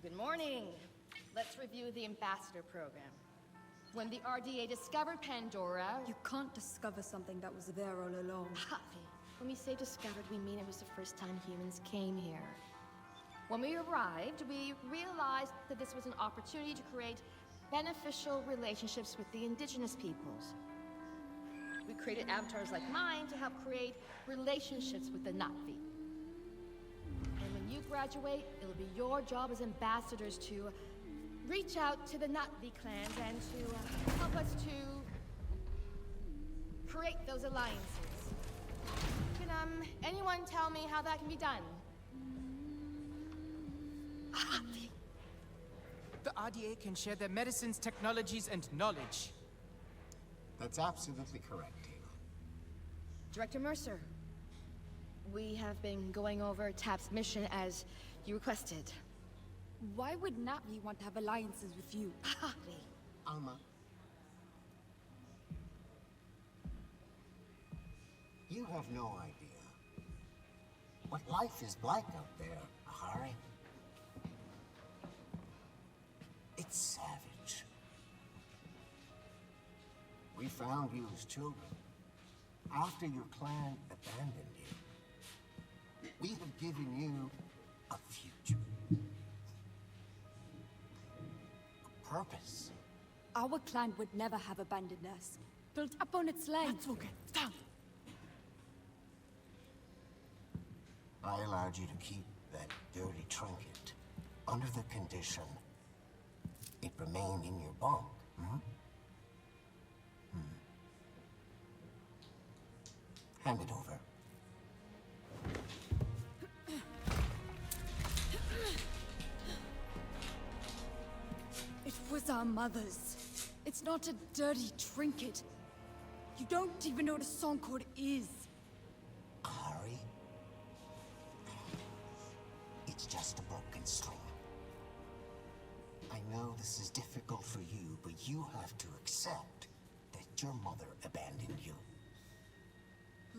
Good morning. Let's review the ambassador program. When the RDA discovered Pandora... You can't discover something that was there all along. When we say discovered, we mean it was the first time humans came here. When we arrived, we realized that this was an opportunity to create beneficial relationships with the indigenous peoples. We created avatars like mine to help create relationships with the Na'vi. And when you graduate, it'll be your job as ambassadors to reach out to the Na'vi clans and to help us to create those alliances. Can anyone tell me how that can be done? The RDA can share their medicines, technologies, and knowledge. That's absolutely correct, Taylor. Director Mercer, we have been going over TAP's mission as you requested. Why would Na'vi want to have alliances with you? Alma. You have no idea what life is like out there, Ahari. It's savage. We found you as children after your clan abandoned you. We have given you a future. A purpose. Our clan would never have abandoned us. Built up on its land. I allowed you to keep that dirty trinket under the condition it remained in your bunk. Hand it over. It was our mother's. It's not a dirty trinket. You don't even know what a song chord is. Ahari? It's just a broken string. I know this is difficult for you, but you have to accept that your mother abandoned you.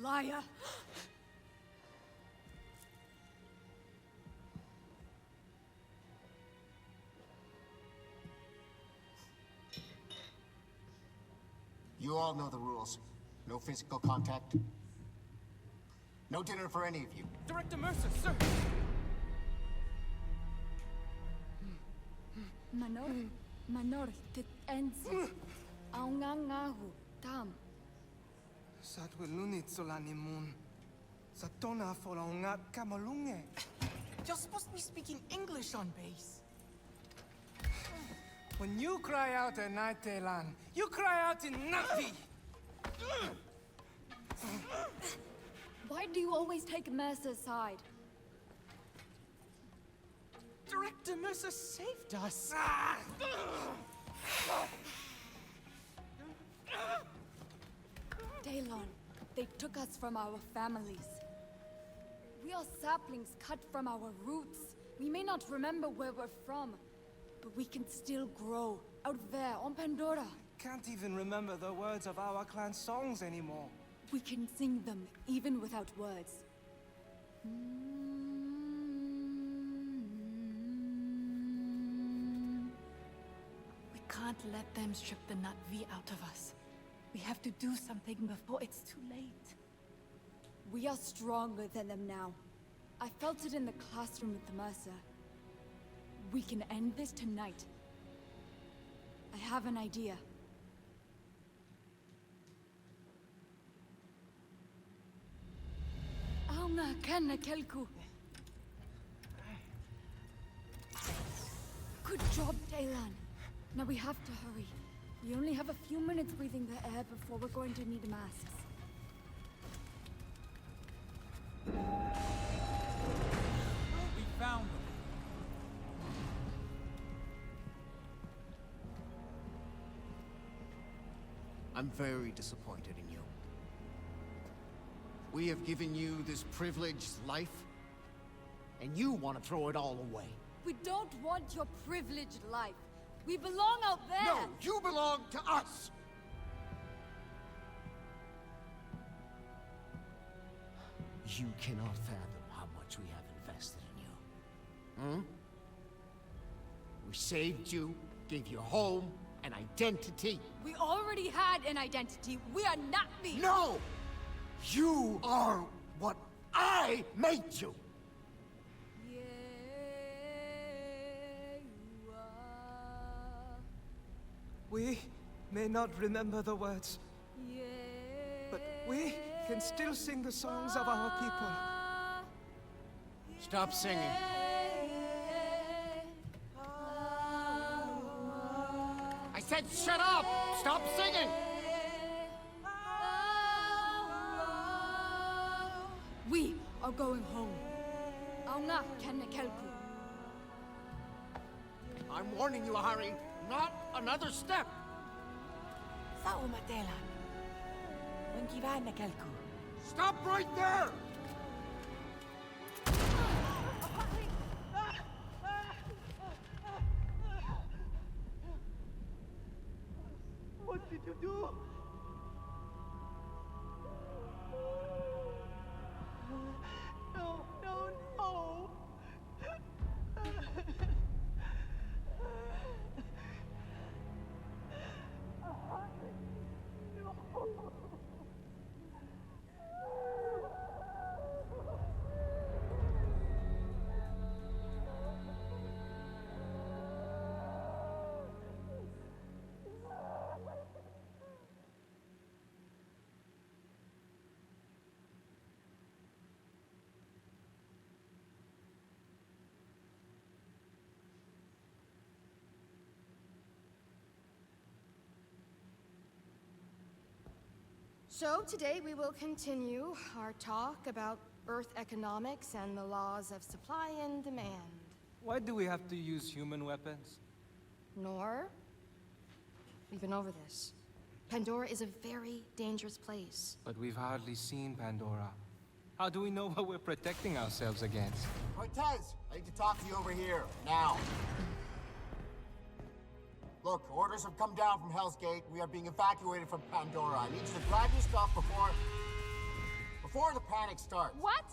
Liar! You all know the rules. No physical contact. No dinner for any of you. Director Mercer, sir! Manor, tit enzi. Aungangahu, tam. Satwilunit solanimun. Satona folaunga kamalunge. You're supposed to be speaking English on base. When you cry out at night, Telan, you cry out in Na'vi! Why do you always take Mercer's side? Director Mercer saved us. Daylon, they took us from our families. We are saplings cut from our roots. We may not remember where we're from, but we can still grow out there on Pandora. Can't even remember the words of our clan's songs anymore. We can sing them even without words. We can't let them strip the Na'vi out of us. We have to do something before it's too late. We are stronger than them now. I felt it in the classroom with the Mercer. We can end this tonight. I have an idea. Aunga kana kelku. Good job, Daylan. Now we have to hurry. We only have a few minutes breathing the air before we're going to need masks. We found them. I'm very disappointed in you. We have given you this privileged life, and you want to throw it all away. We don't want your privileged life. We belong out there! No, you belong to us! You cannot fathom how much we have invested in you. We saved you, gave you a home, an identity. We already had an identity. We are not these. No! You are what I made you! Yeah, you are. We may not remember the words, Yeah. but we can still sing the songs of our people. Stop singing. I said shut up! Stop singing! We are going home. Aunga Kennekelku. I'm warning you, Harry. Not another step! Sa umatela. Wenkivan na kalku. Stop right there! What did you do? No, no, no! So today we will continue our talk about Earth economics and the laws of supply and demand. Why do we have to use human weapons? Nor, we've been over this. Pandora is a very dangerous place. But we've hardly seen Pandora. How do we know what we're protecting ourselves against? Cortez, I need to talk to you over here, now. Look, orders have come down from Hell's Gate. We are being evacuated from Pandora. I need you to grab your stuff before the panic starts. What?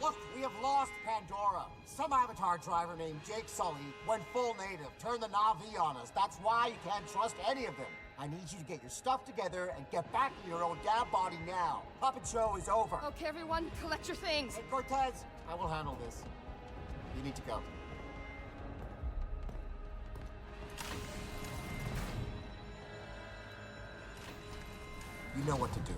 Look, we have lost Pandora. Some Avatar driver named Jake Sully went full native, turned the Na'vi on us. That's why you can't trust any of them. I need you to get your stuff together and get back to your own damn body now. Puppet show is over. Okay, everyone, collect your things. Hey, Cortez, I will handle this. You need to go. You know what to do.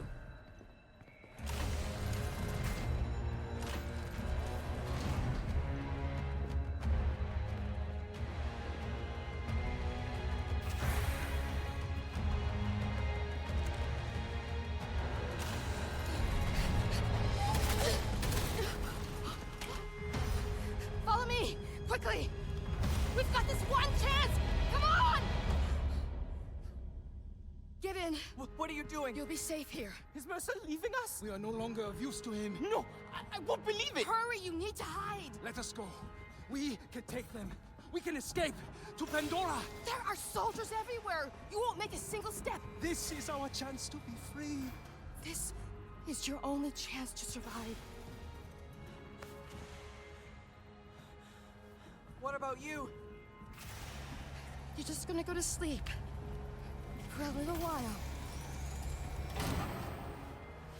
Follow me, quickly. We've got this one chance. Come on! Give in. What are you doing? You'll be safe here. Is Mercer leaving us? We are no longer of use to him. No, I won't believe it! Hurry, you need to hide. Let us go. We can take them. We can escape to Pandora. There are soldiers everywhere. You won't make a single step. This is our chance to be free. This is your only chance to survive. What about you? You're just gonna go to sleep. For a little while.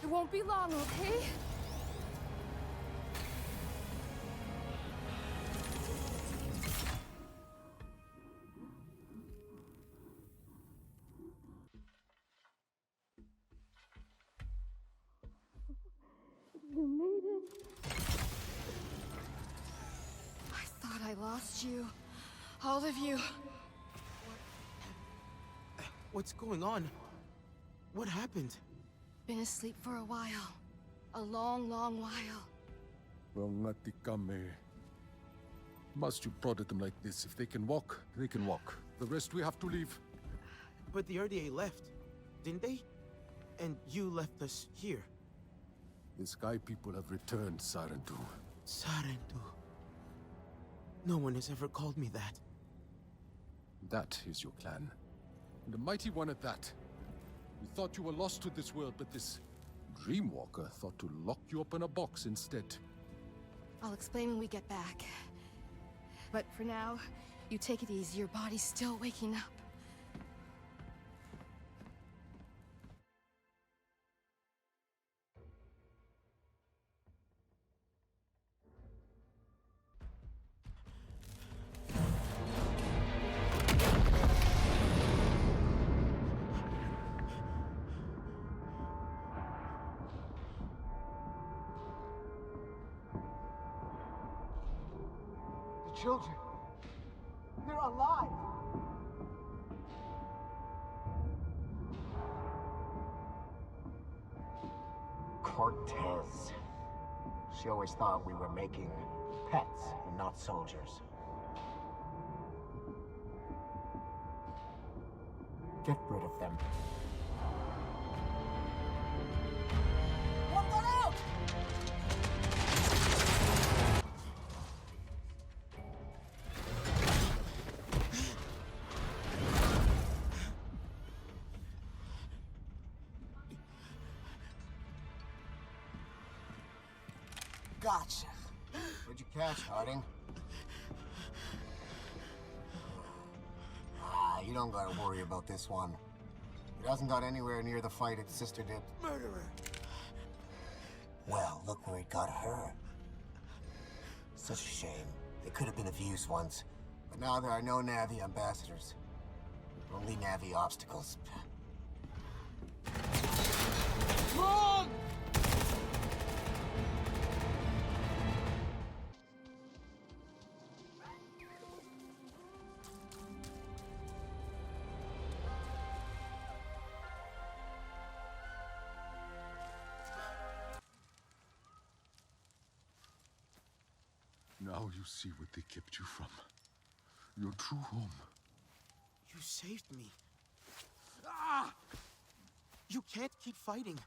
It won't be long, okay? You made it. I thought I lost you. All of you. What's going on? What happened? Been asleep for a while. A long, long while. Must you prodded them like this? If they can walk, they can walk. The rest we have to leave. But the RDA left, didn't they? And you left us here. The Sky people have returned, Sarentu. Sarentu. No one has ever called me that. That is your clan. And a mighty one at that. We thought you were lost to this world, but this Dreamwalker thought to lock you up in a box instead. I'll explain when we get back. But for now, You take it easy, your body's still waking up. The children, they're alive. Cortez. She always thought we were making pets and not soldiers. Get rid of them. One got out! Gotcha. What'd you catch, Harding? You don't gotta worry about this one. It hasn't got anywhere near the fight its sister did. Murderer! Well, look where it got her. Such a shame. They could have been of use once. But now there are no Navi ambassadors. Only Navi obstacles. Run! Now you see what they kept you from. Your true home. You saved me. Ah! You can't keep fighting.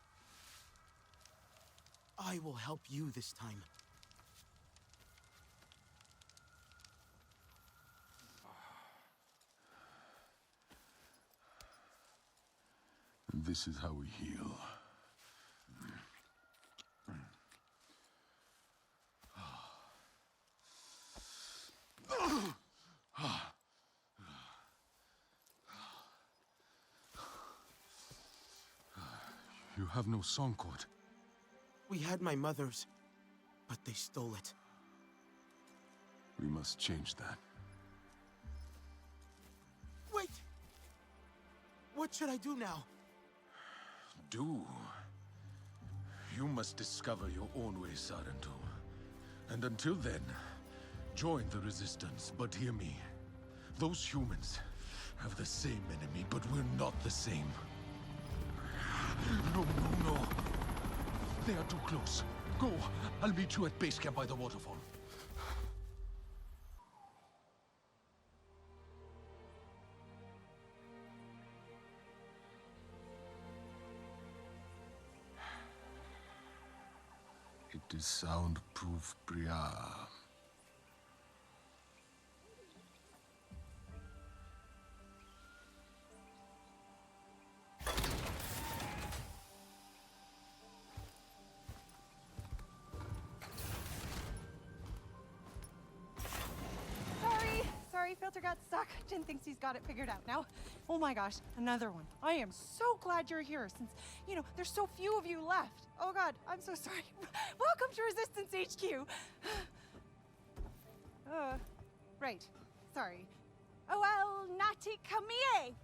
I will help you this time. This is how we heal. You have no song cord. We had my mother's, but they stole it. We must change that. Wait! What should I do now? Do? You must discover your own way, Sarentu. And until then, join the Resistance. But hear me. Those humans have the same enemy, but we're not the same. No, no, no. They are too close. Go. I'll meet you at base camp by the waterfall. It is soundproof, Priya. Filter got stuck. Jin thinks he's got it figured out now. Oh my gosh, another one. I am so glad you're here since, there's so few of you left. Oh god, I'm so sorry. Welcome to Resistance HQ. Right. Sorry. Oh well, Nati Kamie.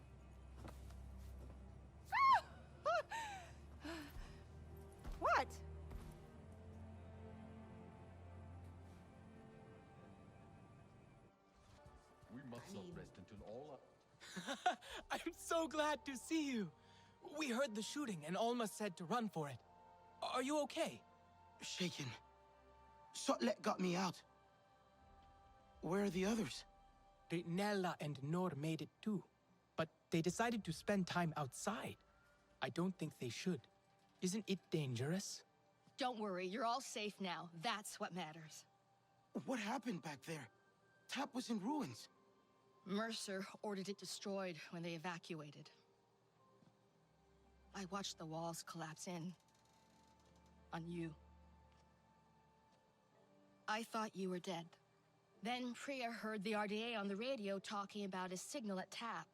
What? We must not rest until all I'm so glad to see you. We heard the shooting and Alma said to run for it. Are you okay? Shaken. Sotlet got me out. Where are the others? Nella and Nor made it too. But they decided to spend time outside. I don't think they should. Isn't it dangerous? Don't worry, you're all safe now. That's what matters. What happened back there? Tap was in ruins. Mercer ordered it destroyed when they evacuated. I watched the walls collapse in. On you. I thought you were dead. Then Priya heard the RDA on the radio talking about a signal at TAP.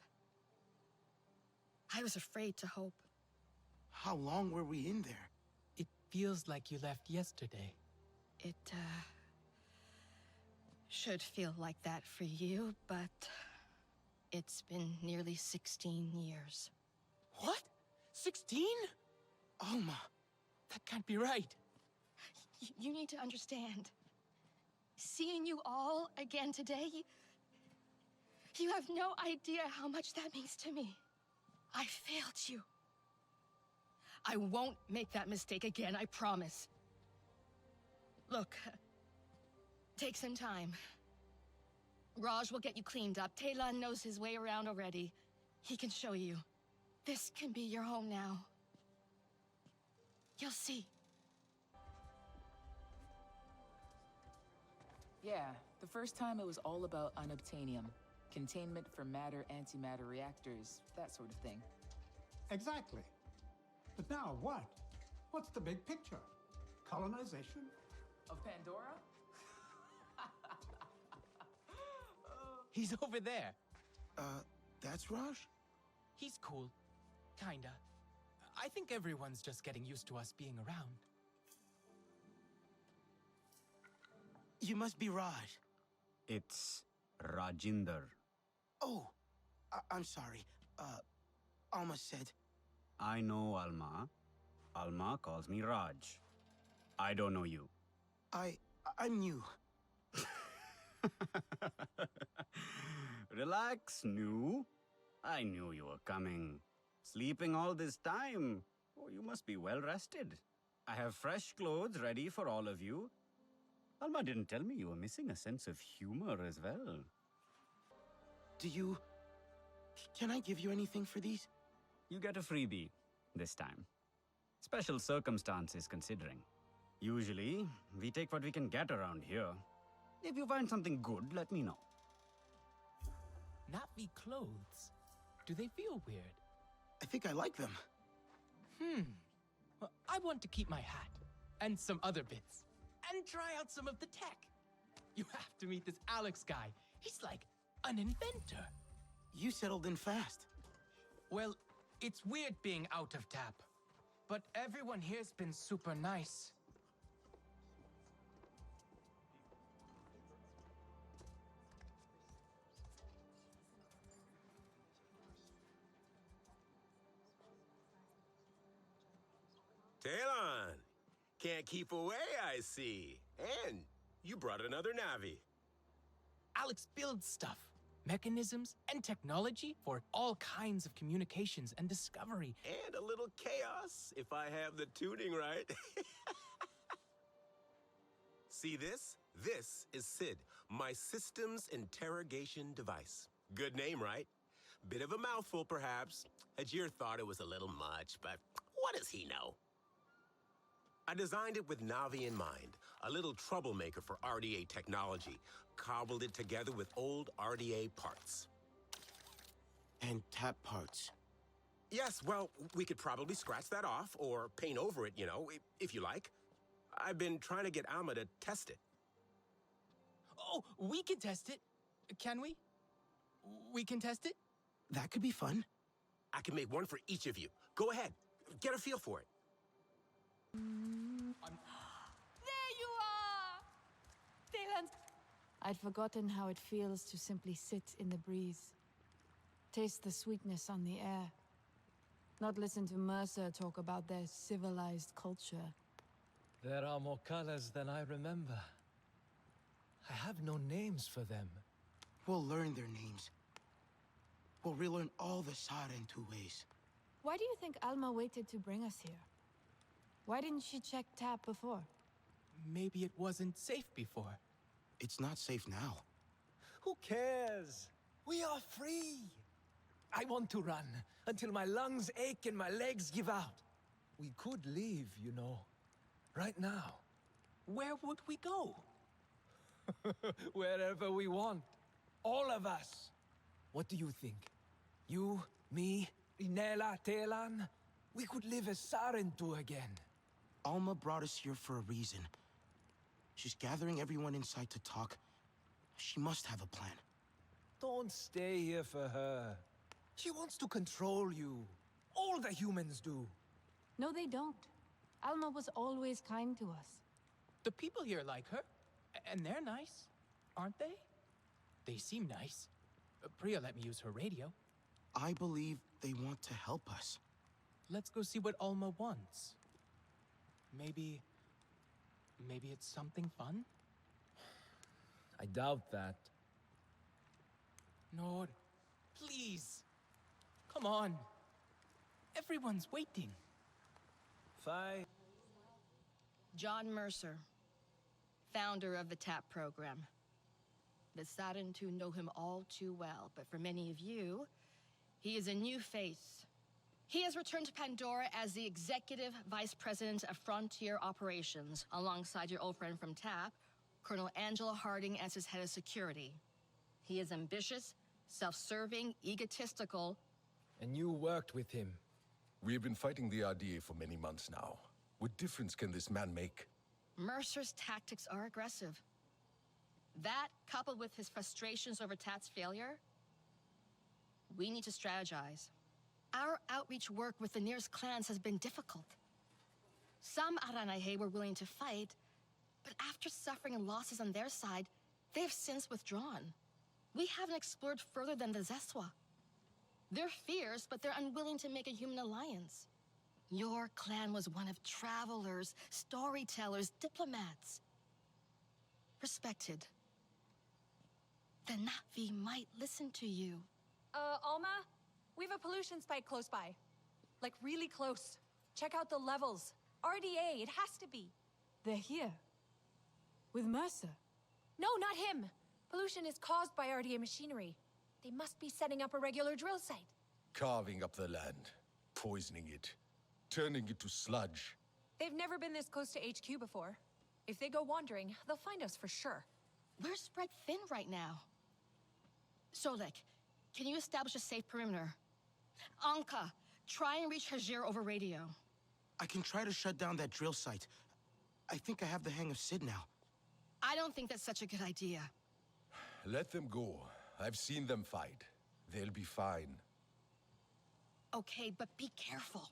I was afraid to hope. How long were we in there? It feels like you left yesterday. It, should feel like that for you, but it's been nearly 16 years. What? 16? Alma. That can't be right. You need to understand. Seeing you all again today, you have no idea how much that means to me. I failed you. I won't make that mistake again, I promise. Look, take some time. Raj will get you cleaned up. Talon knows his way around already. He can show you. This can be your home now. You'll see. Yeah, the first time it was all about unobtainium. Containment for matter-antimatter reactors, that sort of thing. Exactly. But now what? What's the big picture? Colonization? Of Pandora? He's over there. That's Raj? He's cool. Kinda. I think everyone's just getting used to us being around. You must be Raj. It's Rajinder. Oh, I'm sorry. Alma said... I know Alma. Alma calls me Raj. I don't know you. I'm new. Relax, new. I knew you were coming. Sleeping all this time. Oh, you must be well rested. I have fresh clothes ready for all of you. Alma didn't tell me you were missing a sense of humor as well. Can I give you anything for these? You get a freebie this time. Special circumstances considering. Usually, we take what we can get around here. If you find something good, let me know. Navi clothes. Do they feel weird? I think I like them. Well, I want to keep my hat. And some other bits. And try out some of the tech. You have to meet this Alex guy. He's like an inventor. You settled in fast. Well, it's weird being out of TAP. But everyone here's been super nice. Talon! Can't keep away, I see. And you brought another Navi. Alex builds stuff. Mechanisms and technology for all kinds of communications and discovery. And a little chaos, if I have the tuning right. See this? This is SID, my systems interrogation device. Good name, right? Bit of a mouthful, perhaps. Ajir thought it was a little much, but what does he know? I designed it with Navi in mind, a little troublemaker for RDA technology. Cobbled it together with old RDA parts. And TAP parts. Yes, well, we could probably scratch that off or paint over it, you know, if you like. I've been trying to get Alma to test it. Oh, we can test it. Can we? We can test it? That could be fun. I can make one for each of you. Go ahead. Get a feel for it. There you are! Talon! I'd forgotten how it feels to simply sit in the breeze. Taste the sweetness on the air. Not listen to Mercer talk about their civilized culture. There are more colors than I remember. I have no names for them. We'll learn their names. We'll relearn all the Sarentu ways. Why do you think Alma waited to bring us here? Why didn't she check TAP before? Maybe it wasn't safe before. It's not safe now. Who cares? We are free. I want to run until my lungs ache and my legs give out. We could leave, you know, right now. Where would we go? Wherever we want. All of us. What do you think? You, me, Inela, Telan? We could live as Sarentu again. Alma brought us here for a reason. She's gathering everyone inside to talk. She must have a plan. Don't stay here for her. She wants to control you. All the humans do. No, they don't. Alma was always kind to us. The people here like her, and they're nice, aren't they? They seem nice. Priya let me use her radio. I believe they want to help us. Let's go see what Alma wants. Maybe it's something fun? I doubt that. Nor, please. Come on. Everyone's waiting. Fine. John Mercer, founder of the TAP program. The Sarentu know him all too well, but for many of you, he is a new face. He has returned to Pandora as the Executive Vice President of Frontier Operations, alongside your old friend from TAP, Colonel Angela Harding, as his head of security. He is ambitious, self-serving, egotistical. And you worked with him. We have been fighting the RDA for many months now. What difference can this man make? Mercer's tactics are aggressive. That, coupled with his frustrations over TAT's failure, we need to strategize. Our outreach work with the nearest clans has been difficult. Some Aranahe were willing to fight, but after suffering losses on their side, they have since withdrawn. We haven't explored further than the Zeswa. They're fierce, but they're unwilling to make a human alliance. Your clan was one of travelers, storytellers, diplomats. Respected. The Na'vi might listen to you. Alma? We have a pollution spike close by. Like, really close. Check out the levels. RDA, it has to be. They're here. With Mercer. No, not him. Pollution is caused by RDA machinery. They must be setting up a regular drill site. Carving up the land, poisoning it, turning it to sludge. They've never been this close to HQ before. If they go wandering, they'll find us for sure. We're spread thin right now. Solek, can you establish a safe perimeter? Anka, try and reach Hajir over radio. I can try to shut down that drill site. I think I have the hang of Sid now. I don't think that's such a good idea. Let them go. I've seen them fight. They'll be fine. Okay, but be careful.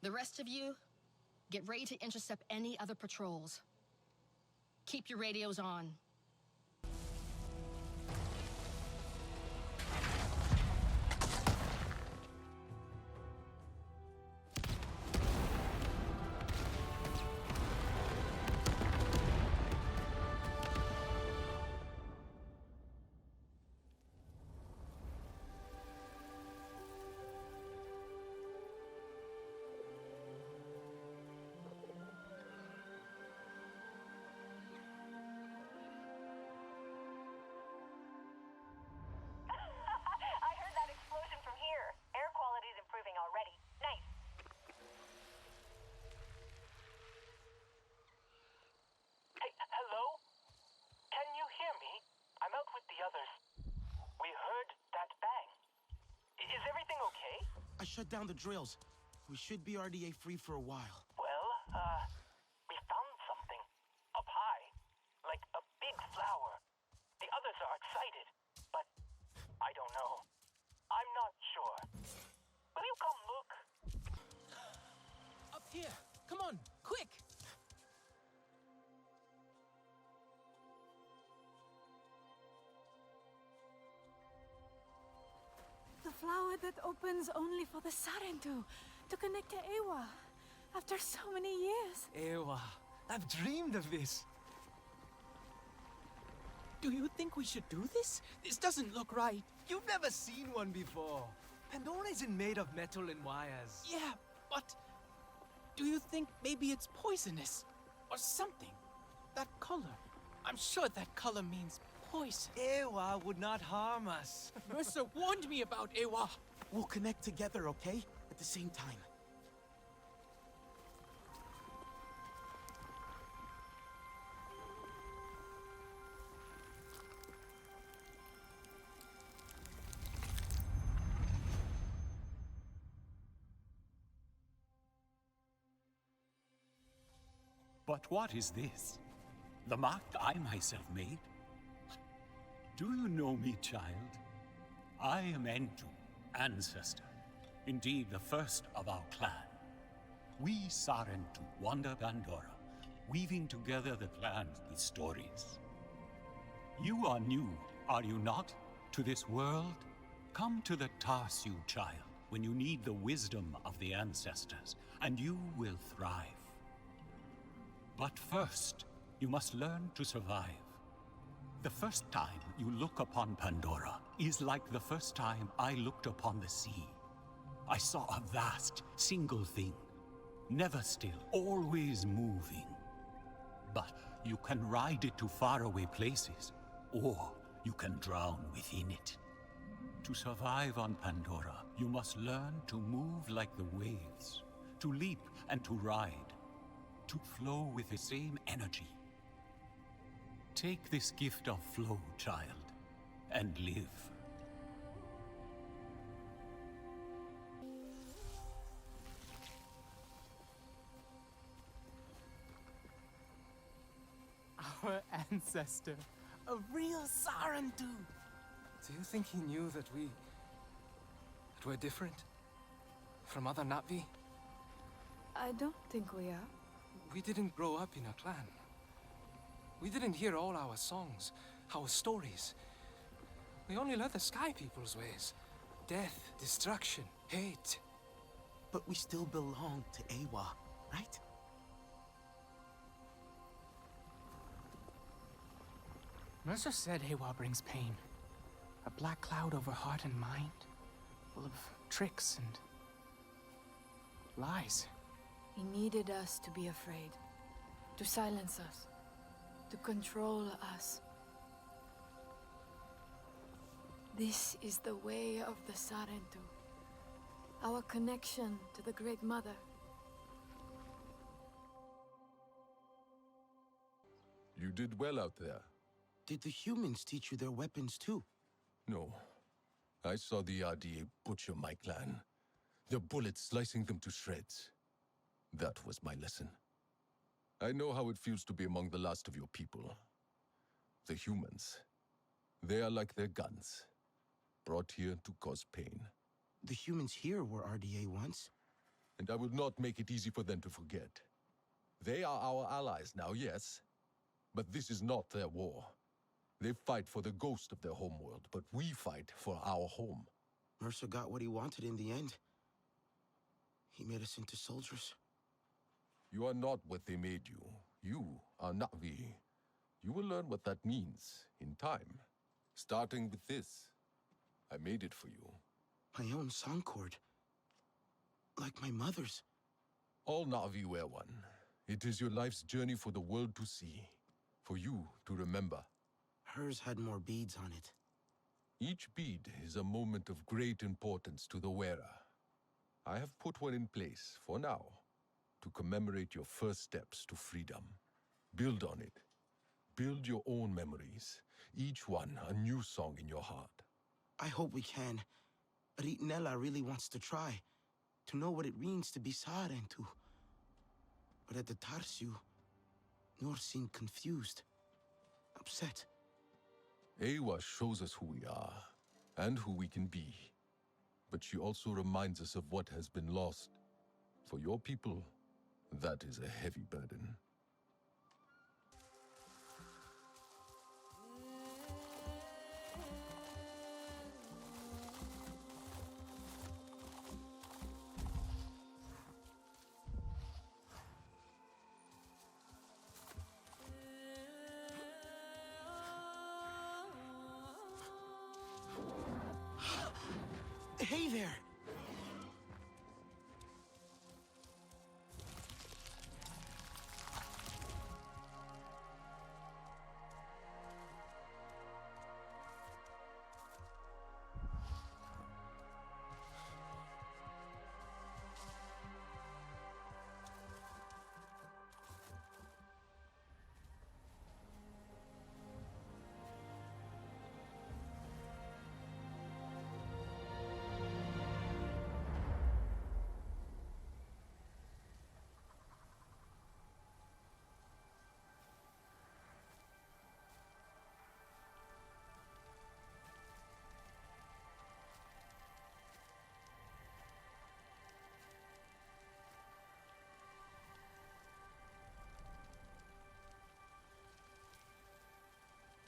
The rest of you, get ready to intercept any other patrols. Keep your radios on. I shut down the drills. We should be RDA free for a while. Well, we found something. Up high. Like a big flower. The others are excited, but I don't know. I'm not sure. Will you come look? Up here! Come on, quick! The flower that opens only for the Sarentu to connect to Ewa after so many years. Ewa, I've dreamed of this. Do you think we should do this? This doesn't look right. You've never seen one before. Pandora isn't made of metal and wires. Yeah, but do you think maybe it's poisonous? Or something? That color. I'm sure that color means poison. Ewa would not harm us. Mercer warned me about Ewa. We'll connect together, okay? At the same time. But what is this? The mark I myself made? Do you know me, child? I am Entu, ancestor. Indeed, the first of our clan. We Sarentu wander Pandora, weaving together the clans with stories. You are new, are you not, to this world? Come to the Tarsu, child, when you need the wisdom of the ancestors, and you will thrive. But first, you must learn to survive. The first time you look upon Pandora is like the first time I looked upon the sea. I saw a vast, single thing, never still, always moving. But you can ride it to faraway places, or you can drown within it. To survive on Pandora, you must learn to move like the waves, to leap and to ride, to flow with the same energy. Take this gift of flow, child, and live. Our ancestor, a real Sarentu. Do you think he knew that we're different? From other Na'vi? I don't think we are. We didn't grow up in a clan. We didn't hear all our songs, our stories. We only learned the Sky People's ways. Death, destruction, hate. But we still belong to Awa, right? Mercer said Awa brings pain. A black cloud over heart and mind, full of tricks and lies. He needed us to be afraid, to silence us, to control us. This is the way of the Sarentu, our connection to the Great Mother. You did well out there. Did the humans teach you their weapons too? No. I saw the RDA butcher my clan. Their bullets slicing them to shreds. That was my lesson. I know how it feels to be among the last of your people. The humans. They are like their guns. Brought here to cause pain. The humans here were RDA once. And I will not make it easy for them to forget. They are our allies now, yes. But this is not their war. They fight for the ghost of their homeworld, but we fight for our home. Mercer got what he wanted in the end. He made us into soldiers. You are not what they made you. You are Na'vi. You will learn what that means in time. Starting with this. I made it for you. My own song cord. Like my mother's. All Na'vi wear one. It is your life's journey for the world to see. For you to remember. Hers had more beads on it. Each bead is a moment of great importance to the wearer. I have put one in place, for now, to commemorate your first steps to freedom. Build on it. Build your own memories, each one a new song in your heart. I hope we can. Ritnella really wants to try, to know what it means to be Sarentu. But at the Tarsu, Nor seemed confused, upset. Awa shows us who we are, and who we can be. But she also reminds us of what has been lost. For your people, that is a heavy burden. Hey there!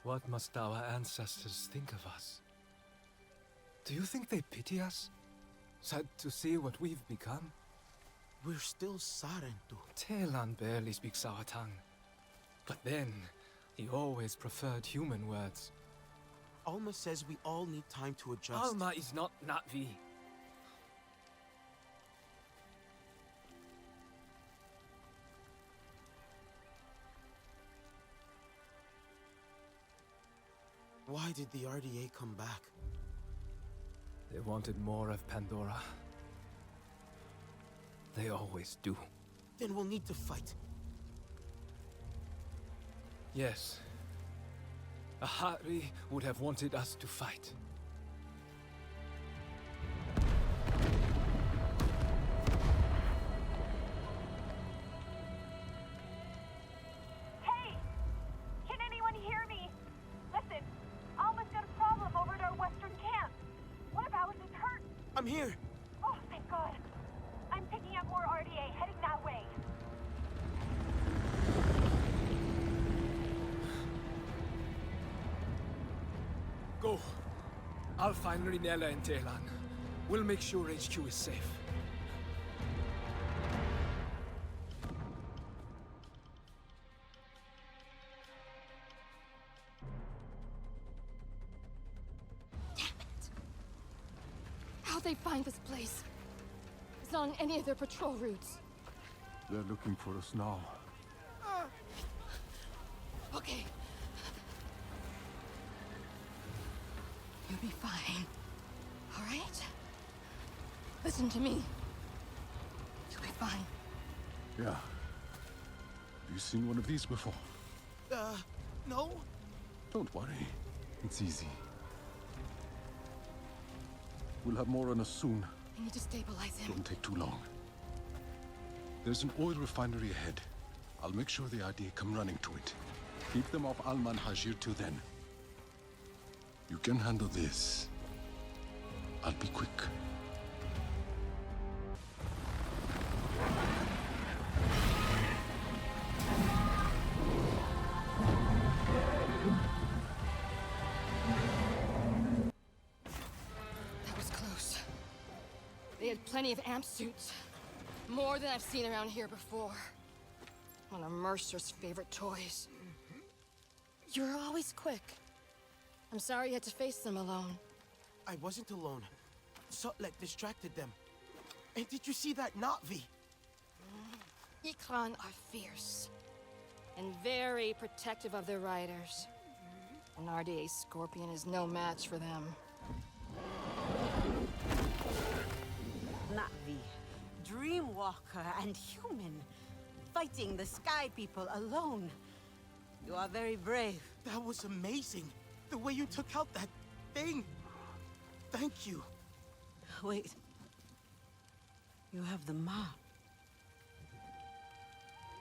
What must our ancestors think of us? Do you think they pity us? Sad to see what we've become? We're still Sarentu. Telan barely speaks our tongue. But then, he always preferred human words. Alma says we all need time to adjust. Alma is not Na'vi. Why did the RDA come back? They wanted more of Pandora. They always do. Then we'll need to fight. Yes. Ahari would have wanted us to fight. Hey! Can anyone hear me? Listen, Alma's got a problem over at our western camp. One of ours is hurt. I'm here. Oh, thank God. I'm picking up more RDA heading that way. Go. I'll find Rinella and Telan. We'll make sure HQ is safe. How'd they find this place? It's not on any of their patrol routes. They're looking for us now. Okay. You'll be fine. All right? Listen to me. You'll be fine. Yeah. Have you seen one of these before? No. Don't worry. It's easy. We'll have more on us soon. I need to stabilize him. Don't take too long. There's an oil refinery ahead. I'll make sure the idea come running to it. Keep them off Alman Hajir till then. You can handle this. I'll be quick. That was close. They had plenty of amp suits. More than I've seen around here before. One of Mercer's favorite toys. You were always quick. I'm sorry you had to face them alone. I wasn't alone. Sutlek distracted them. And did you see that Na'vi? Ikran are fierce. And very protective of their riders. An RDA Scorpion is no match for them. Na'vi, Dreamwalker and human. Fighting the Sky People alone. You are very brave. That was amazing. The way you took out that thing. Thank you. Wait. You have the map.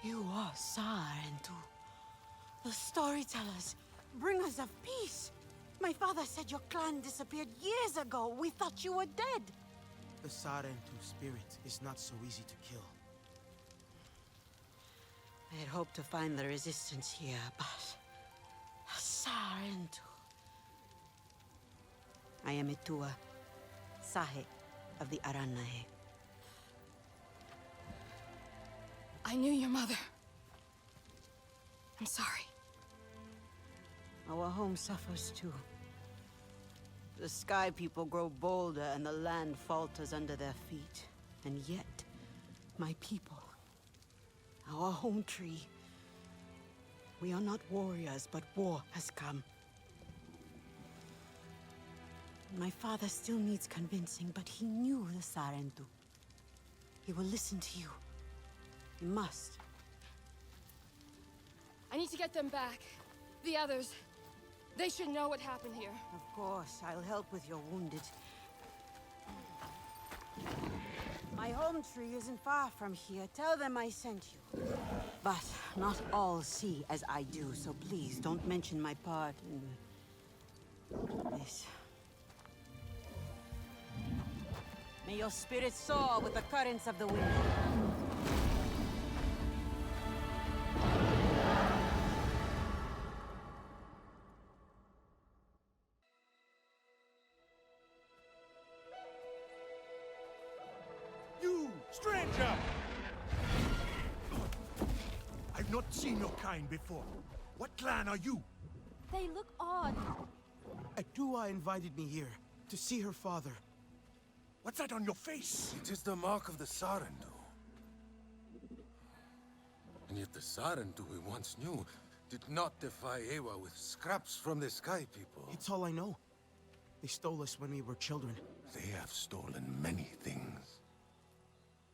You are Sarentu. The storytellers, bringers of peace. My father said your clan disappeared years ago. We thought you were dead. The Sarentu spirit is not so easy to kill. I had hoped to find the resistance here, but... Sarentu. I am Itua, Sahe of the Aranahe. I knew your mother. I'm sorry. Our home suffers too. The Sky People grow bolder and the land falters under their feet. And yet, my people, our home tree, we are not warriors, but war has come. My father still needs convincing, but he knew the Sarentu. He will listen to you. He must. I need to get them back. The others. They should know what happened here. Of course, I'll help with your wounded. My home tree isn't far from here. Tell them I sent you. But not all see as I do, so please don't mention my part in this. May your spirit soar with the currents of the wind. Stranger! I've not seen your kind before. What clan are you? They look odd. Atua invited me here to see her father. What's that on your face? It is the mark of the Sarentu. And yet the Sarentu we once knew did not defy Ewa with scraps from the Sky People. It's all I know. They stole us when we were children. They have stolen many things.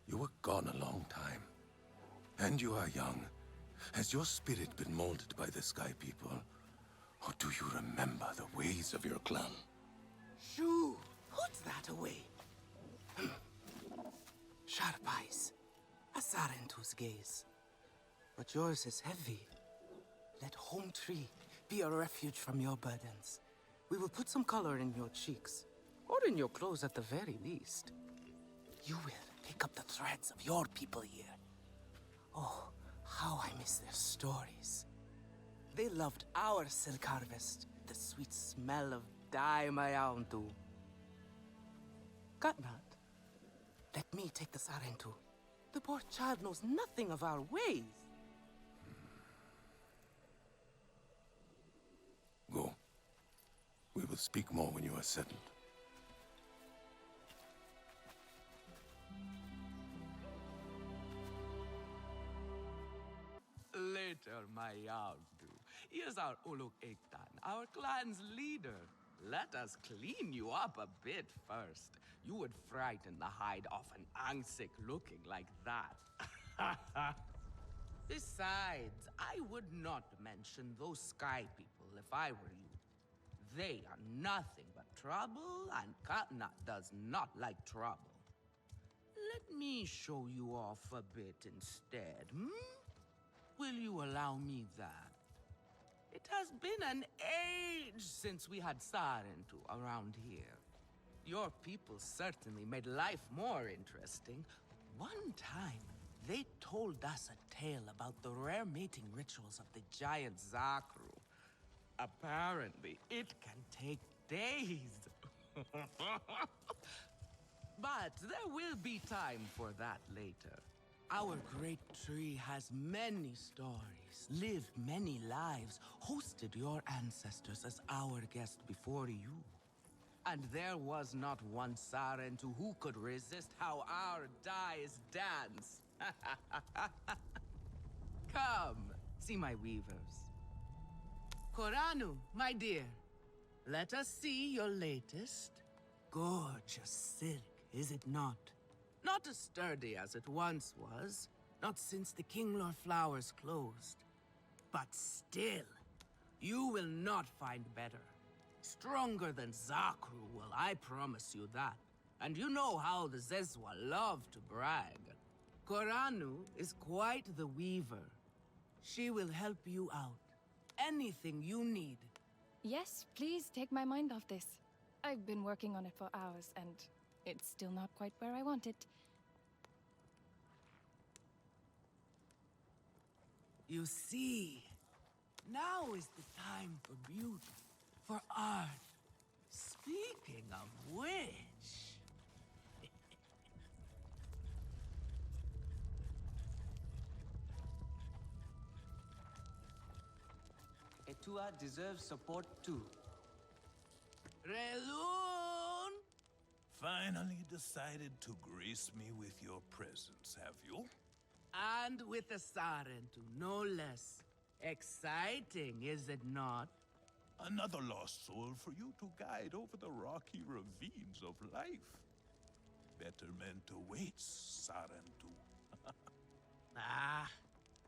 You were gone a long time. And you are young. Has your spirit been molded by the Sky People? Or do you remember the ways of your clan? Shoo! Put that away. Sharp eyes. A Sarentu's gaze. But yours is heavy. Let home tree be a refuge from your burdens. We will put some color in your cheeks. Or in your clothes at the very least. You will pick up the threads of your people here. Oh, how I miss their stories. They loved our silk harvest, the sweet smell of dye mayauntu. Katnat, let me take the Sarentu. The poor child knows nothing of our ways. Go. We will speak more when you are settled. Later, my Yauntu. Here's our Uluk Ektan, our clan's leader. Let us clean you up a bit first. You would frighten the hide off an Angsik looking like that. Besides, I would not mention those Sky People if I were you. They are nothing but trouble, and Katnat does not like trouble. Let me show you off a bit instead, Will you allow me that? It has been an age since we had Sarentu around here. Your people certainly made life more interesting. One time, they told us a tale about the rare mating rituals of the giant Zakru. Apparently, it can take days. But there will be time for that later. Our great tree has many stories, lived many lives, hosted your ancestors as our guest before you. And there was not one Sarentu who could resist how our dyes dance. Come, see my weavers. Koranu, my dear, let us see your latest. Gorgeous silk, is it not? Not as sturdy as it once was, not since the Kinglor flowers closed. But still, you will not find better. Stronger than Zakru will, I promise you that. And you know how the Zezwa love to brag. Koranu is quite the weaver. She will help you out. Anything you need. Yes, please take my mind off this. I've been working on it for hours, and it's still not quite where I want it. You see, now is the time for beauty, for art. Speaking of which... Etua deserves support too. Relun! Finally decided to grace me with your presence, have you? And with a Sarentu, no less. Exciting, is it not? Another lost soul for you to guide over the rocky ravines of life. Betterment awaits, Sarentu.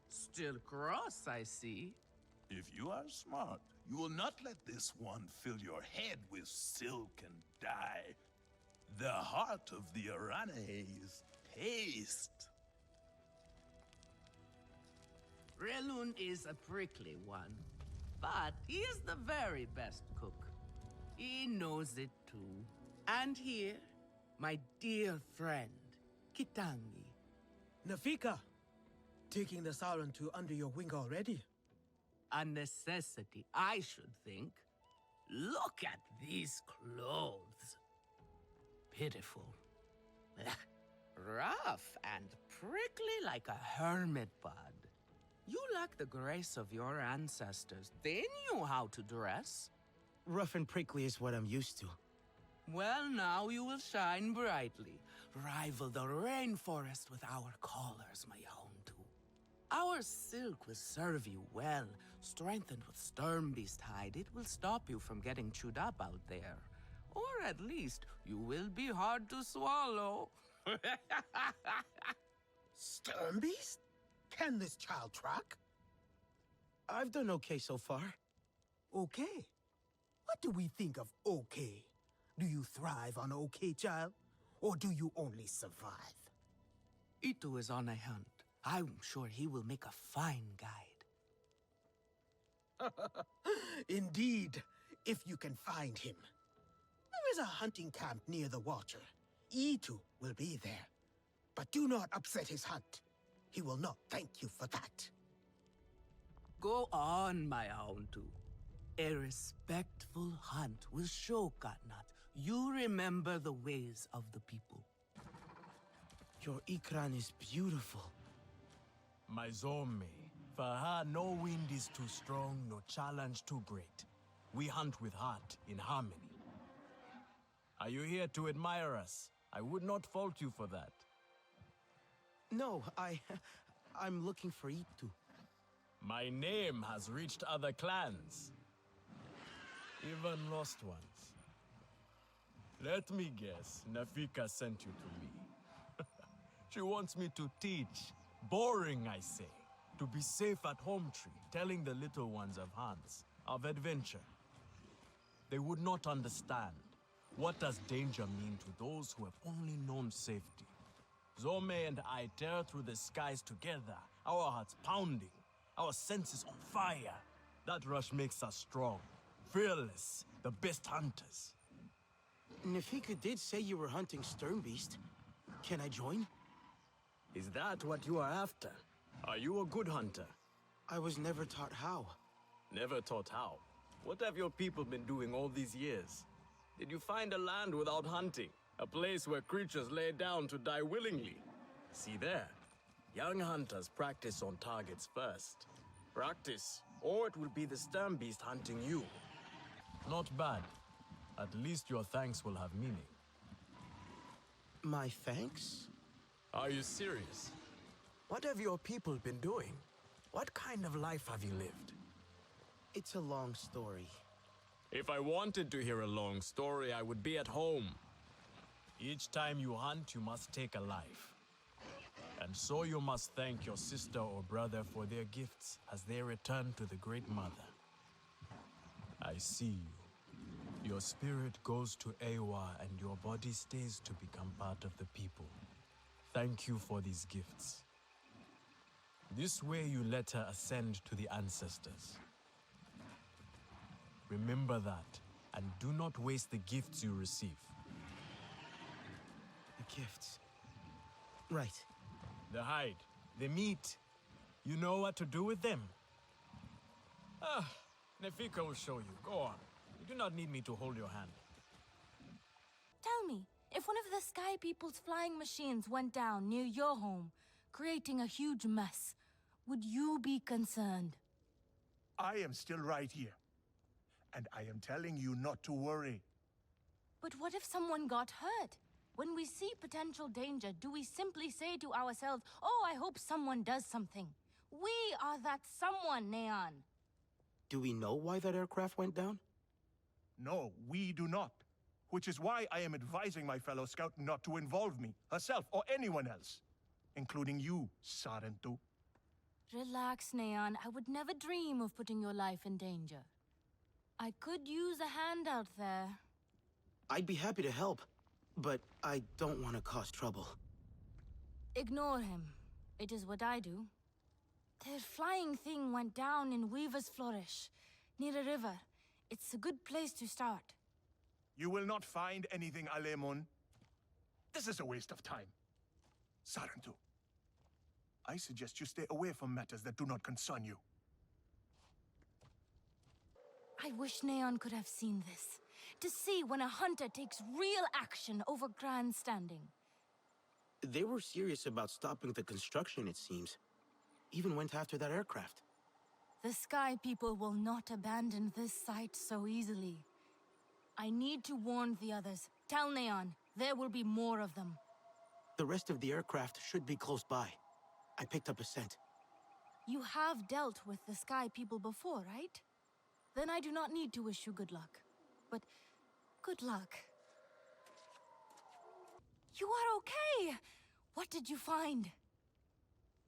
Still cross, I see. If you are smart, you will not let this one fill your head with silk and dye. The heart of the Arane is taste. Relun is a prickly one, but he is the very best cook. He knows it too. And here, my dear friend, Kitangi. Nafika, taking the Sarentu under your wing already? A necessity, I should think. Look at these clothes. Pitiful. Rough and prickly like a hermit bud. You lack the grace of your ancestors. They knew how to dress. Rough and prickly is what I'm used to. Well, now you will shine brightly. Rival the rainforest with our collars, my hound. Our silk will serve you well. Strengthened with Sternbeast hide, it will stop you from getting chewed up out there. Or at least, you will be hard to swallow. Sternbeast? Can this child track? I've done okay so far. Okay. What do we think of okay? Do you thrive on okay, child? Or do you only survive? Itu is on a hunt. I'm sure he will make a fine guide. Indeed, if you can find him. There is a hunting camp near the water. Itu will be there. But do not upset his hunt. He will not thank you for that. Go on, my Auntu. A respectful hunt will show Katnat you remember the ways of the people. Your Ikran is beautiful. My Zome, for her no wind is too strong, no challenge too great. We hunt with heart, in harmony. Are you here to admire us? I would not fault you for that. No, I'm looking for Itu. My name has reached other clans. Even lost ones. Let me guess, Nafika sent you to me. She wants me to teach. Boring, I say. To be safe at home tree, telling the little ones of Hans, of adventure. They would not understand. What does danger mean to those who have only known safety? Zome and I tear through the skies together, our hearts pounding, our senses on fire. That rush makes us strong, fearless, the best hunters. Nafika did say you were hunting Sternbeast. Can I join? Is that what you are after? Are you a good hunter? I was never taught how. Never taught how? What have your people been doing all these years? Did you find a land without hunting? A place where creatures lay down to die willingly? See there. Young hunters practice on targets first. Practice, or it will be the Sternbeast hunting you. Not bad. At least your thanks will have meaning. My thanks? Are you serious? What have your people been doing? What kind of life have you lived? It's a long story. If I wanted to hear a long story, I would be at home. Each time you hunt, you must take a life. And so you must thank your sister or brother for their gifts as they return to the Great Mother. I see you. Your spirit goes to Ewa and your body stays to become part of the people. Thank you for these gifts. This way you let her ascend to the ancestors. Remember that, and do not waste the gifts you receive. The gifts. Right. The hide, the meat. You know what to do with them? Nefika will show you. Go on. You do not need me to hold your hand. Tell me, if one of the Sky People's flying machines went down near your home, creating a huge mess, would you be concerned? I am still right here. And I am telling you not to worry. But what if someone got hurt? When we see potential danger, do we simply say to ourselves, oh, I hope someone does something? We are that someone, Neon. Do we know why that aircraft went down? No, we do not. Which is why I am advising my fellow scout not to involve me, herself, or anyone else. Including you, Sarentu. Relax, Neon. I would never dream of putting your life in danger. I could use a hand out there. I'd be happy to help, but I don't want to cause trouble. Ignore him. It is what I do. The flying thing went down in Weaver's Flourish, near a river. It's a good place to start. You will not find anything, Alemon. This is a waste of time. Sarentu, I suggest you stay away from matters that do not concern you. I wish Neon could have seen this. To see when a hunter takes real action over grandstanding. They were serious about stopping the construction, it seems. Even went after that aircraft. The Sky People will not abandon this site so easily. I need to warn the others. Tell Neon, there will be more of them. The rest of the aircraft should be close by. I picked up a scent. You have dealt with the Sky People before, right? Then I do not need to wish you good luck. But good luck. You are okay! What did you find?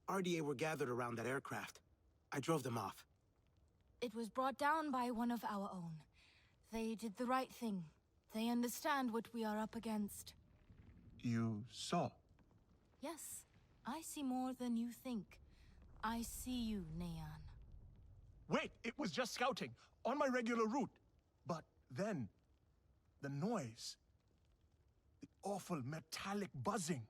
RDA were gathered around that aircraft. I drove them off. It was brought down by one of our own. They did the right thing. They understand what we are up against. You saw? Yes, I see more than you think. I see you, Neon. Wait, it was just scouting, on my regular route. But then, the noise. The awful metallic buzzing.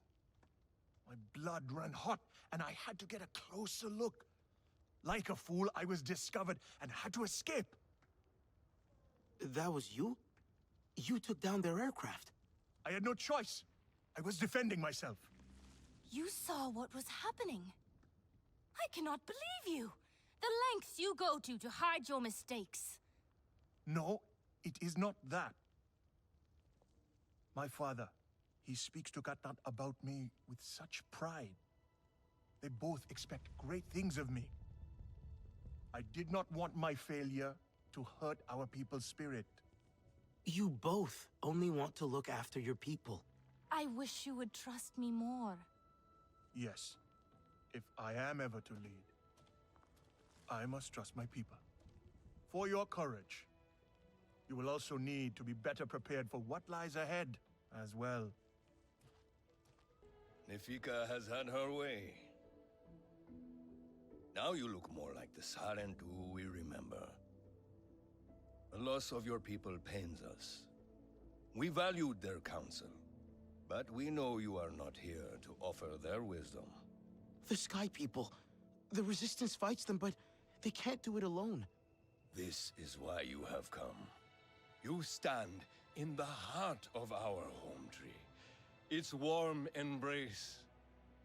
My blood ran hot, and I had to get a closer look. Like a fool, I was discovered and had to escape. That was you? You took down their aircraft. I had no choice. I was defending myself. You saw what was happening. I cannot believe you. The lengths you go to hide your mistakes. No, it is not that. My father, he speaks to Katnat about me with such pride. They both expect great things of me. I did not want my failure to hurt our people's spirit. You both only want to look after your people. I wish you would trust me more. Yes, if I am ever to lead, I must trust my people. For your courage, you will also need to be better prepared for what lies ahead as well. Nefika has had her way. Now you look more like the Sarentu we remember. The loss of your people pains us. We valued their counsel, but we know you are not here to offer their wisdom. The Sky People. The Resistance fights them, but they can't do it alone. This is why you have come. You stand in the heart of our home tree. Its warm embrace.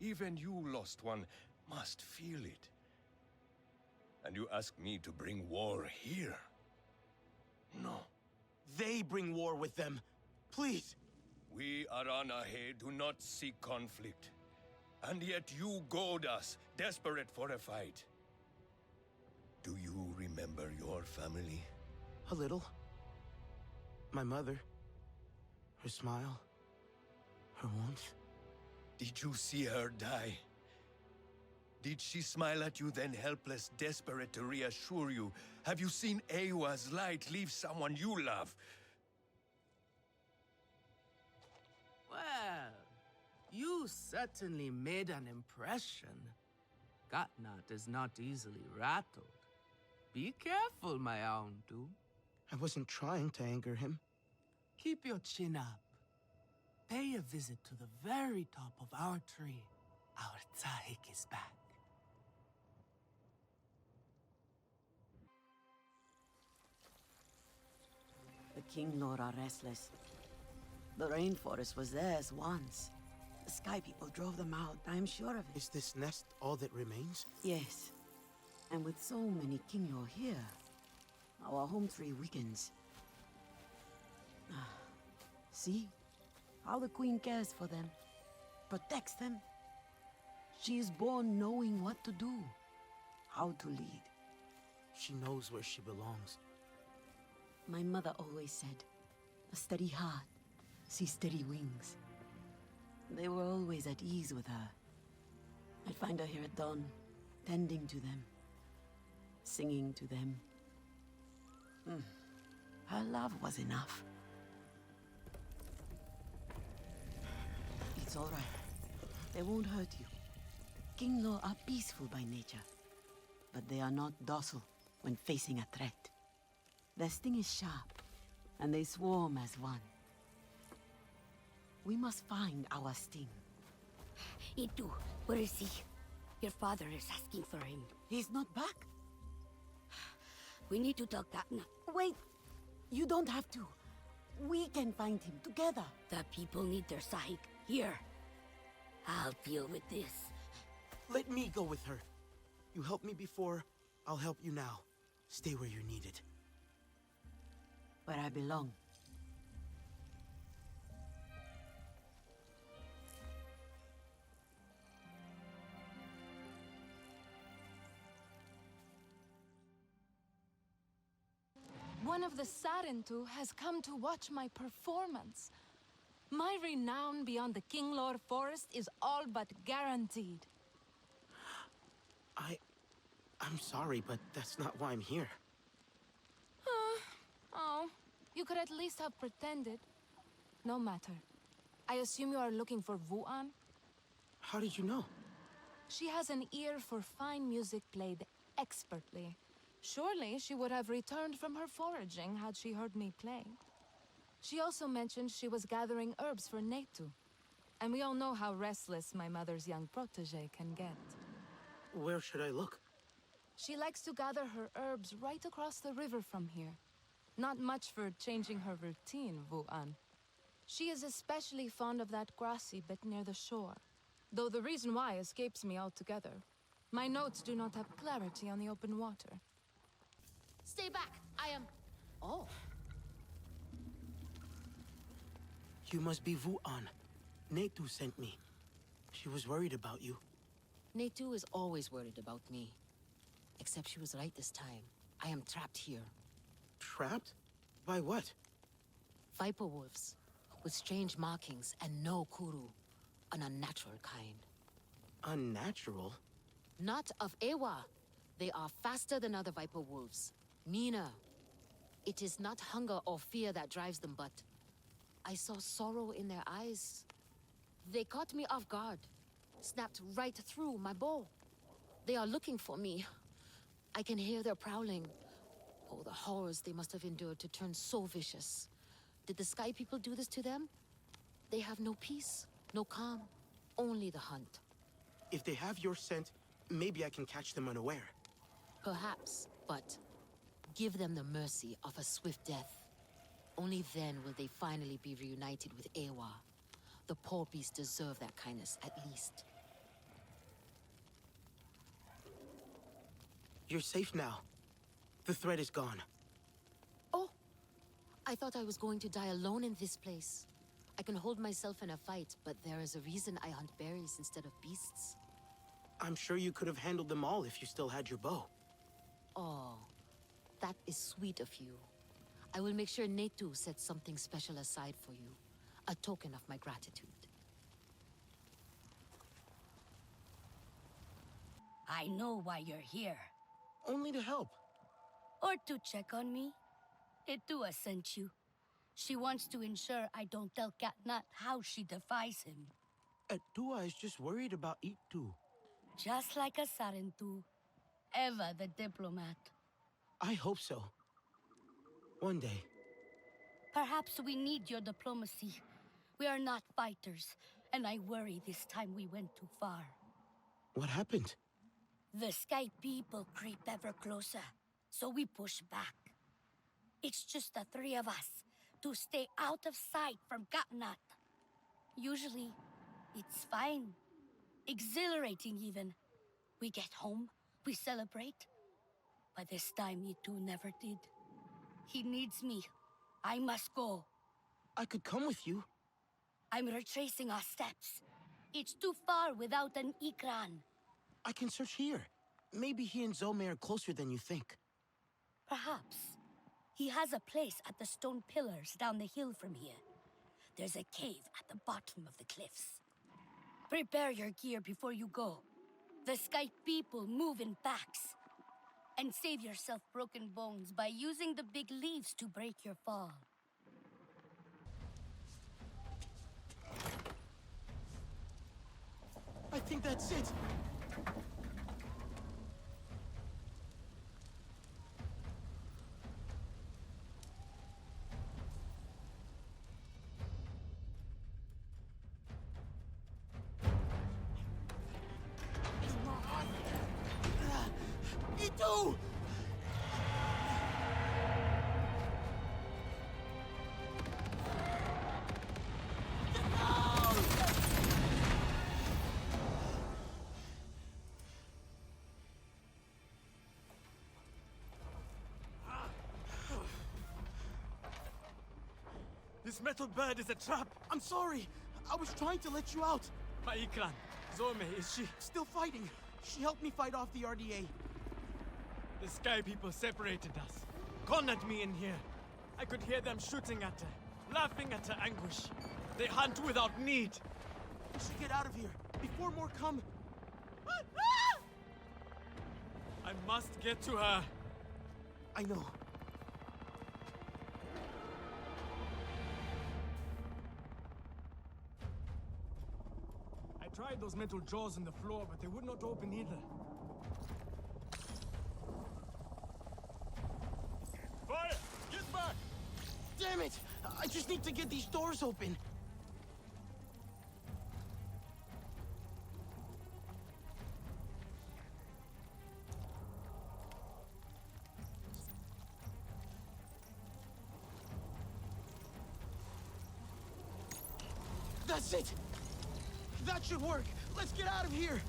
Even you, lost one, must feel it. And you ask me to bring war here? No. They bring war with them. Please. We, Aranahe, do not seek conflict. And yet you goad us, desperate for a fight. Do you remember your family? A little. My mother. Her smile. Her warmth. Did you see her die? Did she smile at you then helpless, desperate to reassure you? Have you seen Ewa's light leave someone you love? Well, you certainly made an impression. Katnat is not easily rattled. Be careful, my Auntu. I wasn't trying to anger him. Keep your chin up. Pay a visit to the very top of our tree. Our Tsahik is back. The King Lord are restless. The rainforest was theirs once. The Sky People drove them out, I'm sure of it. Is this nest all that remains? Yes. And with so many King Lord here, our home tree weakens. See? How the Queen cares for them. Protects them. She is born knowing what to do. How to lead. She knows where she belongs. My mother always said, a steady heart sees steady wings. They were always at ease with her. I'd find her here at dawn, tending to them, singing to them. Her love was enough. It's all right. They won't hurt you. King Law are peaceful by nature, but they are not docile when facing a threat. Their sting is sharp, and they swarm as one. We must find our sting. Itu, where is he? Your father is asking for him. He's not back. We need to talk that now. Wait! You don't have to. We can find him together. The people need their Sahik here. I'll deal with this. Let me go with her. You helped me before, I'll help you now. Stay where you're needed. Where I belong. One of the Sarentu has come to watch my performance. My renown beyond the Kinglor Forest is all but guaranteed. I'm sorry, but that's not why I'm here. Oh, you could at least have pretended. No matter. I assume you are looking for Vuan? How did you know? She has an ear for fine music played expertly. Surely she would have returned from her foraging had she heard me play. She also mentioned she was gathering herbs for Netu. And we all know how restless my mother's young protege can get. Where should I look? She likes to gather her herbs right across the river from here. Not much for changing her routine, Vuan. She is especially fond of that grassy bit near the shore. Though the reason why escapes me altogether. My notes do not have clarity on the open water. Stay back! I am... Oh. You must be Vuan. Netu sent me. She was worried about you. Netu is always worried about me. Except she was right this time. I am trapped here. Trapped? By what? Viper wolves, with strange markings and no kuru. An unnatural kind. Unnatural? Not of Ewa. They are faster than other viper wolves. Meaner. It is not hunger or fear that drives them, but... I saw sorrow in their eyes. They caught me off guard. Snapped right through my bow. They are looking for me. I can hear their prowling. Oh, the horrors they must have endured to turn so vicious. Did the Sky People do this to them? They have no peace, no calm, only the hunt. If they have your scent, maybe I can catch them unaware. Perhaps, but give them the mercy of a swift death. Only then will they finally be reunited with Ewa. The poor beasts deserve that kindness, at least. You're safe now. The threat is gone. Oh! I thought I was going to die alone in this place. I can hold myself in a fight, but there is a reason I hunt berries instead of beasts. I'm sure you could have handled them all if you still had your bow. Oh, that is sweet of you. I will make sure Netu sets something special aside for you. A token of my gratitude. I know why you're here. Only to help. Or to check on me. Etua sent you. She wants to ensure I don't tell Katnat how she defies him. Etua is just worried about Itu. Just like a Sarentu. Eva the diplomat. I hope so. One day. Perhaps we need your diplomacy. We are not fighters, and I worry this time we went too far. What happened? The Sky People creep ever closer, so we push back. It's just the three of us, to stay out of sight from Katnat. Usually, it's fine. Exhilarating even. We get home, we celebrate. But this time, Itu never did. He needs me. I must go. I could come with you. I'm retracing our steps. It's too far without an Ikran. I can search here. Maybe he and Zome are closer than you think. Perhaps. He has a place at the stone pillars down the hill from here. There's a cave at the bottom of the cliffs. Prepare your gear before you go. The Sky People move in packs. And save yourself broken bones by using the big leaves to break your fall. I think that's it. Itu! This metal bird is a trap! I'm sorry! I was trying to let you out! My Ikran, Zome, is she? Still fighting! She helped me fight off the RDA. The Sky People separated us. Cornered me in here. I could hear them shooting at her, laughing at her anguish. They hunt without need. We should get out of here, before more come. I must get to her. I know. I tried those metal jaws in the floor, but they would not open either. Fire! Get back! Damn it! I just need to get these doors open. That's it! That should work! Let's get out of here!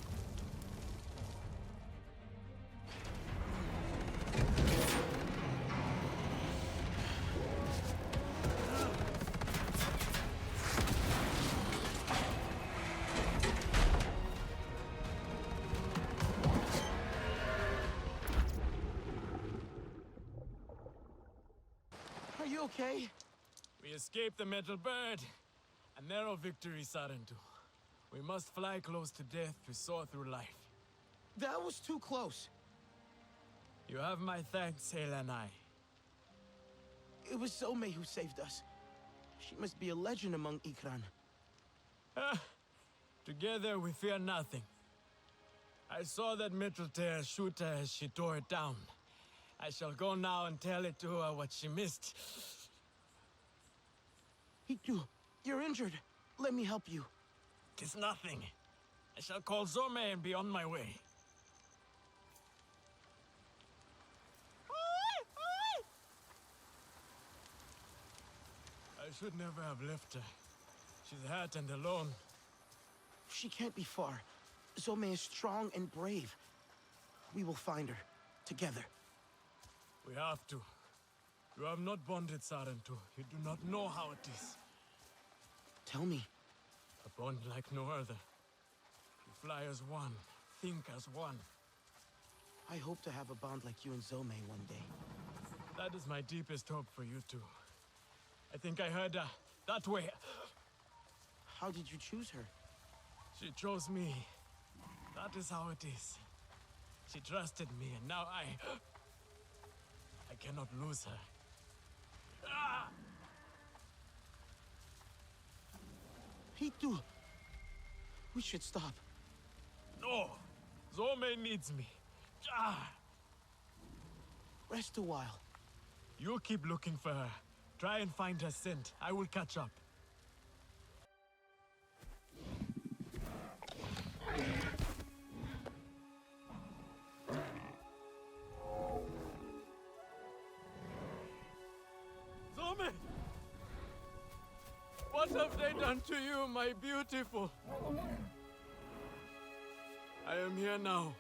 Are you okay? We escaped the metal bird. A narrow victory, Sarentu. We must fly close to death to soar through life. That was too close. You have my thanks, Helanai. It was Zome who saved us. She must be a legend among Ikran. Together we fear nothing. I saw that metal tear shoot her as she tore it down. I shall go now and tell it to her what she missed. Hitu, you're injured. Let me help you. 'Tis nothing. I shall call Zome and be on my way. I should never have left her. She's hurt and alone. She can't be far. Zome is strong and brave. We will find her. Together. We have to. You have not bonded, Sarentu. You do not know how it is. Tell me. A bond like no other. You fly as one, think as one. I hope to have a bond like you and Zome one day. That is my deepest hope for you two. I think I heard her. That way. How did you choose her? She chose me. That is how it is. She trusted me, and now I cannot lose her. Ah! Hitu! We should stop. No! Zome needs me. Ah! Rest a while. You keep looking for her. Try and find her scent. I will catch up. Zome! What have they done to you, my beautiful? I am here now.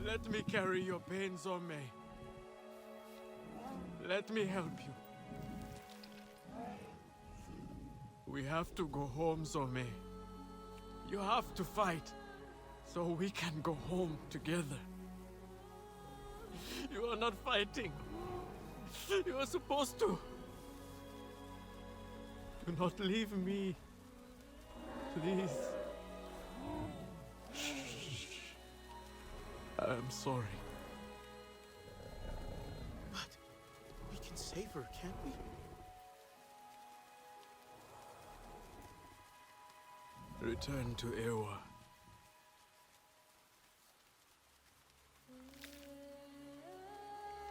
Let me carry your pain, Zome. Let me help you. We have to go home, Zome. You have to fight, so we can go home together. You are not fighting. You are supposed to. Do not leave me. Please. I am sorry. But we can save her, can't we? Return to Ewa.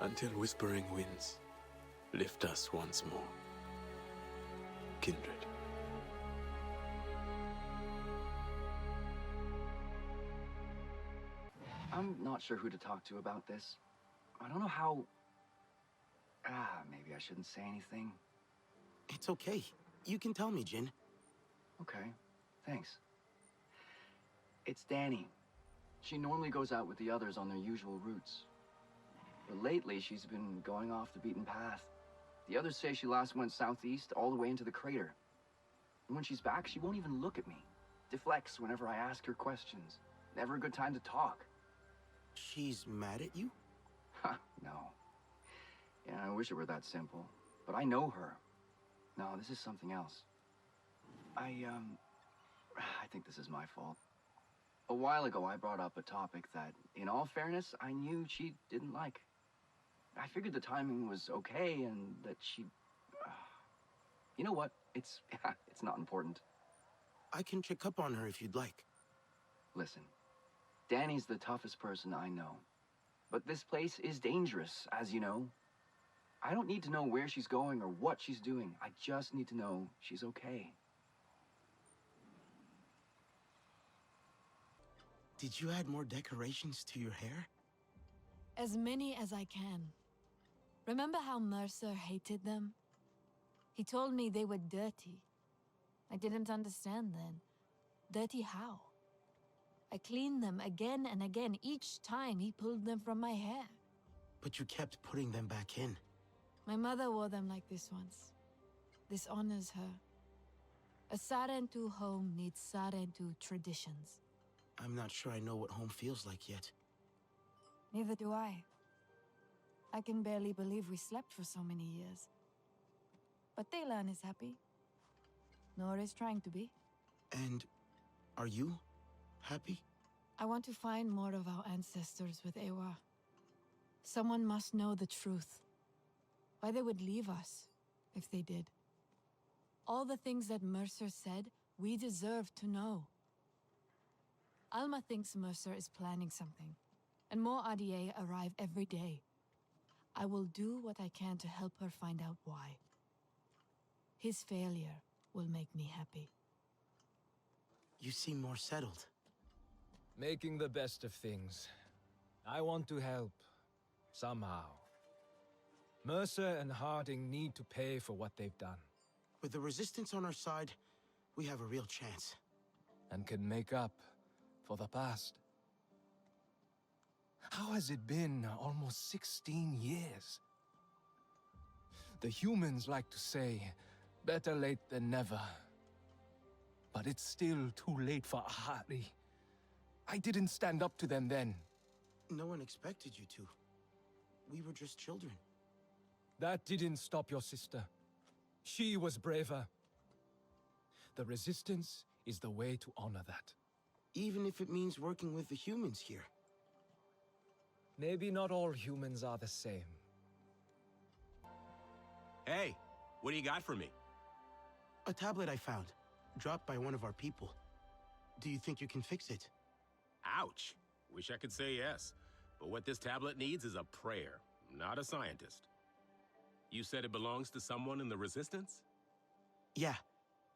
Until whispering winds lift us once more. Kindred. I'm not sure who to talk to about this. I don't know how... maybe I shouldn't say anything. It's okay. You can tell me, Jin. Okay, thanks. It's Danny. She normally goes out with the others on their usual routes. But lately, she's been going off the beaten path. The others say she last went southeast all the way into the crater. And when she's back, she won't even look at me. Deflects whenever I ask her questions. Never a good time to talk. She's mad at you? Ha, no. Yeah, I wish it were that simple. But I know her. No, this is something else. I think this is my fault. A while ago, I brought up a topic that, in all fairness, I knew she didn't like. I figured the timing was okay and that she... You know what? It's not important. I can check up on her if you'd like. Listen, Danny's the toughest person I know. But this place is dangerous, as you know. I don't need to know where she's going or what she's doing. I just need to know she's okay. Did you add more decorations to your hair? As many as I can. Remember how Mercer hated them? He told me they were dirty. I didn't understand then. Dirty how? I cleaned them again and again each time he pulled them from my hair. But you kept putting them back in. My mother wore them like this once. This honors her. A Sarentu home needs Sarentu traditions. I'm not sure I know what home feels like yet. Neither do I. I can barely believe we slept for so many years. But Taylan is happy. Nor is trying to be. And are you happy? I want to find more of our ancestors with Ewa. Someone must know the truth. Why they would leave us, if they did. All the things that Mercer said, we deserve to know. Alma thinks Mercer is planning something, and more RDA arrive every day. I will do what I can to help her find out why. His failure will make me happy. You seem more settled. Making the best of things. I want to help. Somehow. Mercer and Harding need to pay for what they've done. With the Resistance on our side, we have a real chance. And can make up for the past. How has it been almost 16 years? The humans like to say, better late than never. But it's still too late for Ahari. I didn't stand up to them then. No one expected you to. We were just children. That didn't stop your sister. She was braver. The Resistance is the way to honor that. Even if it means working with the humans here. Maybe not all humans are the same. Hey, what do you got for me? A tablet I found, dropped by one of our people. Do you think you can fix it? Ouch. Wish I could say yes. But what this tablet needs is a prayer, not a scientist. You said it belongs to someone in the Resistance? Yeah.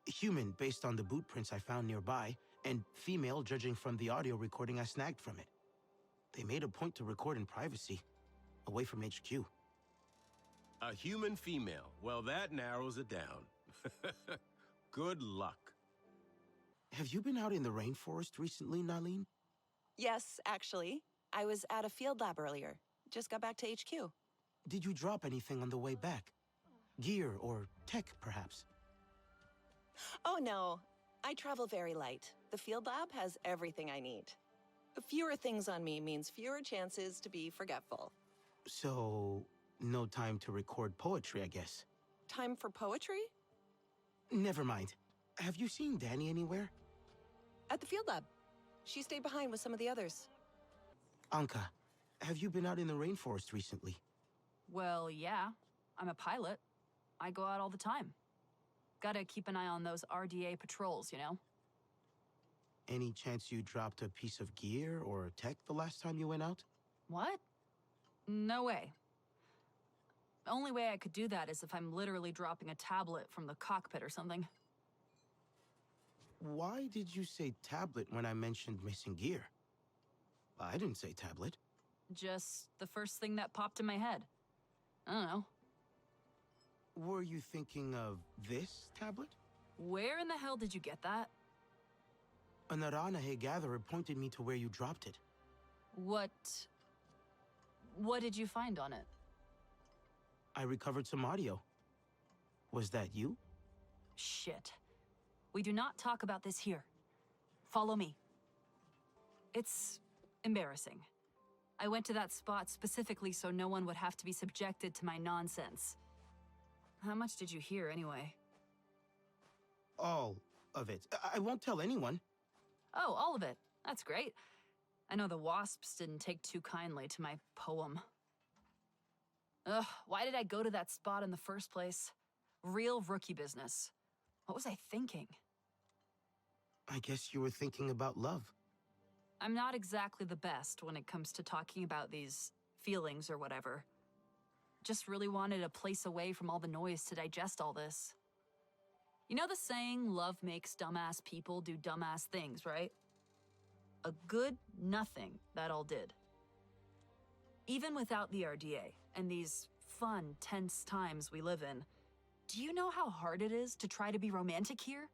Human, based on the boot prints I found nearby, and female, judging from the audio recording I snagged from it. They made a point to record in privacy, away from HQ. A human female. Well, that narrows it down. Good luck. Have you been out in the rainforest recently, Nalin? Yes, actually. I was at a field lab earlier. Just got back to HQ. Did you drop anything on the way back? Gear or tech, perhaps? Oh no, I travel very light. The field lab has everything I need. Fewer things on me means fewer chances to be forgetful. So, no time to record poetry, I guess. Time for poetry? Never mind. Have you seen Danny anywhere? At the field lab. She stayed behind with some of the others. Anka, have you been out in the rainforest recently? Well, yeah. I'm a pilot. I go out all the time. Gotta keep an eye on those RDA patrols, you know? Any chance you dropped a piece of gear or tech the last time you went out? What? No way. The only way I could do that is if I'm literally dropping a tablet from the cockpit or something. Why did you say tablet when I mentioned missing gear? I didn't say tablet. Just the first thing that popped in my head. I don't know. Were you thinking of this tablet? Where in the hell did you get that? A Naranahe gatherer pointed me to where you dropped it. What did you find on it? I recovered some audio. Was that you? Shit. We do not talk about this here. Follow me. It's embarrassing. I went to that spot specifically so no one would have to be subjected to my nonsense. How much did you hear, anyway? All of it. I won't tell anyone. Oh, all of it. That's great. I know the wasps didn't take too kindly to my poem. Ugh, why did I go to that spot in the first place? Real rookie business. What was I thinking? I guess you were thinking about love. I'm not exactly the best when it comes to talking about these feelings or whatever. Just really wanted a place away from all the noise to digest all this. You know the saying, love makes dumbass people do dumbass things, right? A good nothing that all did. Even without the RDA and these fun, tense times we live in, do you know how hard it is to try to be romantic here?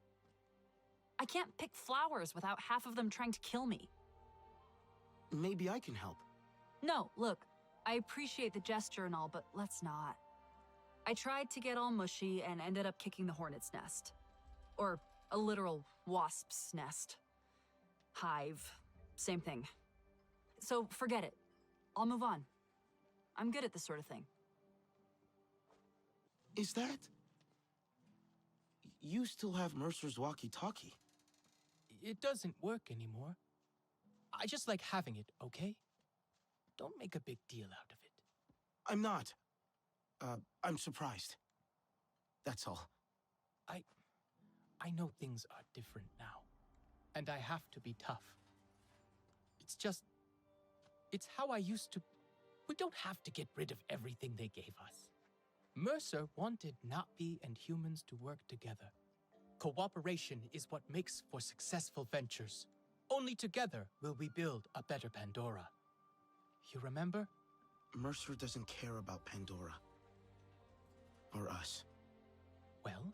I can't pick flowers without half of them trying to kill me. Maybe I can help. No, look, I appreciate the gesture and all, but let's not. I tried to get all mushy and ended up kicking the hornet's nest. Or a literal wasp's nest. Hive, same thing. So forget it. I'll move on. I'm good at this sort of thing. Is that... You still have Mercer's walkie-talkie? It doesn't work anymore. I just like having it, okay? Don't make a big deal out of it. I'm not. I'm surprised. That's all. I know things are different now. And I have to be tough. It's just... It's how I used to... We don't have to get rid of everything they gave us. Mercer wanted Navi and humans to work together. Cooperation is what makes for successful ventures. Only together will we build a better Pandora. You remember? Mercer doesn't care about Pandora. Or us. Well,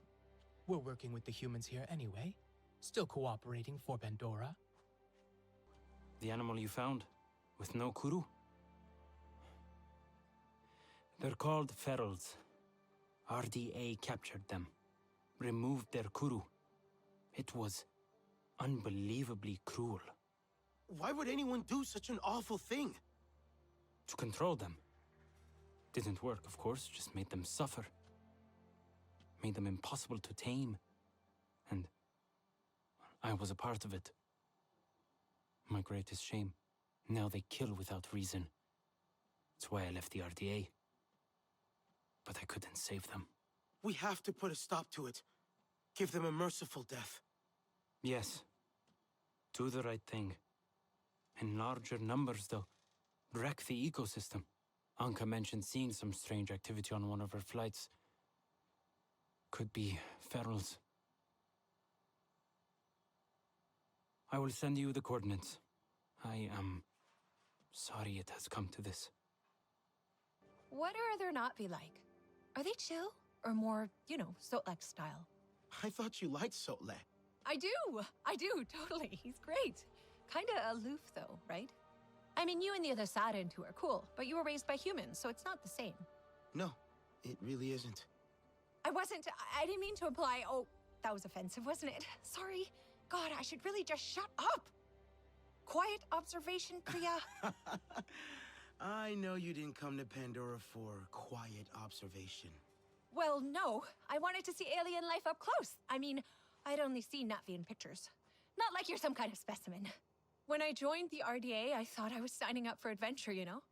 we're working with the humans here anyway. Still cooperating for Pandora. The animal you found, with no kuru? They're called ferals. RDA captured them, removed their kuru. It was unbelievably cruel. Why would anyone do such an awful thing? To control them. Didn't work, of course, just made them suffer. Made them impossible to tame. And I was a part of it. My greatest shame. Now they kill without reason. That's why I left the RDA. But I couldn't save them. We have to put a stop to it. Give them a merciful death. Yes. Do the right thing. In larger numbers, though. Wreck the ecosystem. Anka mentioned seeing some strange activity on one of her flights. Could be ferals. I will send you the coordinates. I am sorry it has come to this. What are their Navi like? Are they chill? Or more, you know, Sotlek style? I thought you liked Sotle. I do, totally. He's great. Kinda aloof though, right? I mean, you and the other Sarentu are cool, but you were raised by humans, so it's not the same. No, it really isn't. I didn't mean to imply, oh, that was offensive, wasn't it? Sorry. God, I should really just shut up. Quiet observation, Priya. I know you didn't come to Pandora for quiet observation. Well, no. I wanted to see alien life up close. I mean, I'd only seen Navi in pictures. Not like you're some kind of specimen. When I joined the RDA, I thought I was signing up for adventure, you know?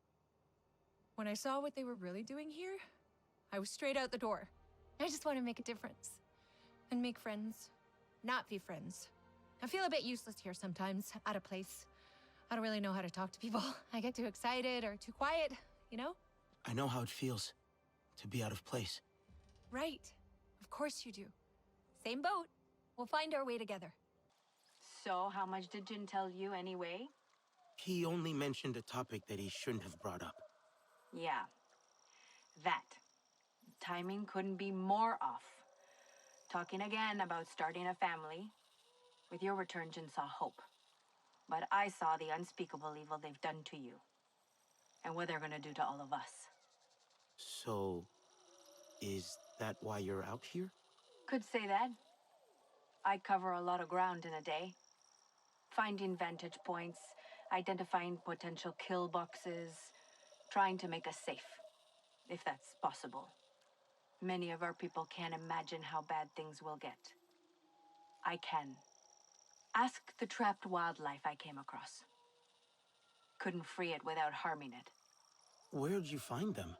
When I saw what they were really doing here, I was straight out the door. I just want to make a difference. And make friends. Navi friends. I feel a bit useless here sometimes, out of place. I don't really know how to talk to people. I get too excited or too quiet, you know? I know how it feels to be out of place. Right. Of course you do. Same boat. We'll find our way together. So, how much did Jin tell you anyway? He only mentioned a topic that he shouldn't have brought up. Yeah. That. Timing couldn't be more off. Talking again about starting a family. With your return, Jin saw hope. But I saw the unspeakable evil they've done to you. And what they're gonna do to all of us. So, is That why you're out here? Could say that. I cover a lot of ground in a day. Finding vantage points, identifying potential kill boxes, trying to make us safe, if that's possible. Many of our people can't imagine how bad things will get. I can. Ask the trapped wildlife I came across. Couldn't free it without harming it. Where'd you find them?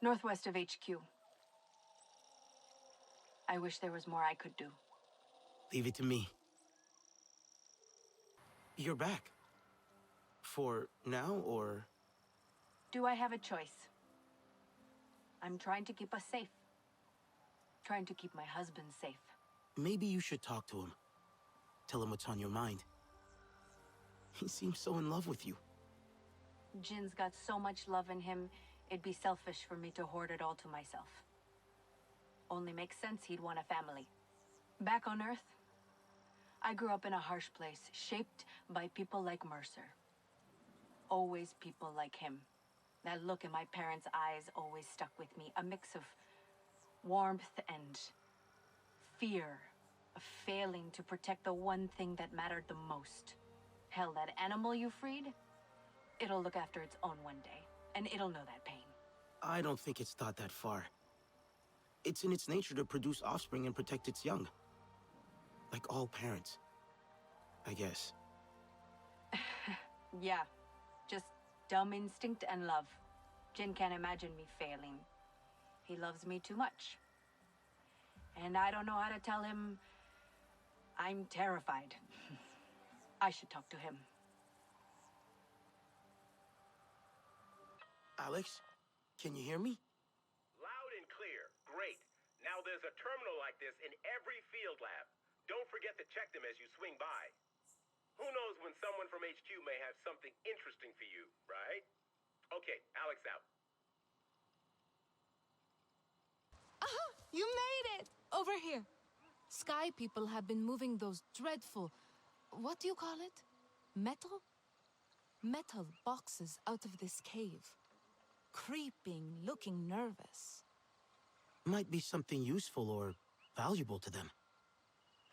Northwest of HQ. I wish there was more I could do. Leave it to me. You're back. For now, or...? Do I have a choice? I'm trying to keep us safe. Trying to keep my husband safe. Maybe you should talk to him. Tell him what's on your mind. He seems so in love with you. Jin's got so much love in him, it'd be selfish for me to hoard it all to myself. Only makes sense he'd want a family. Back on Earth, I grew up in a harsh place, shaped by people like Mercer. Always people like him. That look in my parents' eyes always stuck with me. A mix of warmth and fear, of failing to protect the one thing that mattered the most. Hell, that animal you freed, it'll look after its own one day, and it'll know that pain. I don't think it's thought that far. It's in its nature to produce offspring and protect its young. Like all parents, I guess. Yeah, just dumb instinct and love. Jin can't imagine me failing. He loves me too much. And I don't know how to tell him I'm terrified. I should talk to him. Alex, can you hear me? Loud and clear. Great. Now there's a terminal like this in every field lab. Don't forget to check them as you swing by. Who knows when someone from HQ may have something interesting for you, right? Okay, Alex out. Aha! You made it! Over here. Sky people have been moving those dreadful... what do you call it? Metal? Metal boxes out of this cave. Creeping, looking nervous. Might be something useful or valuable to them.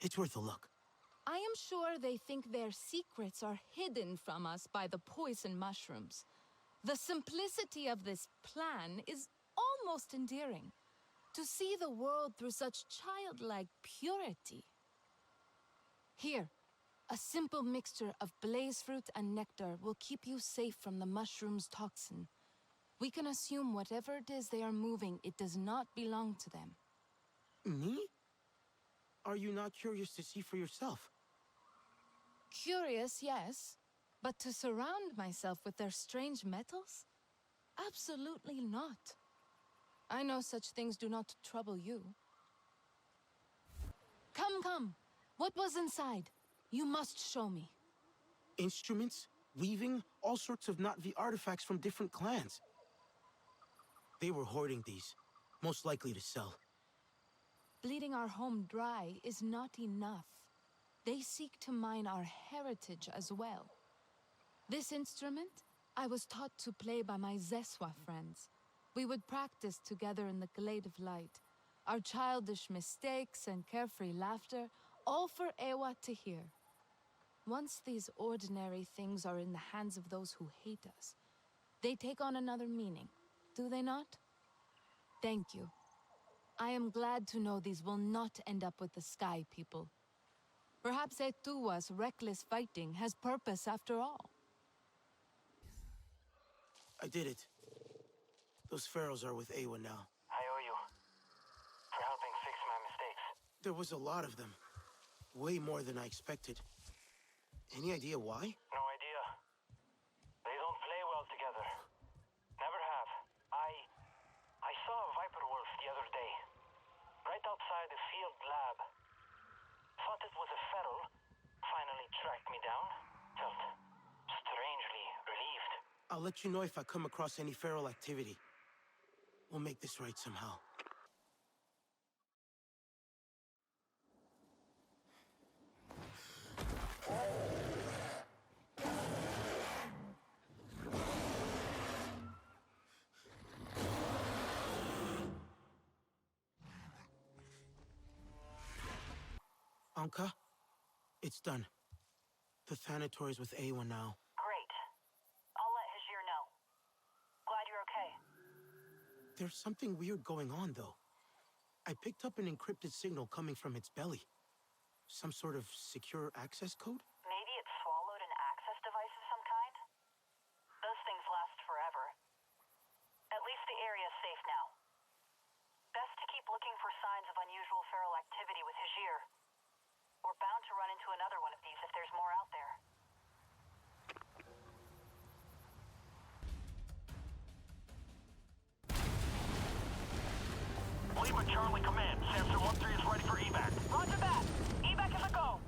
It's worth a look. I am sure they think their secrets are hidden from us by the poison mushrooms. The simplicity of this plan is almost endearing. To see the world through such childlike purity. Here, a simple mixture of blaze fruit and nectar will keep you safe from the mushroom's toxin. We can assume whatever it is they are moving, it does not belong to them. Me? Are you not curious to see for yourself? Curious, yes. But to surround myself with their strange metals? Absolutely not. I know such things do not trouble you. Come, come. What was inside? You must show me. Instruments, weaving, all sorts of Na'vi artifacts from different clans. They were hoarding these, most likely to sell. Bleeding our home dry is not enough. They seek to mine our heritage as well. This instrument, I was taught to play by my Zeswa friends. We would practice together in the glade of light. Our childish mistakes and carefree laughter, all for Ewa to hear. Once these ordinary things are in the hands of those who hate us, they take on another meaning, do they not? Thank you. I am glad to know these will not end up with the Sky people. Perhaps Etua's reckless fighting has purpose after all. I did it. Those pharaohs are with Ewa now. I owe you for helping fix my mistakes. There was a lot of them. Way more than I expected. Any idea why? No idea. They don't play well together. Never have. I saw a viper wolf the other day. Right outside the field lab. Thought it was a feral. Finally tracked me down. Felt strangely relieved. I'll let you know if I come across any feral activity. We'll make this right somehow. Anka, it's done. The Thanatory's with Awa now. Great. I'll let Hajir know. Glad you're okay. There's something weird going on, though. I picked up an encrypted signal coming from its belly. Some sort of secure access code? Maybe it swallowed an access device of some kind? Those things last forever. At least the area's safe now. Best to keep looking for signs of unusual feral activity with Hajir. We're bound to run into another one of these if there's more out there. Lima Charlie Command. Samson 1-3 is ready for evac. Roger that. Evac is a go.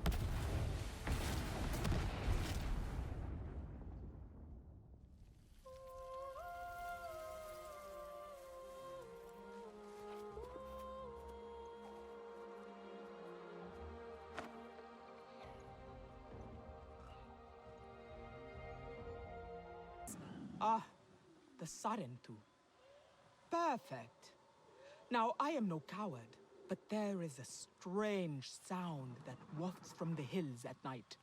Ah, the Sarentu. Perfect. Now, I am no coward, but there is a strange sound that wafts from the hills at night.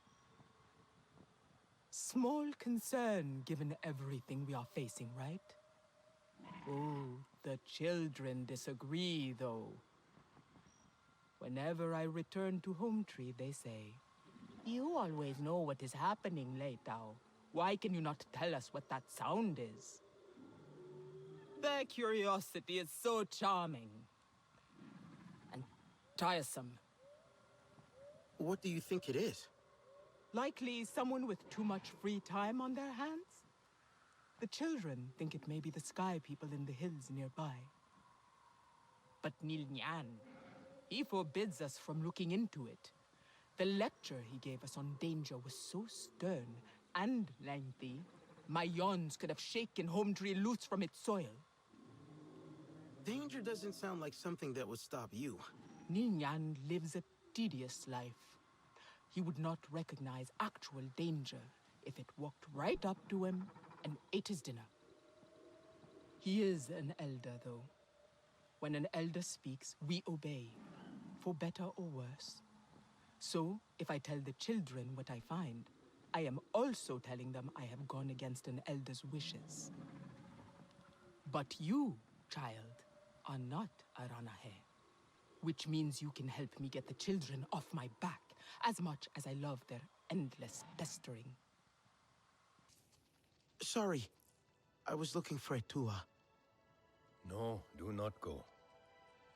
Small concern given everything we are facing, right? Oh, the children disagree, though. Whenever I return to Home Tree, they say, "You always know what is happening, Leitao. Why can you not tell us what that sound is?" Their curiosity is so charming. And tiresome. What do you think it is? Likely someone with too much free time on their hands? The children think it may be the sky people in the hills nearby. But Nilnyan, he forbids us from looking into it. The lecture he gave us on danger was so stern and lengthy, my yawns could have shaken Home Tree loose from its soil. Danger doesn't sound like something that would stop you. Nilnyan lives a tedious life. He would not recognize actual danger if it walked right up to him and ate his dinner. He is an elder, though. When an elder speaks, we obey, for better or worse. So, if I tell the children what I find, I am also telling them I have gone against an elder's wishes. But you, child, are not a Ranahe, which means you can help me get the children off my back, as much as I love their endless pestering. Sorry, I was looking for Etua. No, do not go.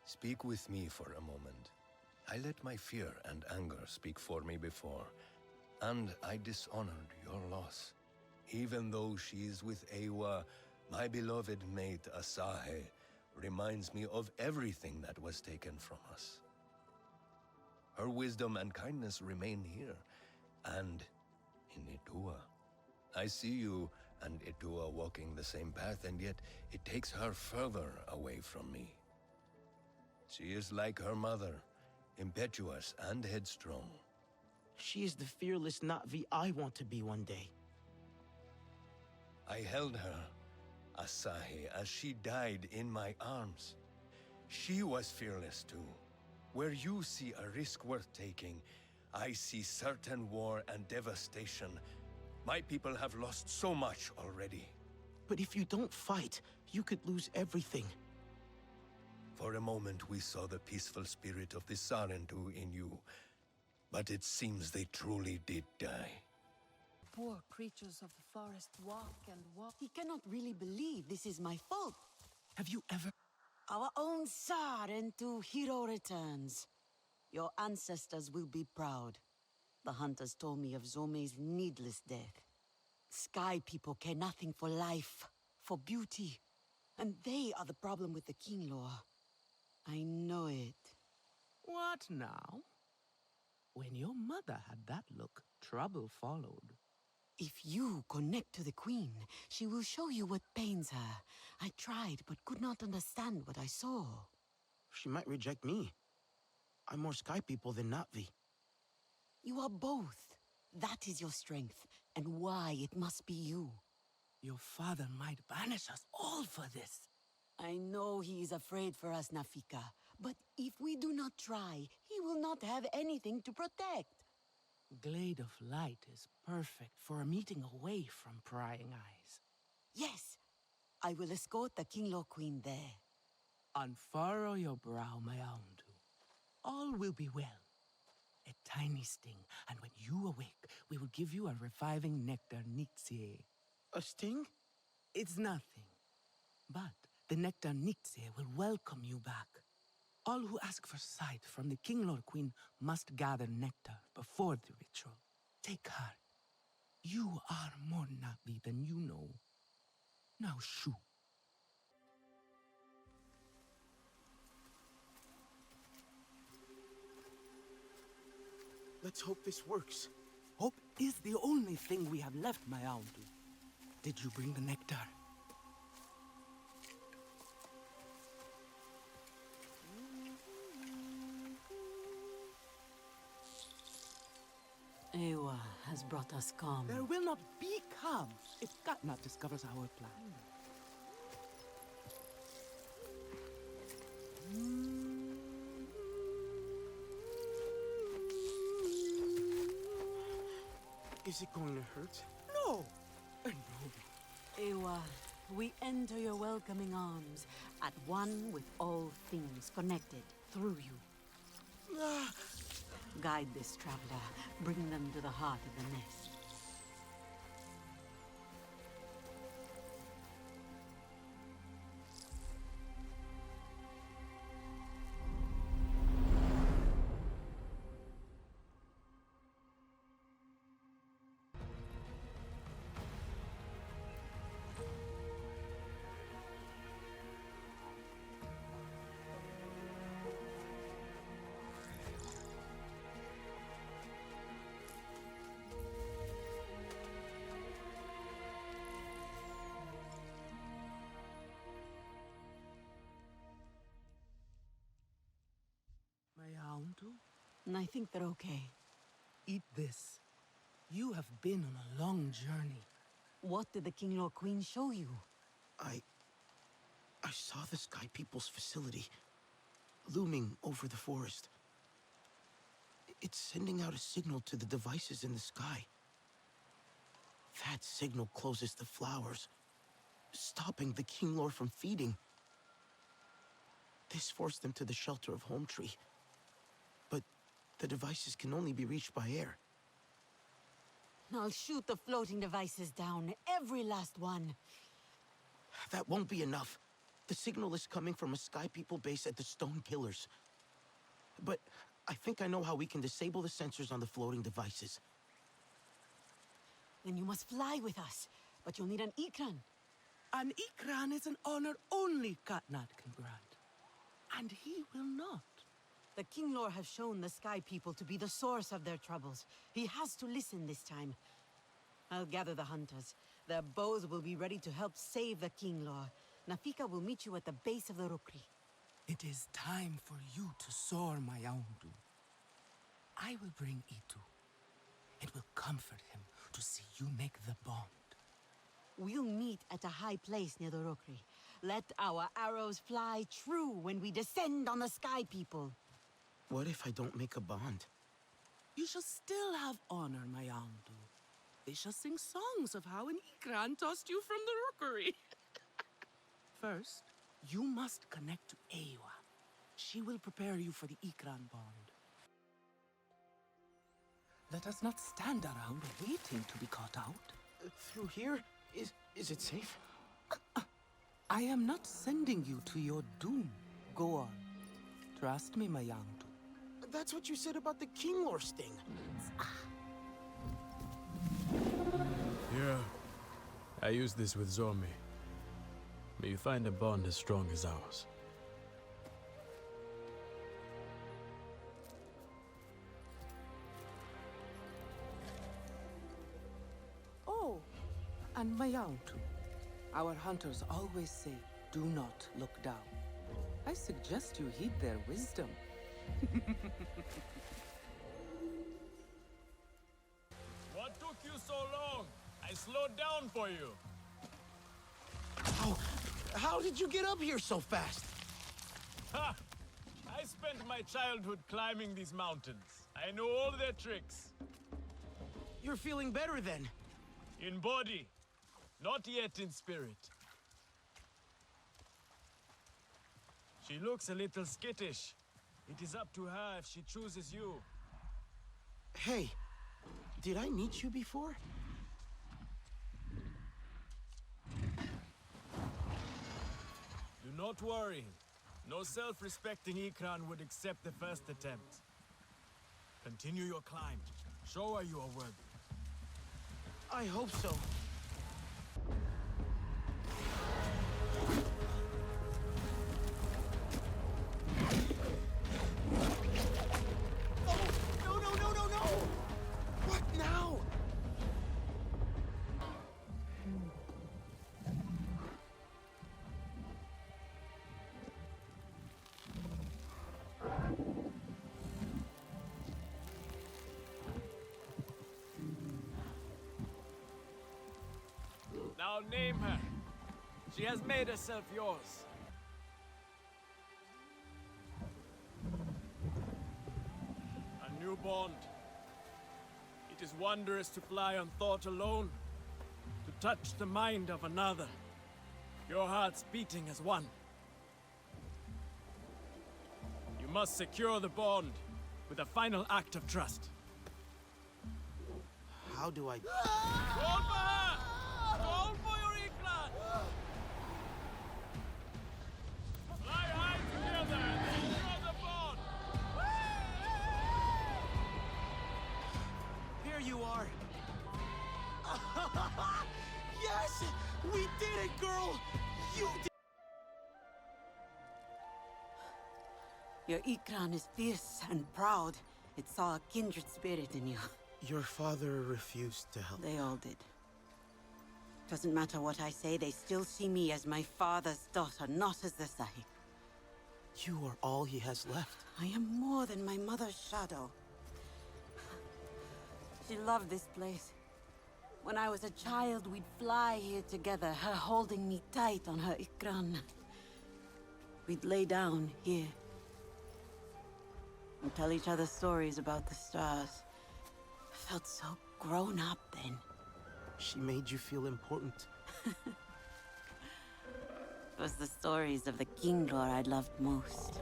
Speak with me for a moment. I let my fear and anger speak for me before, and I dishonored your loss. Even though she is with Awa, my beloved mate Asahe reminds me of everything that was taken from us. Her wisdom and kindness remain here, and in Etua. I see you and Etua walking the same path, and yet it takes her further away from me. She is like her mother, impetuous and headstrong. She is the fearless Na'vi I want to be one day. I held her, Asahi, as she died in my arms. She was fearless too. Where you see a risk worth taking, I see certain war and devastation. My people have lost so much already. But if you don't fight, you could lose everything. For a moment we saw the peaceful spirit of the Sarentu in you, but it seems they truly did die. Poor creatures of the forest walk and walk. He cannot really believe this is my fault. Have you ever... Our own Sarentu hero returns. Your ancestors will be proud. The hunters told me of Zome's needless death. Sky people care nothing for life, for beauty. And they are the problem with the king law. I know it. What now? When your mother had that look, trouble followed. If you connect to the queen, she will show you what pains her. I tried, but could not understand what I saw. She might reject me. I'm more Sky people than Na'vi. You are both. That is your strength, and why it must be you. Your father might banish us all for this. I know he is afraid for us, Nafika. But if we do not try, he we will not have anything to protect. Glade of Light is perfect for a meeting away from prying eyes. Yes, I will escort the King-Lord Queen there. Unfurrow your brow, my Aundu. All will be well. A tiny sting, and when you awake, we will give you a reviving nectar nixie. A sting? It's nothing. But the nectar nixie will welcome you back. All who ask for sight from the King-Lord Queen must gather nectar before the ritual. Take heart. You are more Navi than you know. Now shoo. Let's hope this works. Hope is the only thing we have left, my Aundu. Did you bring the nectar? Ewa has brought us calm. There will not be calm if Katnat discovers our plan. Is it going to hurt? No. No. Ewa, we enter your welcoming arms, at one with all things connected through you. Guide this traveler, bring them to the heart of the nest. I think they're okay. Eat this. You have been on a long journey. What did the King-Lord Queen show you? I saw the Sky People's facility, looming over the forest. It's sending out a signal to the devices in the sky. That signal closes the flowers, stopping the King-Lord from feeding. This forced them to the shelter of Home Tree. But the devices can only be reached by air. I'll shoot the floating devices down, every last one. That won't be enough. The signal is coming from a Sky People base at the Stone Pillars. But I think I know how we can disable the sensors on the floating devices. Then you must fly with us, but you'll need an Ikran. An Ikran is an honor only Katnat can grant. And he will not. The King-Lord has shown the Sky People to be the source of their troubles. He has to listen this time. I'll gather the hunters. Their bows will be ready to help save the King-Lord. Nafika will meet you at the base of the Rukri. It is time for you to soar, my Aundu. I will bring Itu. It will comfort him to see you make the bond. We'll meet at a high place near the Rukri. Let our arrows fly true when we descend on the Sky People. What if I don't make a bond? You shall still have honor, my Aundu. They shall sing songs of how an Ikran tossed you from the rookery. First, you must connect to Ewa. She will prepare you for the Ikran bond. Let us not stand around waiting to be caught out. Through here? Is it safe? I am not sending you to your doom. Go on. Trust me, my Aundu. That's what you said about the King-Lord sting. Yeah. I used this with Zormi. May you find a bond as strong as ours. Oh, and my Aundu. Our hunters always say, do not look down. I suggest you heed their wisdom. What took you so long? I slowed down for you. How did you get up here so fast? Ha! I spent my childhood climbing these mountains. I know all their tricks. You're feeling better then? In body, not yet in spirit. She looks a little skittish. It is up to her if she chooses you. Hey, did I meet you before? Do not worry. No self-respecting Ikran would accept the first attempt. Continue your climb. Show her you are worthy. I hope so. Oh, no! What now? Now name her. She has made herself yours. A new bond. It is wondrous to fly on thought alone, to touch the mind of another, your hearts beating as one. You must secure the bond with a final act of trust. How do I... Call for her! Call for your Ikran! Fly high together and secure the bond! Here you are. Yes! We did it, girl! You did... Your Ikran is fierce and proud. It saw a kindred spirit in you. Your father refused to help. They all did. Doesn't matter what I say, they still see me as my father's daughter, not as the Sahib. You are all he has left. I am more than my mother's shadow. She loved this place. When I was a child, we'd fly here together, her holding me tight on her Ikran. We'd lay down here and tell each other stories about the stars. I felt so grown up then. She made you feel important. It was the stories of the Kingdor I loved most.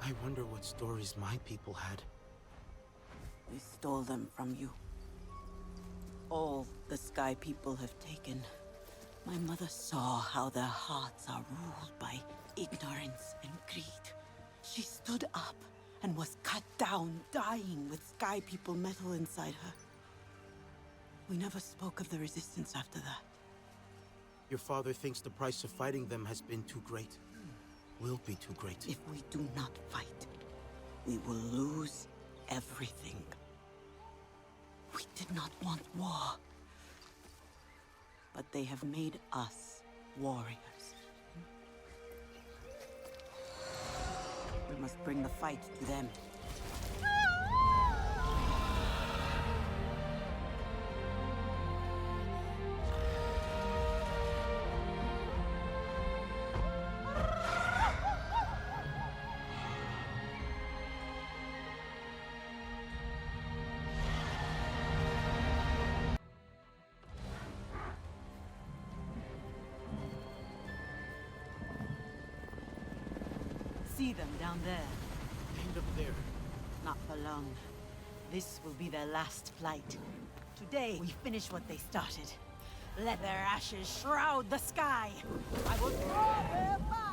I wonder what stories my people had. We stole them from you. All the Sky people have taken. My mother saw how their hearts are ruled by ignorance and greed. She stood up and was cut down, dying with Sky people metal inside her. We never spoke of the resistance after that. Your father thinks the price of fighting them has been too great. Will be too great. If we do not fight, we will lose everything. We did not want war. But they have made us warriors. We must bring the fight to them. See them down there. End up there. Not for long. This will be their last flight. Today, we finish what they started. Let their ashes shroud the sky. I will draw their fire!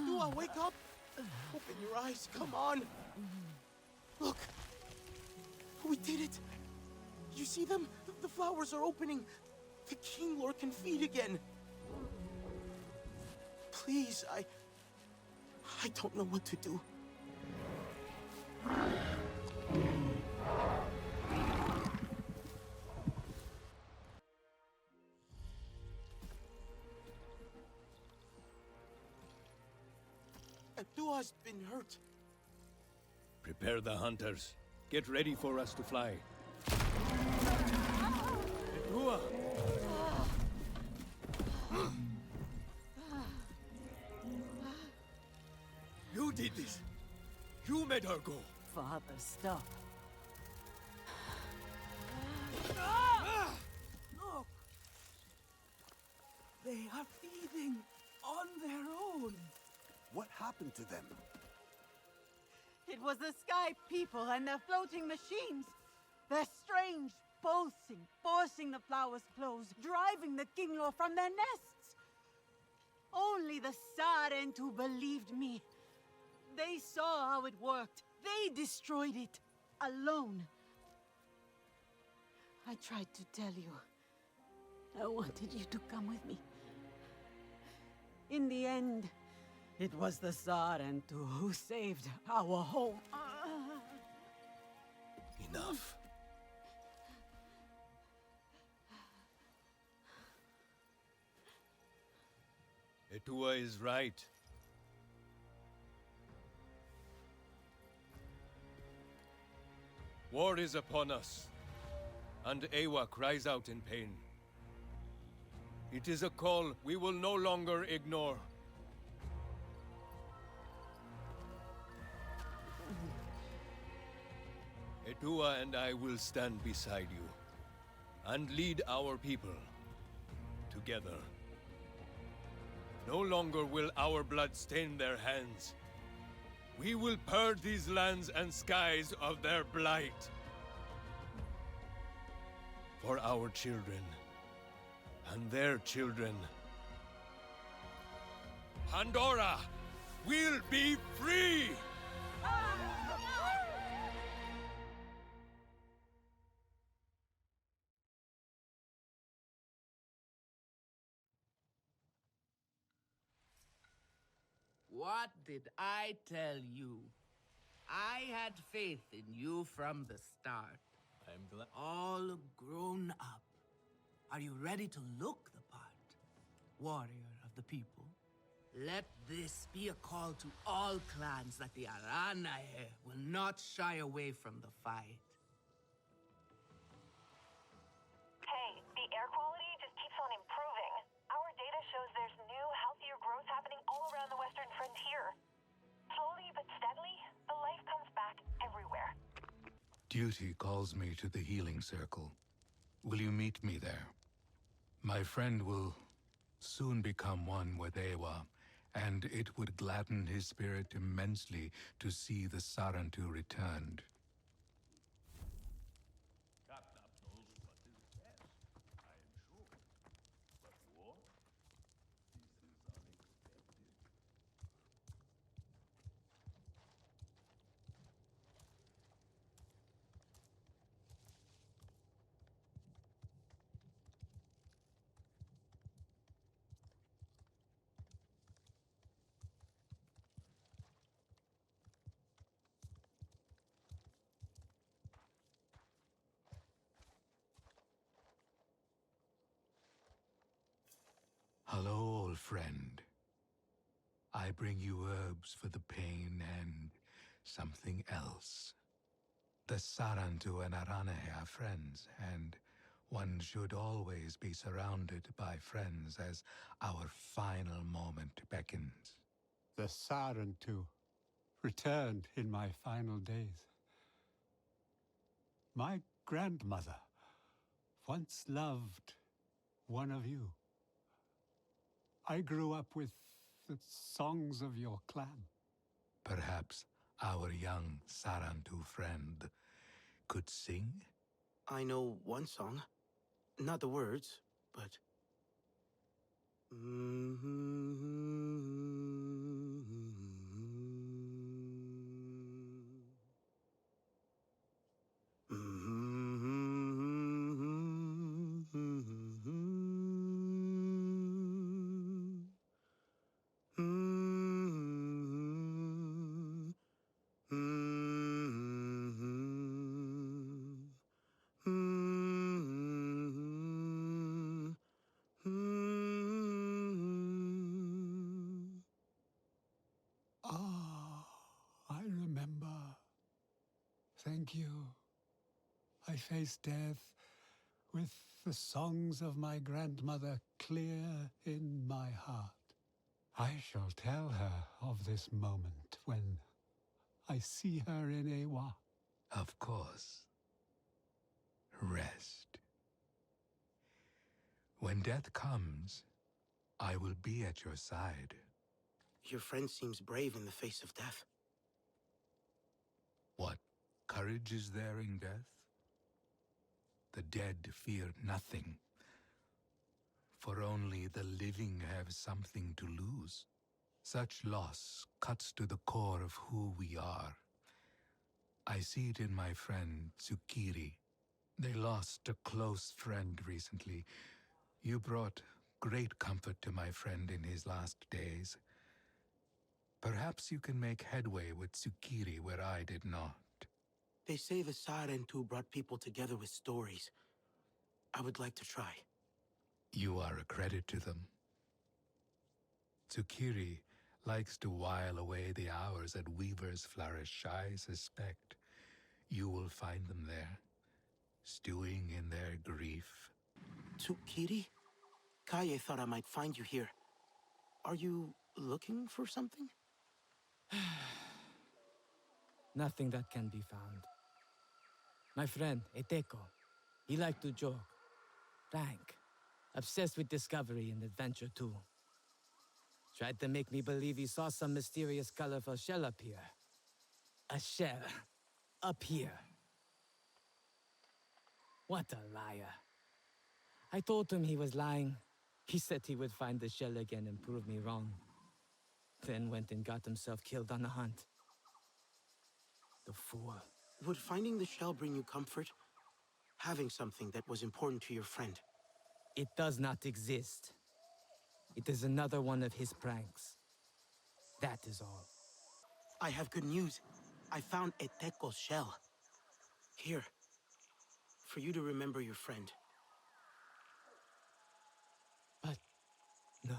Dua, wake up! your eyes. Come on. Look. We did it. You see them? The flowers are opening. The King Lord can feed again. Please, I don't know what to do. Abdua's been hurt. Prepare the hunters. Get ready for us to fly. Abdua! You did this. You made her go. Father, stop. Look! They are feeding on their own. What happened to them? It was the Sky People and their floating machines. Their strange pulsing, forcing the flowers close, driving the King Lord from their nests. Only the Sarentu believed me. They saw how it worked. They destroyed it. Alone. I tried to tell you. I wanted you to come with me. In the end, it was the Sarentu who saved our home. Enough. Etua is right. War is upon us, and Ewa cries out in pain. It is a call we will no longer ignore. Etua and I will stand beside you, and lead our people together. No longer will our blood stain their hands. We will purge these lands and skies of their blight. For our children, and their children. Pandora will be free! What did I tell you? I had faith in you from the start. I'm glad. All grown up. Are you ready to look the part? Warrior of the people? Let this be a call to all clans that the Aranae will not shy away from the fight. Hey, the air quality just keeps on improving. Our data shows there's new, healthier growth happening all around the western frontier. Slowly but steadily, the life comes back everywhere. Duty calls me to the healing circle. Will you meet me there? My friend will soon become one with Ewa, and it would gladden his spirit immensely to see the Sarentu returned. Hello, old friend. I bring you herbs for the pain and something else. The Sarentu and Aranae are friends, and one should always be surrounded by friends as our final moment beckons. The Sarentu returned in my final days. My grandmother once loved one of you. I grew up with the songs of your clan. Perhaps our young Sarentu friend could sing? I know one song. Not the words, but... Thank you. I face death with the songs of my grandmother clear in my heart. I shall tell her of this moment when I see her in Ewa. Of course. Rest. When death comes, I will be at your side. Your friend seems brave in the face of death. What courage is there in death? The dead fear nothing, for only the living have something to lose. Such loss cuts to the core of who we are. I see it in my friend Tsukiri. They lost a close friend recently. You brought great comfort to my friend in his last days. Perhaps you can make headway with Tsukiri where I did not. They say the Sarentu brought people together with stories. I would like to try. You are a credit to them. Tsukiri likes to while away the hours at Weaver's Flourish. I suspect you will find them there, stewing in their grief. Tsukiri? Kaye thought I might find you here. Are you looking for something? Nothing that can be found. My friend, Eteko, he liked to joke. Frank, obsessed with discovery and adventure too. Tried to make me believe he saw some mysterious colorful shell appear. A shell. Up here. What a liar. I told him he was lying. He said he would find the shell again and prove me wrong. Then went and got himself killed on the hunt. The fool. Would finding the shell bring you comfort? Having something that was important to your friend? It does not exist. It is another one of his pranks. That is all. I have good news. I found Eteko's shell. Here. For you to remember your friend. But... no.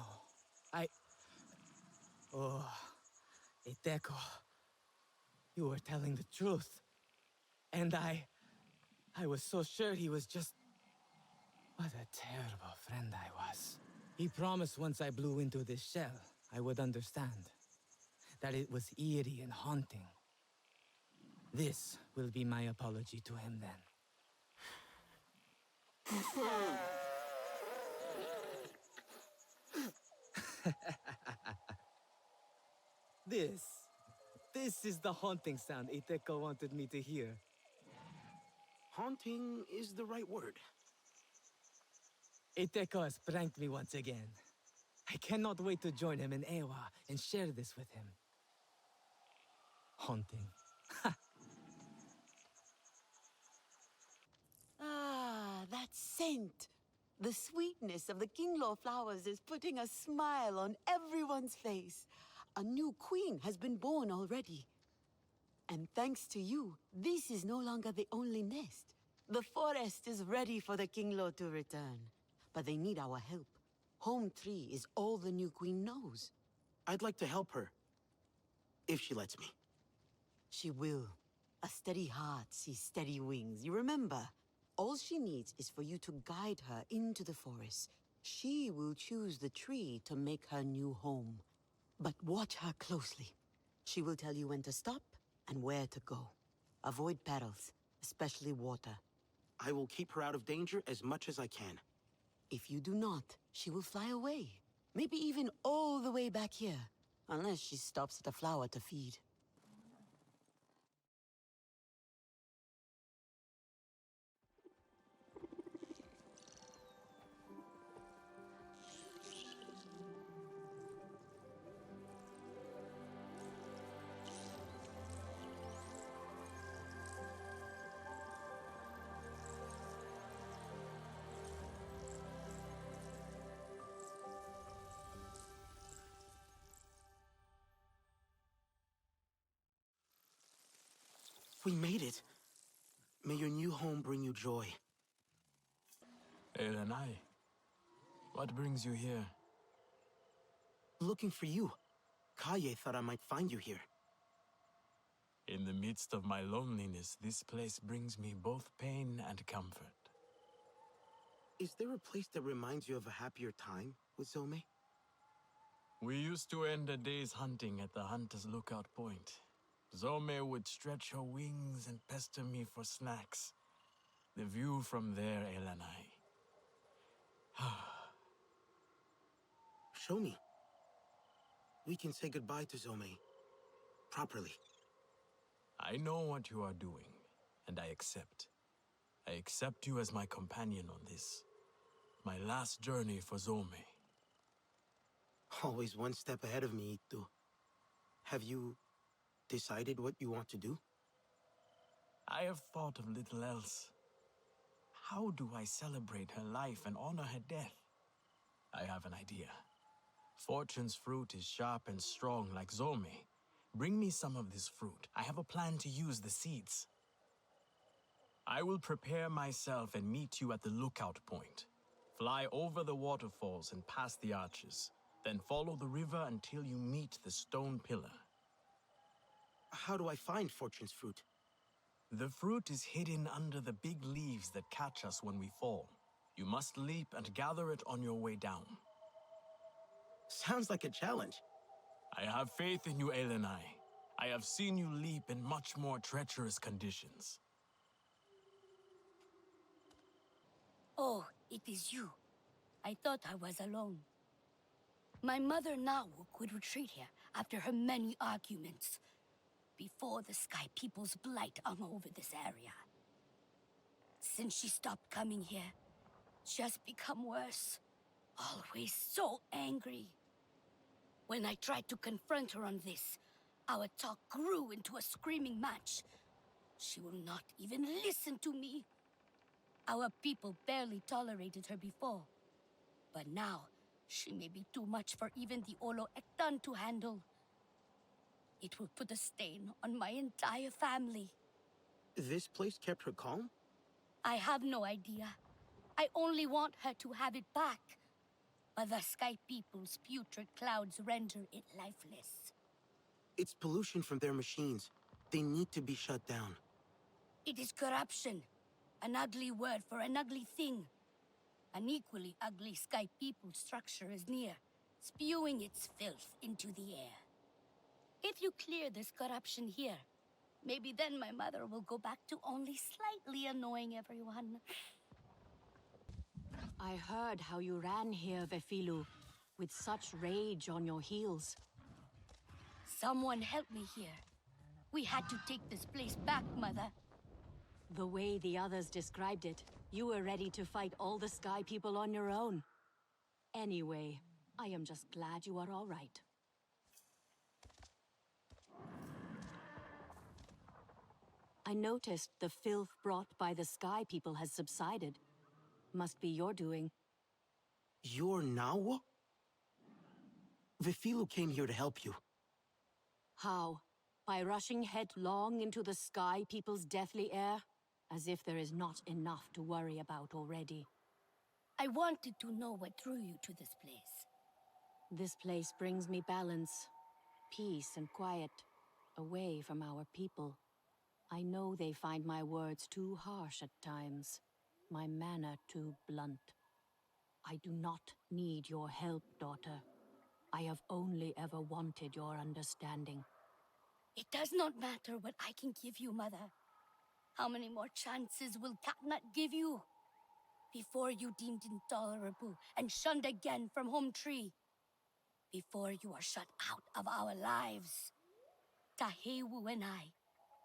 Oh... Eteko... You were telling the truth. And I was so sure he was just... What a terrible friend I was. He promised once I blew into this shell, I would understand. That it was eerie and haunting. This will be my apology to him then. This is the haunting sound Eteko wanted me to hear. Haunting is the right word. Eteko has pranked me once again. I cannot wait to join him in Ewa and share this with him. Haunting. Ah, that scent. The sweetness of the Kinglo flowers is putting a smile on everyone's face. A new queen has been born already. And thanks to you, this is no longer the only nest. The forest is ready for the Kinglo to return. But they need our help. Home tree is all the new queen knows. I'd like to help her. If she lets me. She will. A steady heart sees steady wings. You remember? All she needs is for you to guide her into the forest. She will choose the tree to make her new home. But watch her closely. She will tell you when to stop and where to go. Avoid perils, especially water. I will keep her out of danger as much as I can. If you do not, she will fly away. Maybe even all the way back here. Unless she stops at a flower to feed. We made it. May your new home bring you joy. Elenai, what brings you here? Looking for you. Kaye thought I might find you here. In the midst of my loneliness, this place brings me both pain and comfort. Is there a place that reminds you of a happier time with Zome? We used to end a day's hunting at the hunter's lookout point. Zome would stretch her wings and pester me for snacks. The view from there, Elanai. Show me. We can say goodbye to Zome. Properly. I know what you are doing, and I accept. I accept you as my companion on this. My last journey for Zome. Always one step ahead of me, Itu. Have you decided what you want to do? I have thought of little else. How do I celebrate her life and honor her death? I have an idea. Fortune's fruit is sharp and strong like Zome. Bring me some of this fruit. I have a plan to use the seeds. I will prepare myself and meet you at the lookout point. Fly over the waterfalls and past the arches. Then follow the river until you meet the stone pillar. How do I find Fortune's fruit? The fruit is hidden under the big leaves that catch us when we fall. You must leap and gather it on your way down. Sounds like a challenge. I have faith in you, Elenai. I have seen you leap in much more treacherous conditions. Oh, it is you. I thought I was alone. My mother Nawu could retreat here after her many arguments, before the Sky People's blight hung over this area. Since she stopped coming here, she has become worse. Always so angry. When I tried to confront her on this, our talk grew into a screaming match. She will not even listen to me. Our people barely tolerated her before. But now, she may be too much for even the Olo Ektan to handle. It will put a stain on my entire family. This place kept her calm? I have no idea. I only want her to have it back. But the Sky People's putrid clouds render it lifeless. It's pollution from their machines. They need to be shut down. It is corruption. An ugly word for an ugly thing. An equally ugly Sky People structure is near, spewing its filth into the air. If you clear this corruption here, maybe then my mother will go back to only slightly annoying everyone. I heard how you ran here, Vefilu, with such rage on your heels. Someone help me here. We had to take this place back, Mother. The way the others described it, you were ready to fight all the Sky People on your own. Anyway, I am just glad you are all right. I noticed the filth brought by the Sky People has subsided. Must be your doing. You're Nawa? Vefilu came here to help you. How? By rushing headlong into the Sky People's deathly air? As if there is not enough to worry about already. I wanted to know what drew you to this place. This place brings me balance, peace and quiet, away from our people. I know they find my words too harsh at times, my manner too blunt. I do not need your help, daughter. I have only ever wanted your understanding. It does not matter what I can give you, Mother. How many more chances will Katnat give you? Before you deemed intolerable and shunned again from Home Tree. Before you are shut out of our lives. Tahewu and I,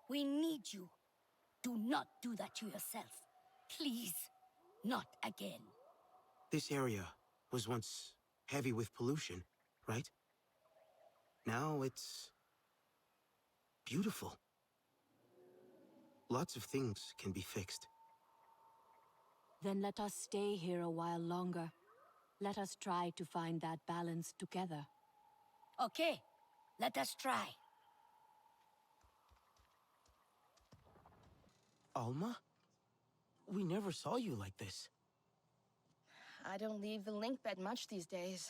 we need you. Do not do that to yourself. Please, not again. This area was once heavy with pollution, right? Now it's beautiful. Lots of things can be fixed. Then let us stay here a while longer. Let us try to find that balance together. Okay, let us try. Alma? We never saw you like this. I don't leave the link bed much these days.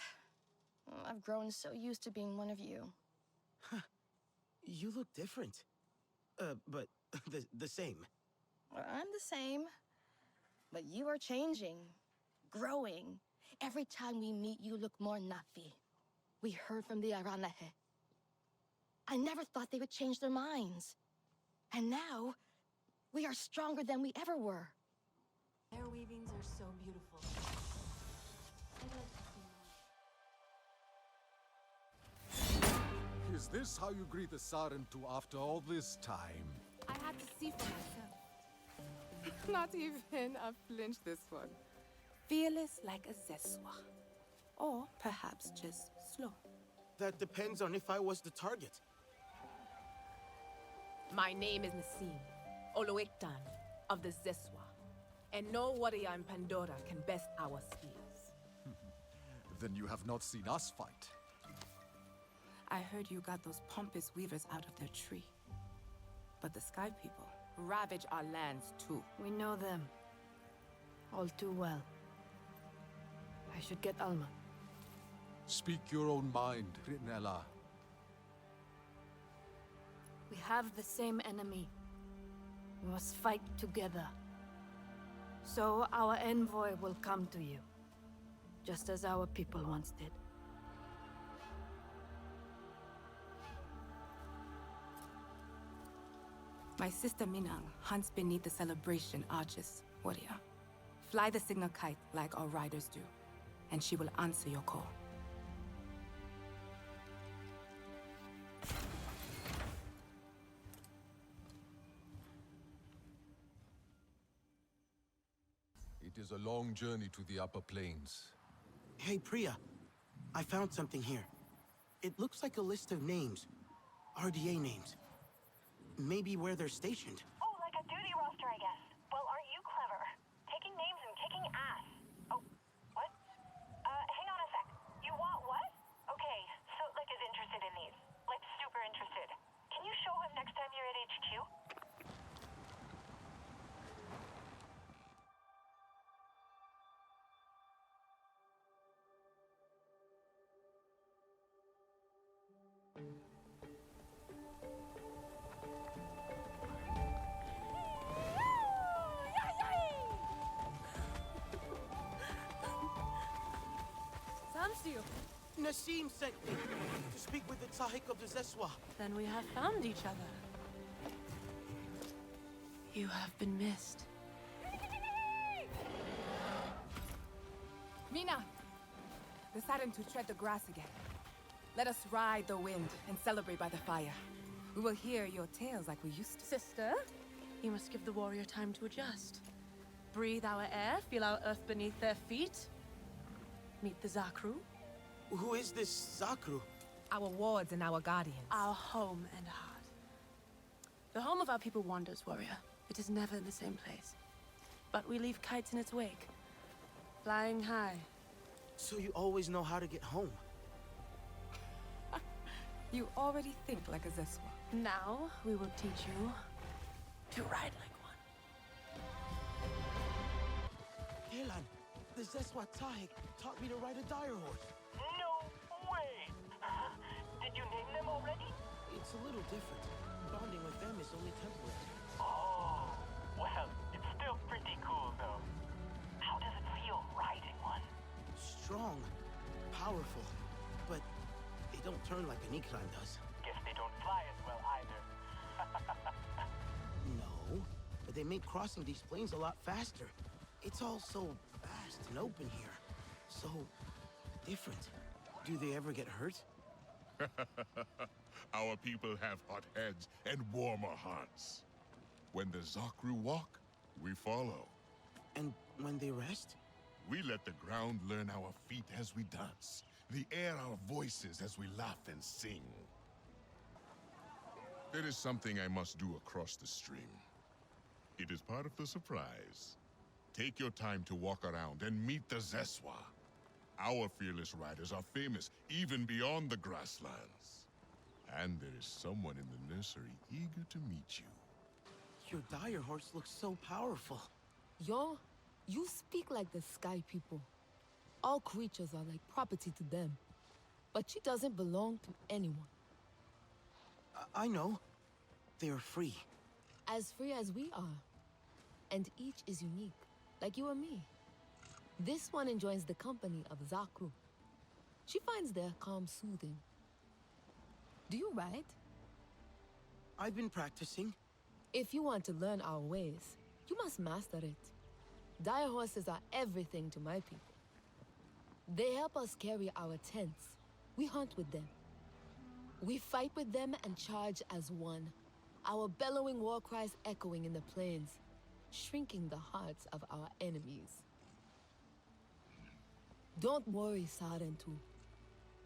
I've grown so used to being one of you. You look different. But the same. Well, I'm the same. But you are changing, growing. Every time we meet, you look more Nafi. We heard from the Aranahe. I never thought they would change their minds. And now, we are stronger than we ever were. Their weavings are so beautiful. I'd like to see more. Is this how you greet the Sarentu after all this time? I had to see for myself. Not even a flinch this one. Fearless like a Zeswa. Or perhaps just slow. That depends on if I was the target. My name is Nassim, Oloektan of the Zeswa. And no warrior in Pandora can best our skills. Then you have not seen us fight. I heard you got those pompous weavers out of their tree. But the Sky People ravage our lands too. We know them. All too well. I should get Alma. Speak your own mind, Ritnella. We have the same enemy. We must fight together. So our envoy will come to you. Just as our people once did. My sister Minang hunts beneath the celebration arches, warrior. Fly the signal kite like our riders do, and she will answer your call. It is a long journey to the upper plains. Hey, Priya. I found something here. It looks like a list of names. RDA names. Maybe where they're stationed. Oh, like a duty roster, I guess. Well, aren't you clever? Taking names and kicking ass. Oh, what? Hang on a sec. You want what? Okay, so, is interested in these. Super interested. Can you show him next time you're at HQ? Nassim sent me to speak with the Tahik of the Zeswa. Then we have found each other. You have been missed. Mina! Deciding to tread the grass again. Let us ride the wind and celebrate by the fire. We will hear your tales like we used to. Sister, you must give the warrior time to adjust. Breathe our air, feel our earth beneath their feet. Meet the Zakru. Who is this Zakru? Our wards and our guardians. Our home and heart. The home of our people wanders, warrior. It is never in the same place. But we leave kites in its wake. Flying high. So you always know how to get home? You already think like a Zeswa. Now, we will teach you to ride like one. Kelan, the Zeswa Tahik taught me to ride a dire horse. No way! Did you name them already? It's a little different. Bonding with them is only temporary. Oh, well, it's still pretty cool, though. How does it feel riding one? Strong, powerful, but they don't turn like an Ikran does. Guess they don't fly as well either. No, but they make crossing these plains a lot faster. It's all so vast and open here. So different. Do they ever get hurt? Our people have hot heads and warmer hearts. When the Zakru walk, we follow. And when they rest? We let the ground learn our feet as we dance, the air our voices as we laugh and sing. There is something I must do across the stream. It is part of the surprise. Take your time to walk around and meet the Zeswa. Our fearless riders are famous even beyond the grasslands. And there is someone in the nursery eager to meet you. Your dire horse looks so powerful. Yo, you speak like the Sky People. All creatures are like property to them. But she doesn't belong to anyone. I know. They're free. As free as we are. And each is unique, like you or me. This one enjoys the company of Zakru. She finds their calm soothing. Do you ride? I've been practicing. If you want to learn our ways, you must master it. Dire horses are everything to my people. They help us carry our tents. We hunt with them. We fight with them and charge as one. Our bellowing war cries echoing in the plains, shrinking the hearts of our enemies. Don't worry, Sarentu.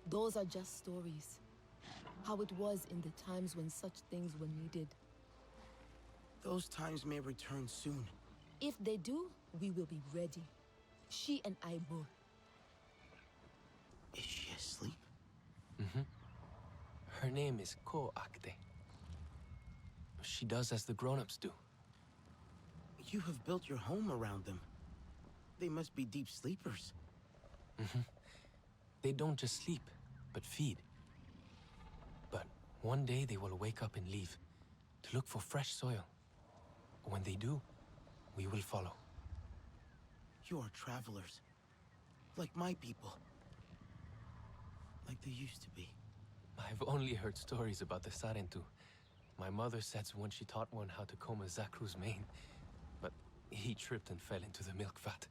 Those are just stories. How it was in the times when such things were needed. Those times may return soon. If they do, we will be ready. She and I both. Is she asleep? Mm-hmm. Her name is Ko Akde. She does as the grown-ups do. You have built your home around them. They must be deep sleepers. Mm-hmm. They don't just sleep, but feed. But one day they will wake up and leave to look for fresh soil. When they do, we will follow. You are travelers. Like my people. Like they used to be. I've only heard stories about the Sarentu. My mother said when she taught one how to comb a Zakru's mane, but he tripped and fell into the milk vat.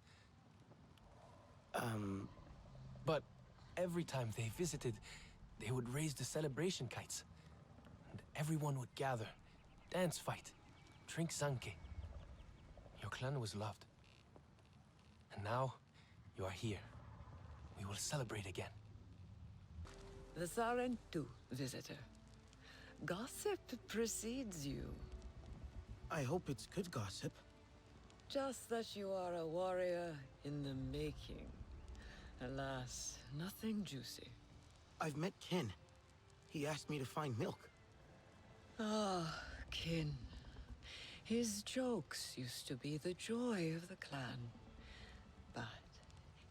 But every time they visited, they would raise the celebration kites. And everyone would gather, dance fight, drink sanke. Your clan was loved. And now, you are here. We will celebrate again. The Sarentu, visitor. Gossip precedes you. I hope it's good gossip. Just that you are a warrior in the making. Alas, nothing juicy. I've met Ken. He asked me to find milk. Ah, Kin. His jokes used to be the joy of the clan. But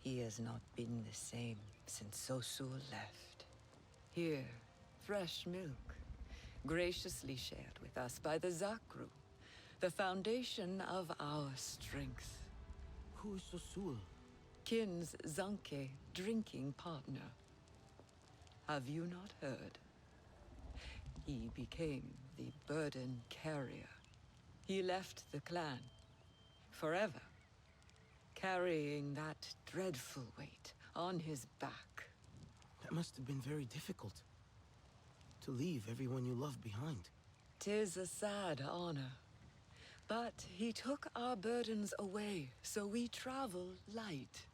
he has not been the same since Sosul left. Here, fresh milk, graciously shared with us by the Zakru, the foundation of our strength. Who is Sosul? Kin's Zanke drinking partner. Have you not heard? He became the burden carrier. He left the clan forever, carrying that dreadful weight on his back. That must have been very difficult. To leave everyone you love behind. 'Tis a sad honor. But he took our burdens away, so we travel light.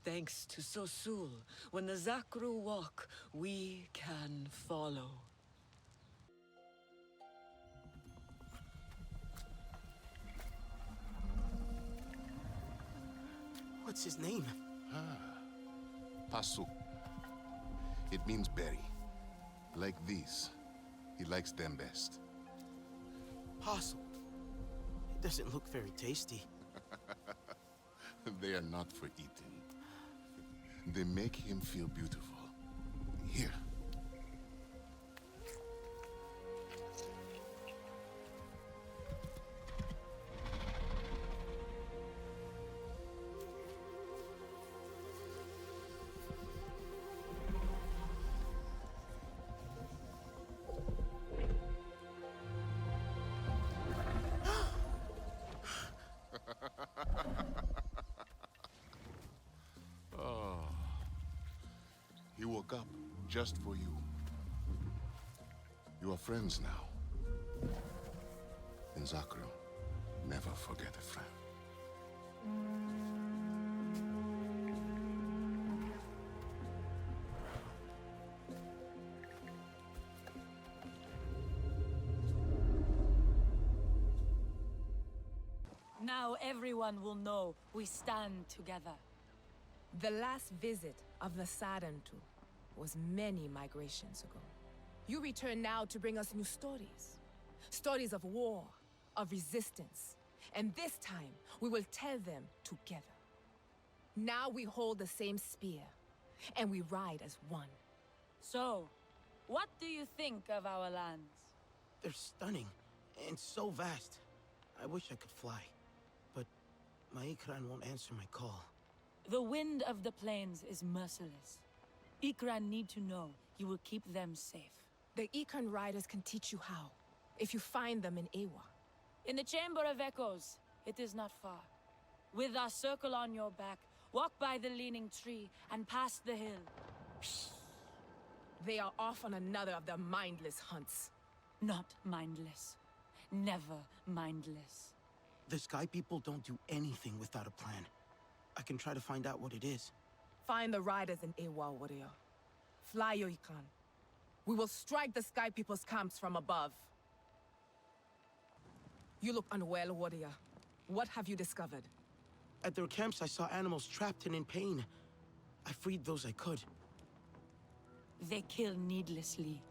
Thanks to Sosul, when the Zakru walk, we can follow. What's his name? Pasu. It means berry. Like these. He likes them best. Possum. It doesn't look very tasty. They are not for eating. They make him feel beautiful. Here. He woke up just for you. You are friends now. In Zakru, never forget a friend. Now everyone will know we stand together. The last visit of the Sarentu was many migrations ago. You return now to bring us new stories. Stories of war, of resistance. And this time, we will tell them together. Now we hold the same spear, and we ride as one. So, what do you think of our lands? They're stunning. and so vast. I wish I could fly, but my Ikran won't answer my call. The wind of the plains is merciless. Ikran need to know you will keep them safe. The Ikran riders can teach you how, if you find them in Ewa. In the Chamber of Echoes, it is not far. With our circle on your back, walk by the leaning tree and past the hill. They are off on another of their mindless hunts. Not mindless. Never mindless. The Sky People don't do anything without a plan. I can try to find out what it is. Find the riders in Ewa, warrior. Fly your Ikran. We will strike the Sky People's camps from above. You look unwell, warrior. What have you discovered? At their camps, I saw animals trapped and in pain. I freed those I could. They kill needlessly.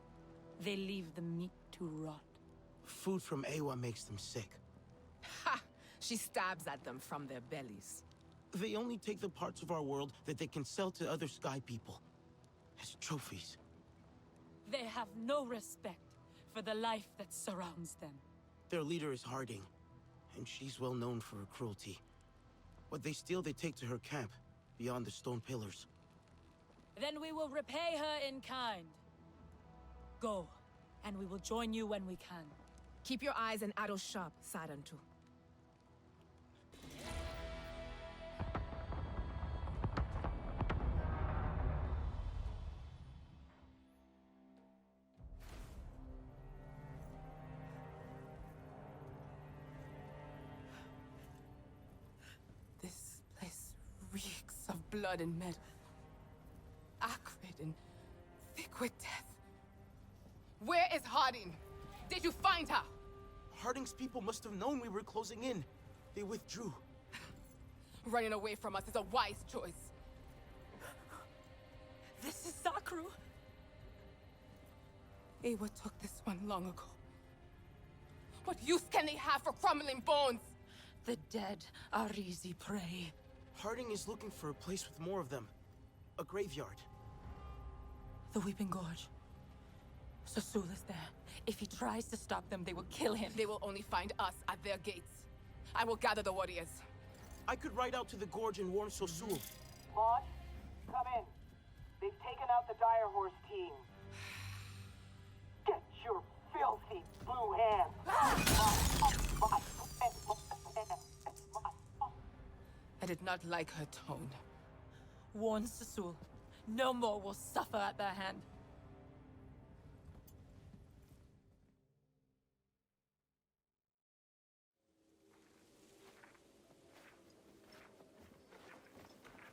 They leave the meat to rot. Food from Ewa makes them sick. Ha! She stabs at them from their bellies. They only take the parts of our world that they can sell to other Sky People. As trophies. They have no respect for the life that surrounds them. Their leader is Harding, and she's well known for her cruelty. What they steal, they take to her camp, beyond the stone pillars. Then we will repay her in kind. Go, and we will join you when we can. Keep your eyes and arrows sharp, Sarantu. This place reeks of blood and metal. Acrid and thick with death. Where is Harding? Did you find her? Harding's people must have known we were closing in. They withdrew. Running away from us is a wise choice. This is Zakru. Ewa took this one long ago. What use can they have for crumbling bones? The dead are easy prey. Harding is looking for a place with more of them. A graveyard. The Weeping Gorge. Sasul is there. If he tries to stop them, they will kill him. They will only find us at their gates. I will gather the warriors. I could ride out to the gorge and warn Sasul. Maud, come in. They've taken out the Dire Horse team. Get your filthy blue hands. I did not like her tone. Warn Sasul. No more will suffer at their hand.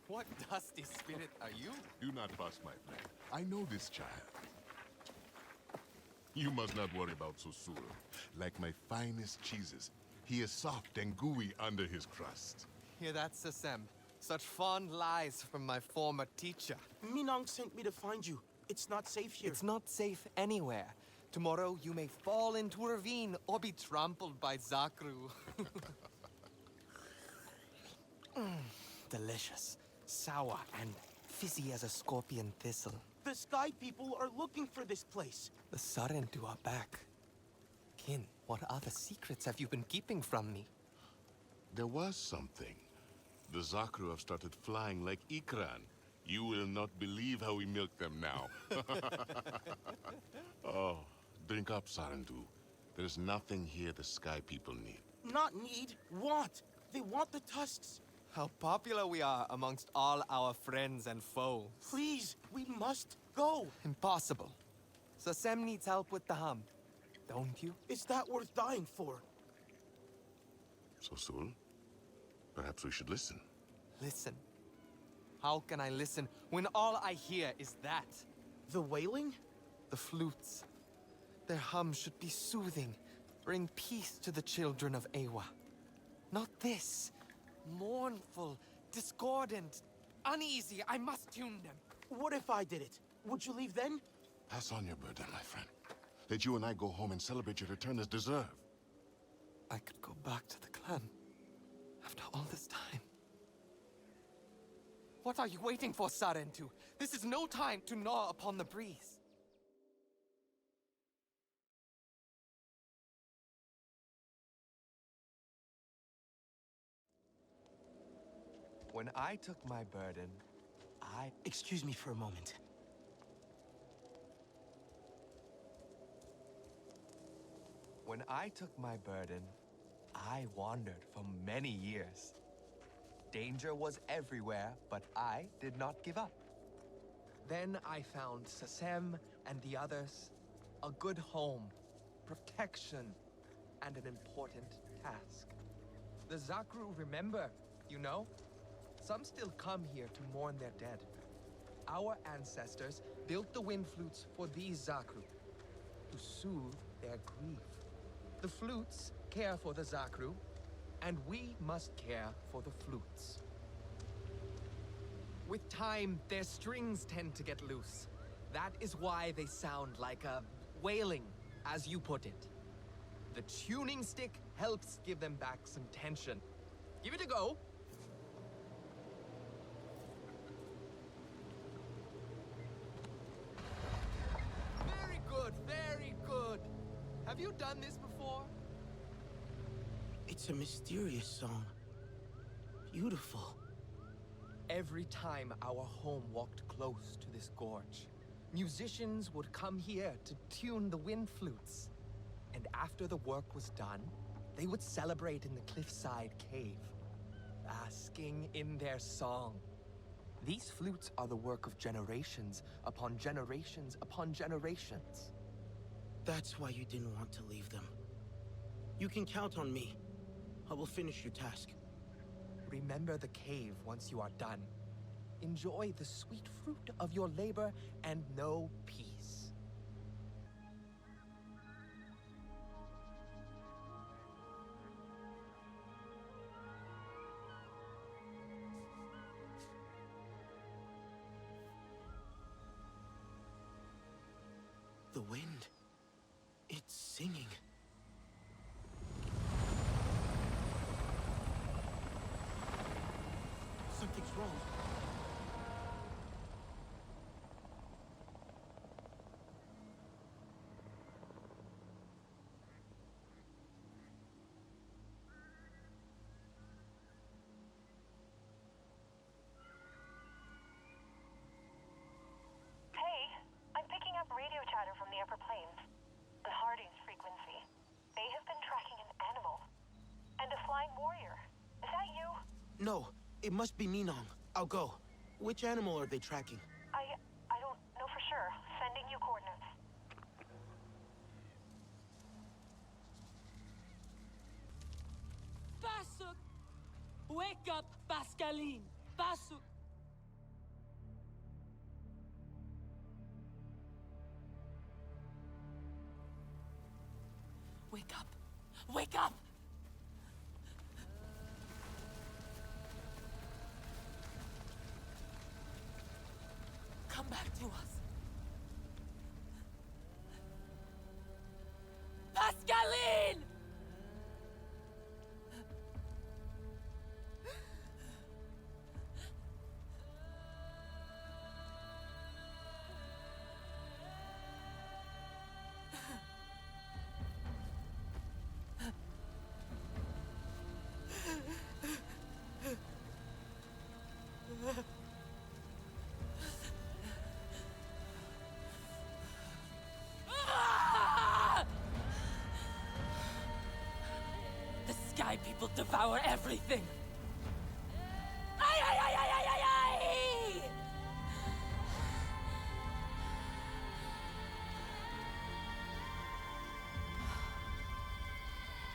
What dusty spirit are you? Do not fuss, my friend. I know this child. You must not worry about Susul. Like my finest cheeses, he is soft and gooey under his crust. Hear that, Sasem? Such fond lies from my former teacher. Minong sent me to find you. It's not safe here. It's not safe anywhere. Tomorrow you may fall into a ravine or be trampled by Zakru. Delicious, sour, and fizzy as a scorpion thistle. The Sky People are looking for this place. The Sarentu are back. Kin, what other secrets have you been keeping from me? There was something. The Zakru have started flying like Ikran. You will not believe how we milk them now. Oh, drink up, Sarentu. There's nothing here the Sky People need. Not need, want. They want the tusks. How popular we are amongst all our friends and foes. Please, we must go. Impossible. Sasem needs help with the hum. Don't you? Is that worth dying for? Susul, perhaps we should listen. Listen. How can I listen when all I hear is that? The wailing? The flutes. Their hum should be soothing. Bring peace to the children of Ewa. Not this. Mournful, discordant, uneasy. I must tune them. What if I did it? Would you leave then? Pass on your burden, my friend. Let you and I go home and celebrate your return as deserved. I could go back to the clan after all this time. What are you waiting for, Sarentu? This is no time to gnaw upon the breeze. When I took my burden, Excuse me for a moment. When I took my burden, I wandered for many years. Danger was everywhere, but I did not give up. Then I found Sasem and the others a good home, protection, and an important task. The Zakru remember, you know? Some still come here to mourn their dead. Our ancestors built the wind flutes for these Zakru to soothe their grief. The flutes care for the Zakru, and we must care for the flutes. With time, their strings tend to get loose. That is why they sound like a wailing, as you put it. The tuning stick helps give them back some tension. Give it a go. Very good, very good. Have you done this before? It's a mysterious song. Beautiful. Every time our home walked close to this gorge, musicians would come here to tune the wind flutes. And after the work was done, they would celebrate in the cliffside cave, basking in their song. These flutes are the work of generations upon generations upon generations. That's why you didn't want to leave them. You can count on me. I will finish your task. Remember the cave once you are done. Enjoy the sweet fruit of your labor and know peace. The wind. It's singing. Something's wrong. Hey, I'm picking up radio chatter from the upper plains. On Harding's frequency. They have been tracking an animal. And a flying warrior. Is that you? No, it must be Ninong. I'll go. Which animal are they tracking? I don't know for sure. Sending you coordinates. Basuk! Wake up, Pascaline! Basuk! Wake up! Wake up! Come back to us. Pascaline! The sky people devour everything! Ay, ay, ay, ay, ay, ay, ay!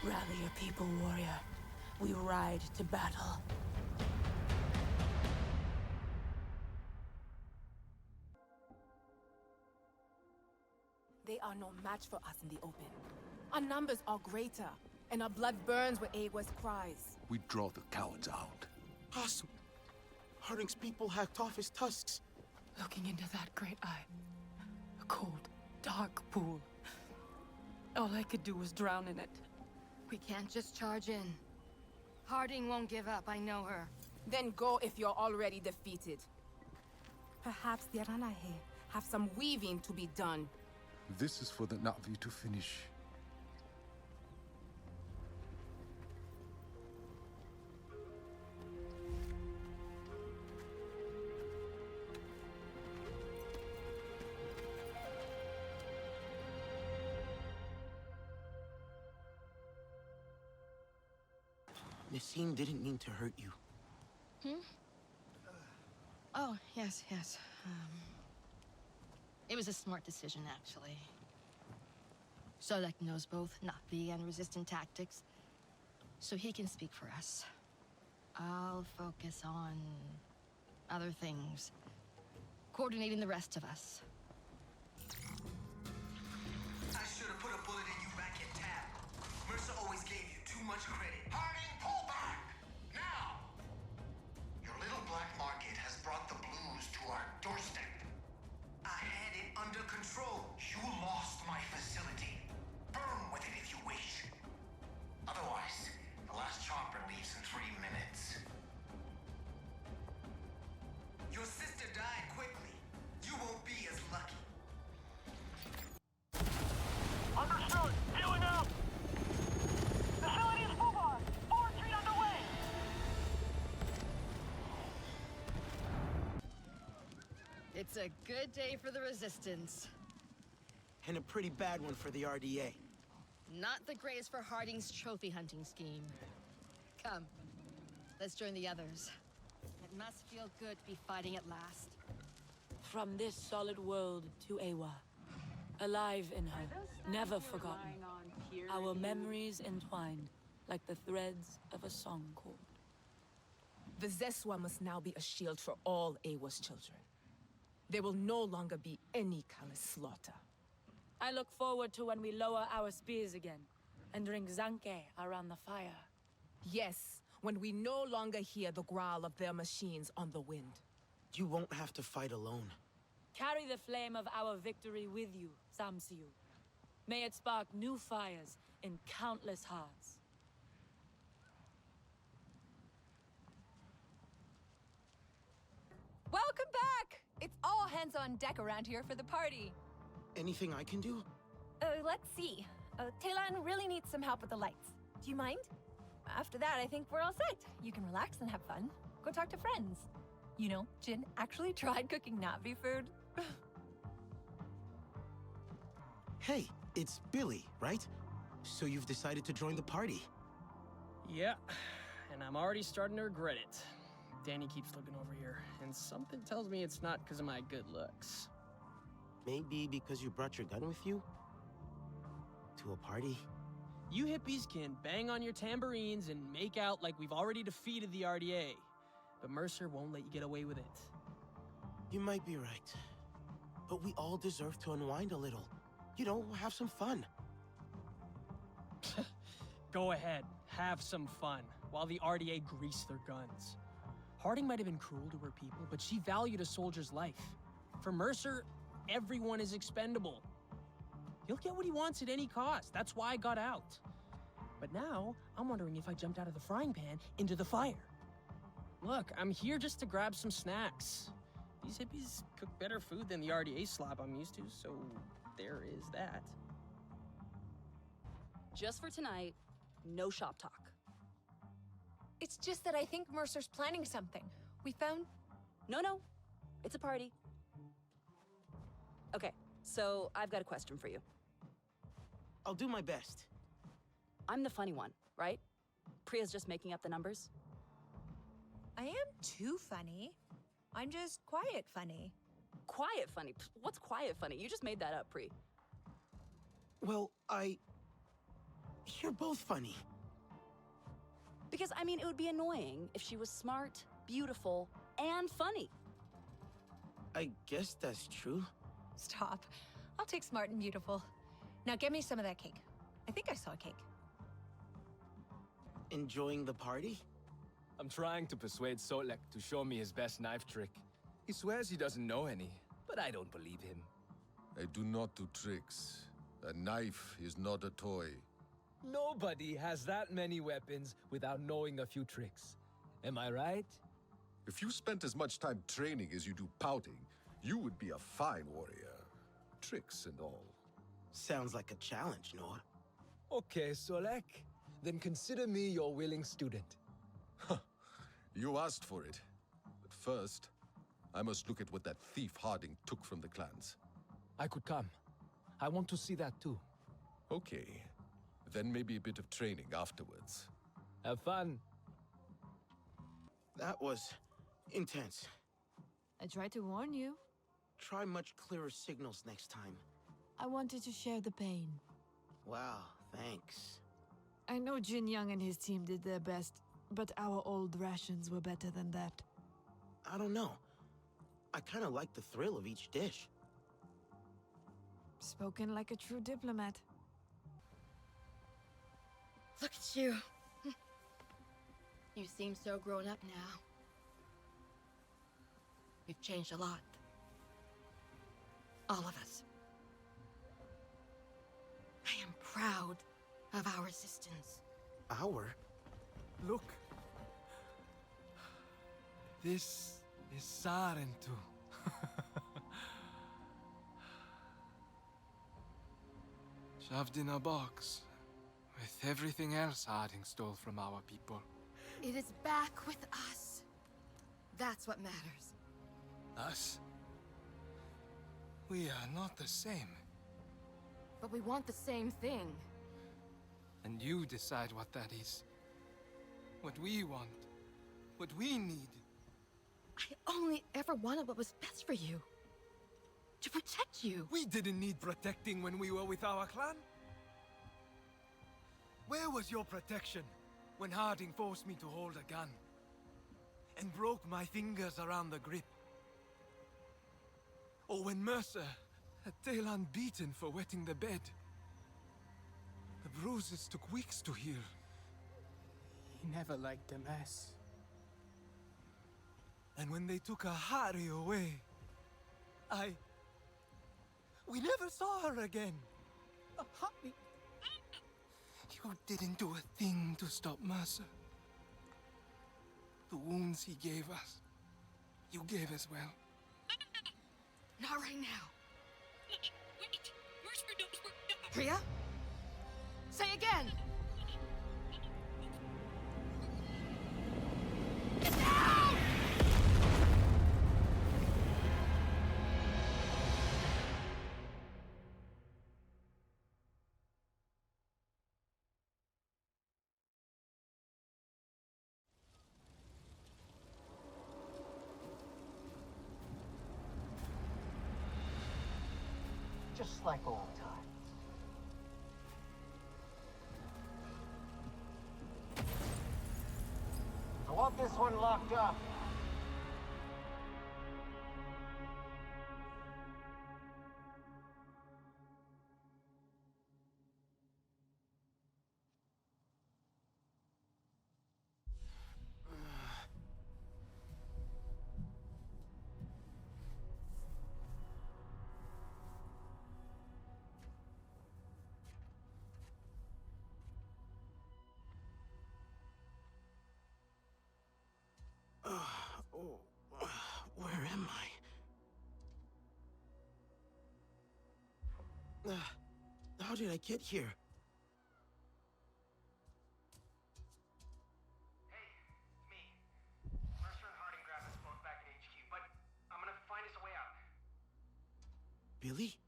Rally your people, warrior. We ride to battle. They are no match for us in the open. Our numbers are greater, and our blood burns with Awa's cries. We draw the cowards out. Awesome. Harding's people hacked off his tusks. Looking into that great eye. A cold, dark pool. All I could do was drown in it. We can't just charge in. Harding won't give up, I know her. Then go if you're already defeated. Perhaps the Aranahe have some weaving to be done. This is for the Na'vi to finish. Nassim didn't mean to hurt you. Hmm? Oh, yes. It was a smart decision, actually. Solek knows both Nafi and resistant tactics, so he can speak for us. I'll focus on other things, coordinating the rest of us. I should have put a bullet in you back at Tab. Mercer always gave you too much credit. Harding, pull back! Now! Your little black market has brought the blues to our doorstep. I had it under control. You lost my facility. Burn with it if you wish. Otherwise, the last chopper leaves in 3 minutes. Your sister died quickly. You won't be as lucky. Understood. Healing out. Facility is mobile. Forward retreat underway. It's a good day for the Resistance. And a pretty bad one for the RDA. Not the greatest for Harding's trophy hunting scheme. Come, let's join the others. It must feel good to be fighting at last. From this solid world to Ewa, alive in her, never forgotten. Our memories entwined like the threads of a song chord. The Zeswa must now be a shield for all Ewa's children. There will no longer be any callous slaughter. I look forward to when we lower our spears again and drink zanke around the fire. Yes, when we no longer hear the growl of their machines on the wind. You won't have to fight alone. Carry the flame of our victory with you, Samsiu. May it spark new fires in countless hearts. Welcome back! It's all hands on deck around here for the party. Anything I can do? Let's see. Taylan really needs some help with the lights. Do you mind? After that, I think we're all set. You can relax and have fun. Go talk to friends. You know, Jin actually tried cooking Navi food. Hey, it's Billy, right? So you've decided to join the party. Yeah, and I'm already starting to regret it. Danny keeps looking over here, and something tells me it's not because of my good looks. Maybe because you brought your gun with you? To a party? You hippies can bang on your tambourines and make out like we've already defeated the RDA, but Mercer won't let you get away with it. You might be right. But we all deserve to unwind a little. You know, have some fun. Go ahead, have some fun, while the RDA grease their guns. Harding might have been cruel to her people, but she valued a soldier's life. For Mercer, everyone is expendable. He'll get what he wants at any cost. That's why I got out. But now, I'm wondering if I jumped out of the frying pan into the fire. Look, I'm here just to grab some snacks. These hippies cook better food than the RDA slop I'm used to, so there is that. Just for tonight, no shop talk. It's just that I think Mercer's planning something. We found... No. It's a party. Okay, so I've got a question for you. I'll do my best. I'm the funny one, right? Priya's just making up the numbers? I am too funny. I'm just quiet funny. Quiet funny? What's quiet funny? You just made that up, Pri. Well, You're both funny. Because, I mean, it would be annoying if she was smart, beautiful, and funny. I guess that's true. Stop. I'll take smart and beautiful. Now get me some of that cake. I think I saw a cake. Enjoying the party? I'm trying to persuade Solek to show me his best knife trick. He swears he doesn't know any, but I don't believe him. I do not do tricks. A knife is not a toy. Nobody has that many weapons without knowing a few tricks. Am I right? If you spent as much time training as you do pouting, you would be a fine warrior. Tricks and all. Sounds like a challenge, Noah. Okay, Solek. Then consider me your willing student. You asked for it. But first, I must look at what that thief Harding took from the clans. I could come. I want to see that too. Okay. Then maybe a bit of training afterwards. Have fun. That was intense. I tried to warn you. Try much clearer signals next time. I wanted to share the pain. Wow, thanks. I know Jin Young and his team did their best, but our old rations were better than that. I don't know. I kind of like the thrill of each dish. Spoken like a true diplomat. Look at you. You seem so grown up now. We've changed a lot. All of us. I am proud of our resistance. Our? Look. This is Sarentu. Shoved in a box, with everything else Harding stole from our people. It is back with us. That's what matters. Us? We are not the same. But we want the same thing. And you decide what that is. What we want. What we need. I only ever wanted what was best for you. To protect you. We didn't need protecting when we were with our clan. Where was your protection when Harding forced me to hold a gun? And broke my fingers around the grip? Or when Mercer had Taelan beaten for wetting the bed? The bruises took weeks to heal. He never liked a mess. And when they took Ahari away, we never saw her again. Ahari? You didn't do a thing to stop Mercer. The wounds he gave us, you gave as well. Not right now. Wait, Mercer knows we're... Priya? Say again! Get down! Just like old times. I want this one locked up. Where am I? How did I get here? Hey, it's me. Mercer and Harding grabbed us both back at HQ, but I'm gonna find us a way out. Billy?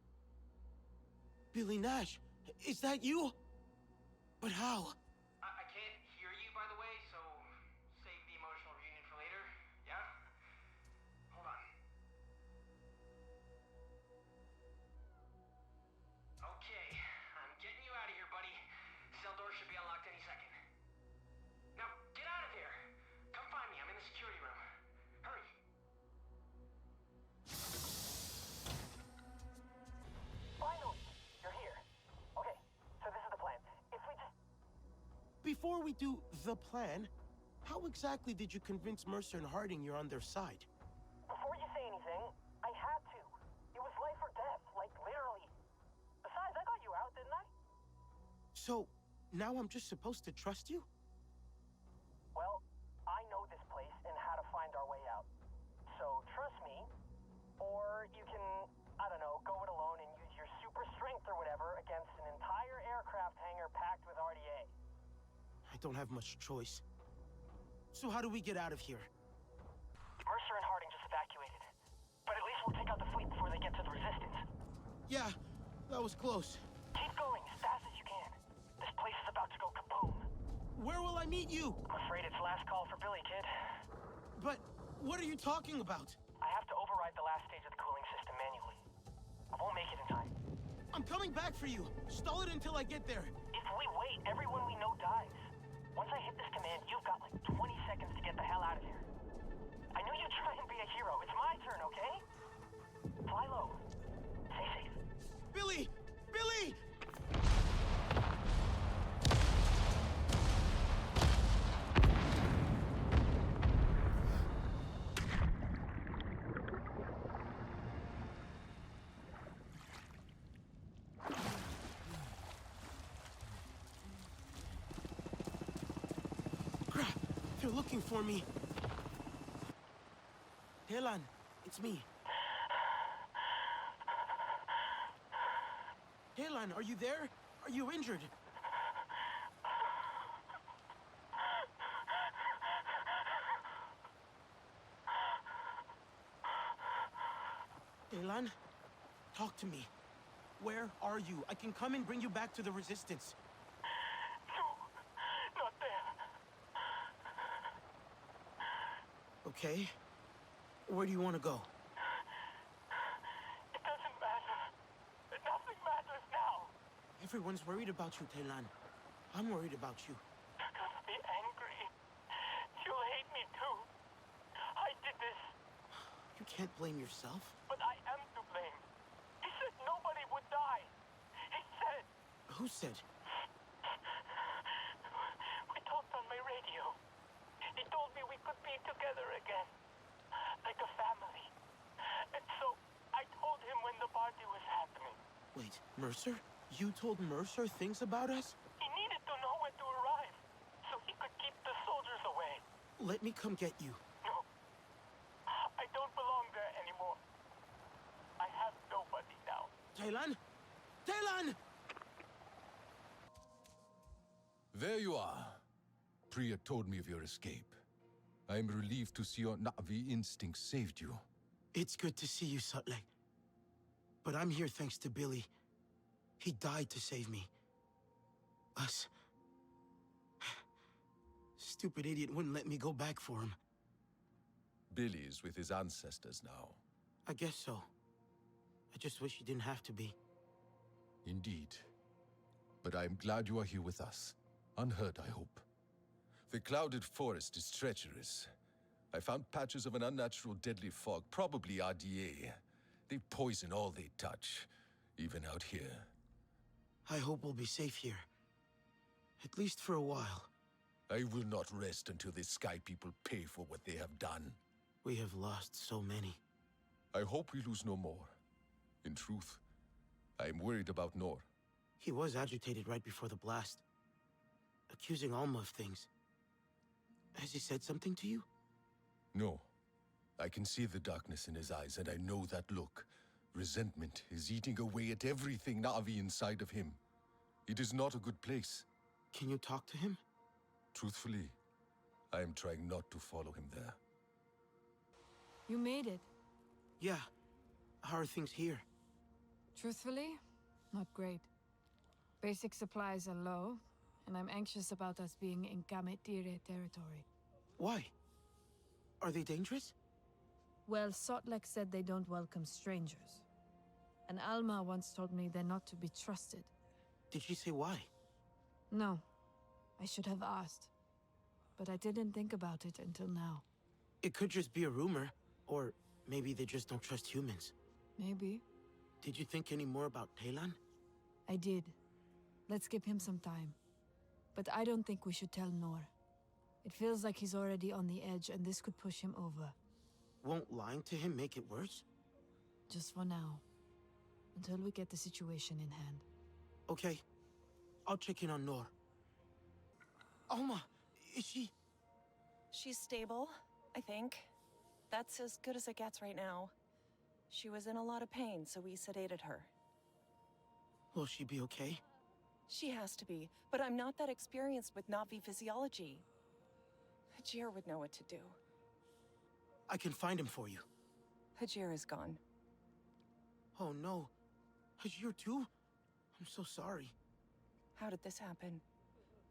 Billy Nash, is that you? But how? I can't hear you, by the way, so save the emotional reunion for later, yeah? Hold on. Okay, I'm getting you out of here, buddy. Cell door should be unlocked any second. Now, get out of here! Come find me, I'm in the security room. Hurry! Finally! You're here. Okay, so this is the plan. If we just... Before we do the plan, how exactly did you convince Mercer and Harding you're on their side? Before you say anything, I had to. It was life or death, like literally. Besides, I got you out, didn't I? So, now I'm just supposed to trust you? Well, I know this place and how to find our way out. So trust me, or you can, I don't know, go it alone and use your super strength or whatever against an entire aircraft hangar packed with RDA. I don't have much choice. So how do we get out of here? Mercer and Harding just evacuated. But at least we'll take out the fleet before they get to the Resistance. Yeah, that was close. Keep going as fast as you can. This place is about to go kaboom. Where will I meet you? I'm afraid it's last call for Billy, kid. But what are you talking about? I have to override the last stage of the cooling system manually. I won't make it in time. I'm coming back for you. Stall it until I get there. If we wait, everyone we know dies. Once I hit this command, you've got like 20 seconds to get the hell out of here. I know you try and be a hero. It's my turn, okay? Fly low. Stay safe. Billy! Billy! Crap! They're looking for me. Telan, it's me. Telan, are you there? Are you injured? Telan, talk to me. Where are you? I can come and bring you back to the Resistance. No, not there. Okay. Where do you want to go? It doesn't matter. Nothing matters now. Everyone's worried about you, Telan. I'm worried about you. You're gonna be angry. You'll hate me too. I did this, You can't blame yourself. but I am to blame. He said nobody would die. He said. Who said? We talked on my radio. He told me we could be together again. Like a family. And so, I told him when the party was happening. Wait, Mercer? You told Mercer things about us? He needed to know when to arrive, so he could keep the soldiers away. Let me come get you. No. I don't belong there anymore. I have nobody now. Telan? Telan! There you are. Priya told me of your escape. I am relieved to see your Na'vi instinct saved you. It's good to see you, Sutley. But I'm here thanks to Billy. He died to save me. Us. Stupid idiot wouldn't let me go back for him. Billy is with his ancestors now. I guess so. I just wish he didn't have to be. Indeed. But I am glad you are here with us. Unhurt, I hope. The clouded forest is treacherous. I found patches of an unnatural deadly fog, probably RDA. They poison all they touch, even out here. I hope we'll be safe here. At least for a while. I will not rest until the Sky People pay for what they have done. We have lost so many. I hope we lose no more. In truth, I am worried about Nor. He was agitated right before the blast. Accusing Alma of things. Has he said something to you? No. I can see the darkness in his eyes, and I know that look. Resentment is eating away at everything Na'vi inside of him. It is not a good place. Can you talk to him? Truthfully, I am trying not to follow him there. You made it. Yeah. How are things here? Truthfully, not great. Basic supplies are low, and I'm anxious about us being in Kametire territory. Why? Are they dangerous? Well, Sotlek said they don't welcome strangers. And Alma once told me they're not to be trusted. Did she say why? No. I should have asked. But I didn't think about it until now. It could just be a rumor. Or maybe they just don't trust humans. Maybe. Did you think any more about Telan? I did. Let's give him some time. But I don't think we should tell Nor. It feels like he's already on the edge, and this could push him over. Won't lying to him make it worse? Just for now. Until we get the situation in hand. Okay. I'll check in on Nor. Alma, is she... She's stable, I think. That's as good as it gets right now. She was in a lot of pain, so we sedated her. Will she be okay? She has to be, but I'm not that experienced with Na'vi physiology. Hajir would know what to do. I can find him for you. Hajir is gone. Oh no. Hajir too? I'm so sorry. How did this happen?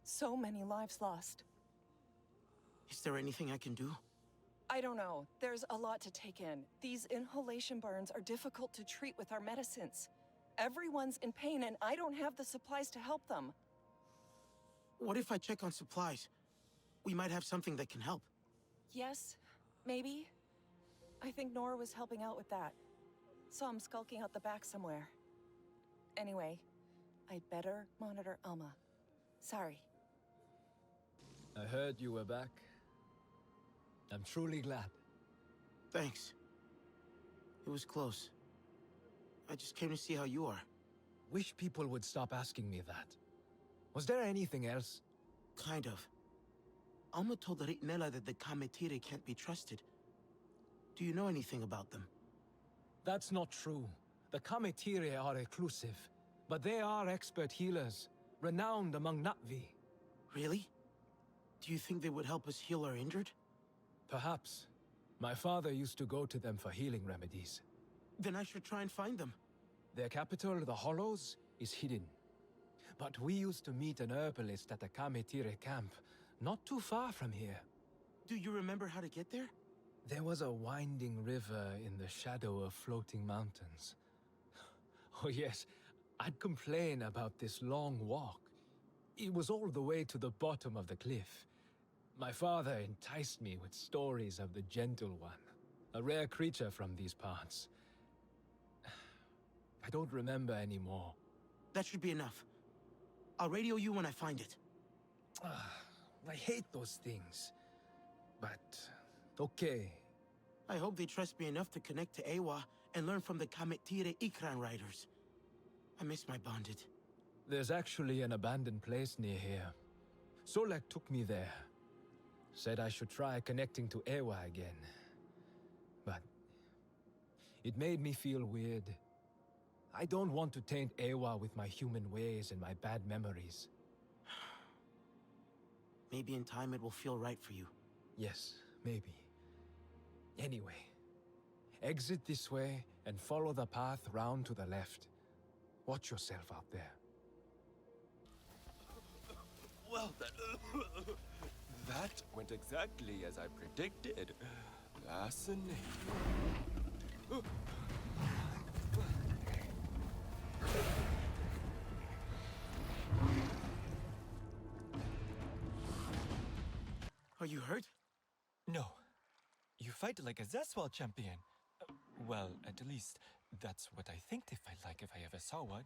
So many lives lost. Is there anything I can do? I don't know. There's a lot to take in. These inhalation burns are difficult to treat with our medicines. Everyone's in pain, and I don't have the supplies to help them. What if I check on supplies? We might have something that can help. Yes, maybe. I think Nora was helping out with that. Saw him skulking out the back somewhere. Anyway, I'd better monitor Alma. Sorry. I heard you were back. I'm truly glad. Thanks. It was close. I just came to see how you are. Wish people would stop asking me that. Was there anything else? Kind of. Alma told Ritnella that the Kametire can't be trusted. Do you know anything about them? That's not true. The Kametire are reclusive, but they are expert healers, renowned among Na'vi. Really? Do you think they would help us heal our injured? Perhaps. My father used to go to them for healing remedies. Then I should try and find them. Their capital, the Hollows, is hidden. But we used to meet an herbalist at the Kametire camp, not too far from here. Do you remember how to get there? There was a winding river in the shadow of floating mountains. Oh yes, I'd complain about this long walk. It was all the way to the bottom of the cliff. My father enticed me with stories of the Gentle One, a rare creature from these parts. I don't remember anymore. That should be enough. I'll radio you when I find it. I hate those things. But, okay. I hope they trust me enough to connect to Ewa and learn from the Kametire Ikran riders. I miss my bonded. There's actually an abandoned place near here. Solek took me there. Said I should try connecting to Ewa again. But it made me feel weird. I don't want to taint Ewa with my human ways and my bad memories. Maybe in time it will feel right for you. Yes, maybe. Anyway, exit this way and follow the path round to the left. Watch yourself out there. Well, that went exactly as I predicted. Fascinating. Are you hurt? No. You fight like a Zeswal champion. Well, at least, that's what I think they fight like if I ever saw one.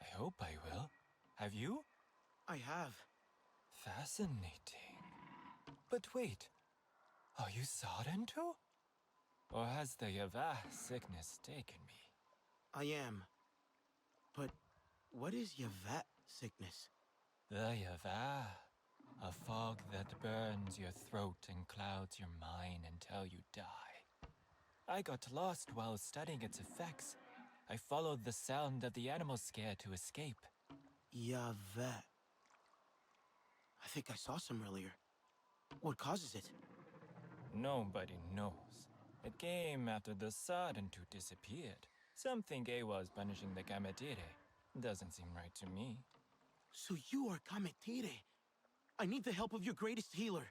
I hope I will. Have you? I have. Fascinating. But wait, are you sodden too? Or has the Yavah sickness taken me? I am. But what is Yavat sickness? The Yavah. A fog that burns your throat and clouds your mind until you die. I got lost while studying its effects. I followed the sound of the animal scare to escape. Yavet. I think I saw some earlier. What causes it? Nobody knows. It came after the Sardentu disappeared. Some think Ewa is punishing the Kametire. Doesn't seem right to me. So you are Kametire. I need the help of your greatest healer.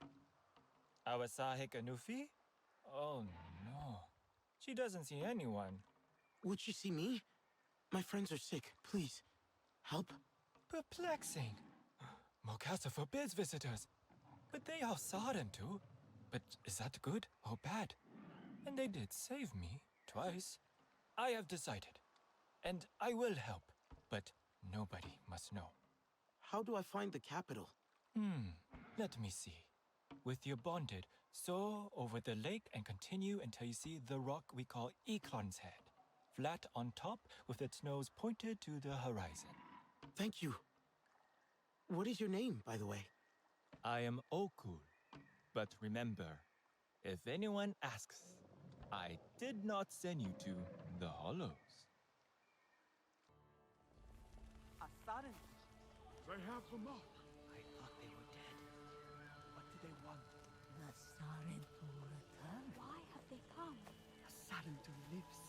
Awasahik Anufi? Oh no. She doesn't see anyone. Would she see me? My friends are sick. Please, help. Perplexing. Mokasa forbids visitors. But they all saw them too. But is that good or bad? And they did save me twice. I have decided. And I will help. But nobody must know. How do I find the capital? Let me see. With your bonded, soar over the lake and continue until you see the rock we call Ikron's Head. Flat on top with its nose pointed to the horizon. Thank you. What is your name, by the way? I am Okul. But remember, if anyone asks, I did not send you to the Hollows. A sudden. They have them up. I thought they were dead. What do they want? The Saren to return? Why have they come? The Saren to lives.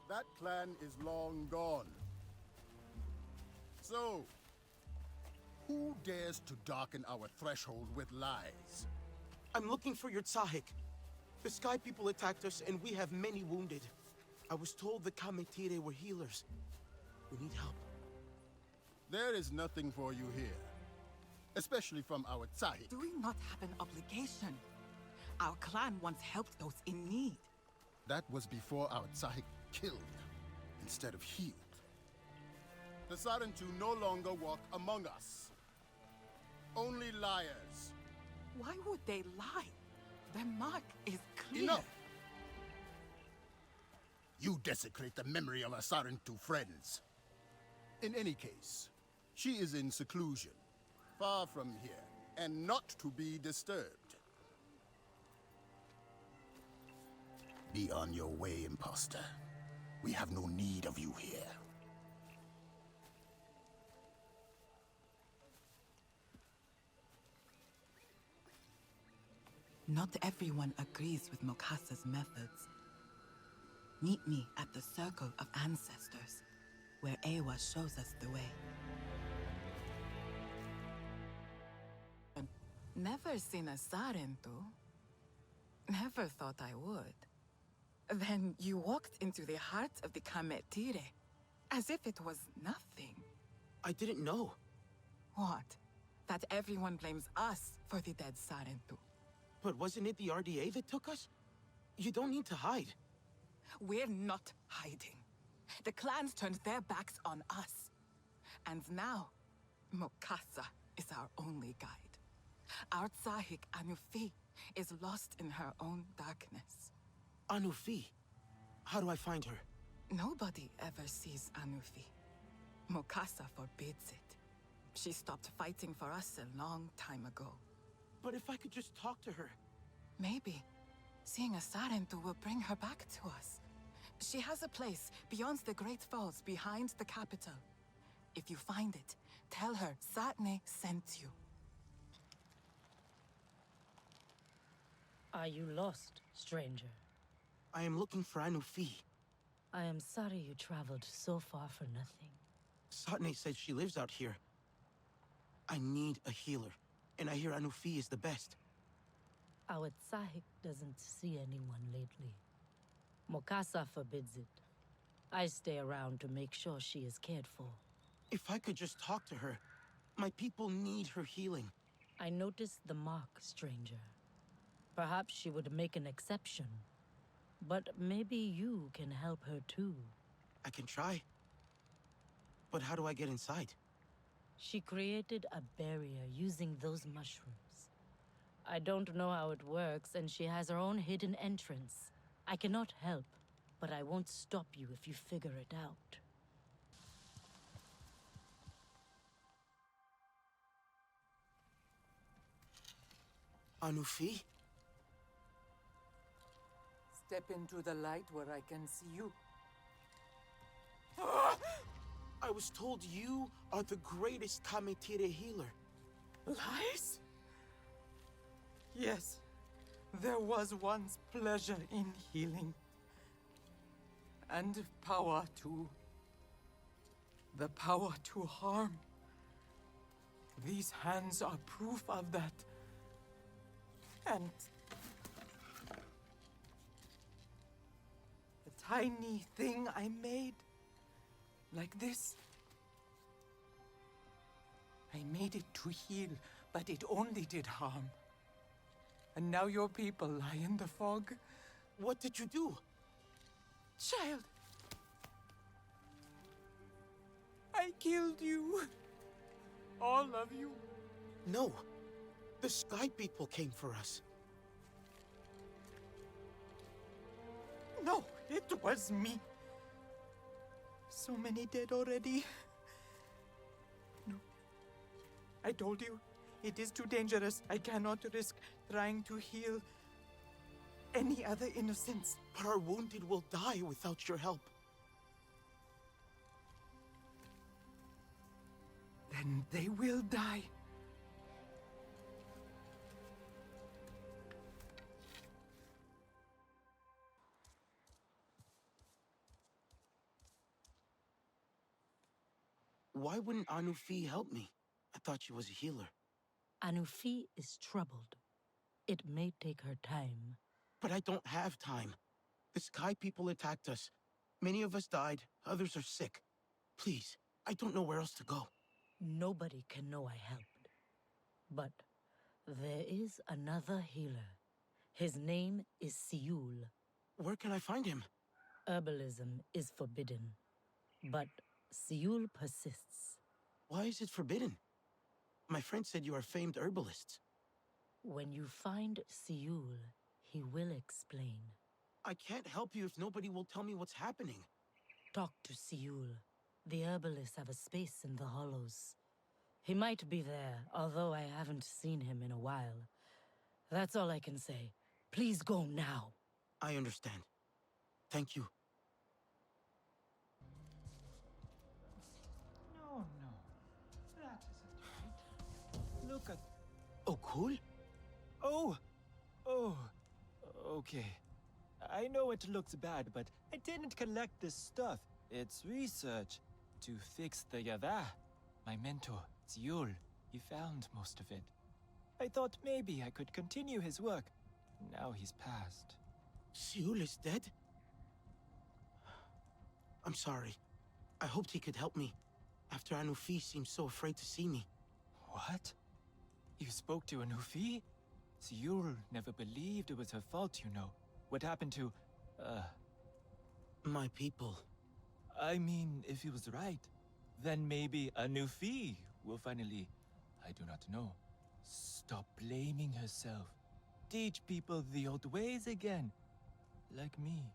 That clan is long gone. So, who dares to darken our threshold with lies? I'm looking for your Tsahik. The Sky People attacked us, and we have many wounded. I was told the Kametire were healers. We need help. There is nothing for you here. Especially from our Tsahi. Do we not have an obligation? Our clan once helped those in need. That was before our Tsahi killed instead of healed. The Sarentu no longer walk among us. Only liars. Why would they lie? Their mark is clear. Enough! You desecrate the memory of our Sarentu friends. In any case, she is in seclusion, far from here, and not to be disturbed. Be on your way, imposter. We have no need of you here. Not everyone agrees with Mokasa's methods. Meet me at the Circle of Ancestors, where Ewa shows us the way. Never seen a Sarentu. Never thought I would. Then you walked into the heart of the Kametire, as if it was nothing. I didn't know. What? That everyone blames us for the dead Sarentu. But wasn't it the RDA that took us? You don't need to hide. We're not hiding. The clans turned their backs on us. And now, Mokasa is our only guide. Our Tsahik Anufi is lost in her own darkness. Anufi? How do I find her? Nobody ever sees Anufi. Mokasa forbids it. She stopped fighting for us a long time ago. But if I could just talk to her... Maybe. Seeing a Sarentu will bring her back to us. She has a place beyond the Great Falls, behind the capital. If you find it, tell her Satne sent you. Are you lost, stranger? I am looking for Anufi. I am sorry you traveled so far for nothing. Satne said she lives out here. I need a healer, and I hear Anufi is the best. Our Tsahik doesn't see anyone lately. Mokasa forbids it. I stay around to make sure she is cared for. If I could just talk to her. My people need her healing. I noticed the mark, stranger. Perhaps she would make an exception. But maybe you can help her too. I can try. But how do I get inside? She created a barrier using those mushrooms. I don't know how it works, and she has her own hidden entrance. I cannot help, but I won't stop you if you figure it out. Anufi? Step into the light where I can see you. I was told you are the greatest Kametire healer. Lies? Yes, there was once pleasure in healing. And power too. The power to harm. These hands are proof of that. And the tiny thing I made, like this. I made it to heal, but it only did harm. And now your people lie in the fog. What did you do? Child! I killed you. All of you. No. The Sky People came for us. No, it was me. So many dead already. No. I told you, it is too dangerous. I cannot risk trying to heal any other innocents. But our wounded will die without your help. Then they will die. Why wouldn't Anufi help me? I thought she was a healer. Anufi is troubled. It may take her time. But I don't have time. The Sky People attacked us. Many of us died, others are sick. Please, I don't know where else to go. Nobody can know I helped. But there is another healer. His name is Seul. Where can I find him? Herbalism is forbidden, but Seul persists. Why is it forbidden? My friend said you are famed herbalists. When you find Seul, he will explain. I can't help you if nobody will tell me what's happening. Talk to Seul. The herbalists have a space in the hollows. He might be there, although I haven't seen him in a while. That's all I can say. Please go now. I understand. Thank you. No, that isn't right. Look at... Oh, cool? Oh! Okay. I know it looks bad, but I didn't collect this stuff. It's research to fix the Yava. My mentor, Seul, he found most of it. I thought maybe I could continue his work. Now he's passed. Seul is dead? I'm sorry. I hoped he could help me, after Anufi seemed so afraid to see me. What? You spoke to Anufi? Seul never believed it was her fault, you know. What happened to, my people. I mean, if he was right, then maybe Anufi will finally, I do not know, stop blaming herself. Teach people the old ways again, like me.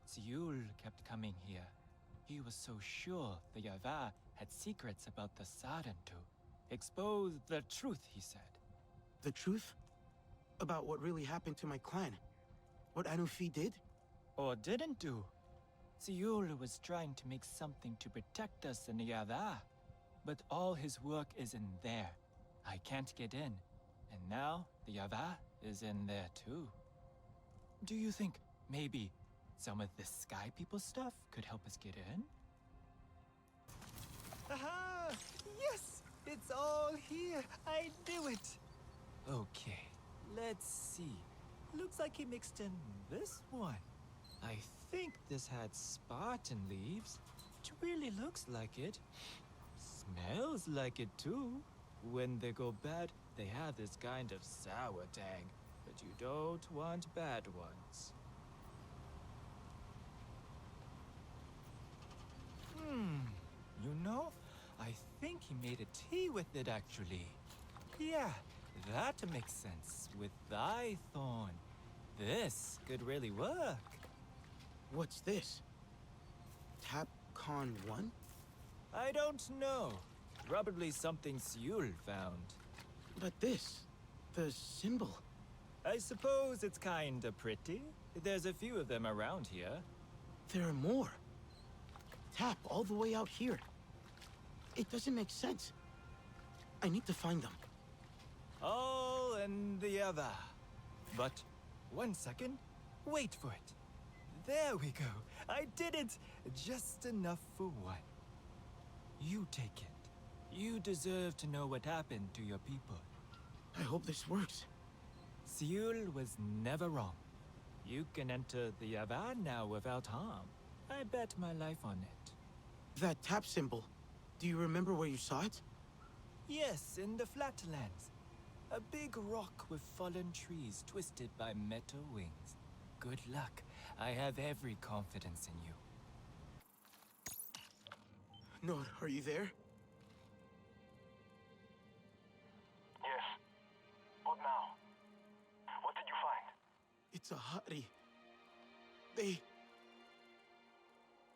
Seul kept coming here. He was so sure the Yava had secrets about the Sarentu. Expose the truth, he said. The truth? About what really happened to my clan? What Anufi did? Or didn't do. Seul was trying to make something to protect us in the Yava. But all his work is in there. I can't get in. And now the Yava is in there too. Do you think maybe some of the Sky People stuff could help us get in? Aha! Yes! It's all here! I knew it! Okay, let's see. Looks like he mixed in this one. I think this had Spartan leaves. It really looks like it. Smells like it too. When they go bad, they have this kind of sour tang. But you don't want bad ones. You know, I think he made a tea with it actually. Yeah, that makes sense with thy thorn. This could really work. What's this? Tapcon 1? I don't know. Probably something Seul found. But this, the symbol. I suppose it's kinda pretty. There's a few of them around here. There are more. Tap all the way out here. It doesn't make sense. I need to find them. All in the other. But, 1 second. Wait for it. There we go. I did it. Just enough for one. You take it. You deserve to know what happened to your people. I hope this works. Seul was never wrong. You can enter the Yava now without harm. I bet my life on it. That tap symbol. Do you remember where you saw it? Yes, in the flatlands. A big rock with fallen trees twisted by metal wings. Good luck. I have every confidence in you. Nor, are you there? Yes. What now? What did you find? It's a Hari. They...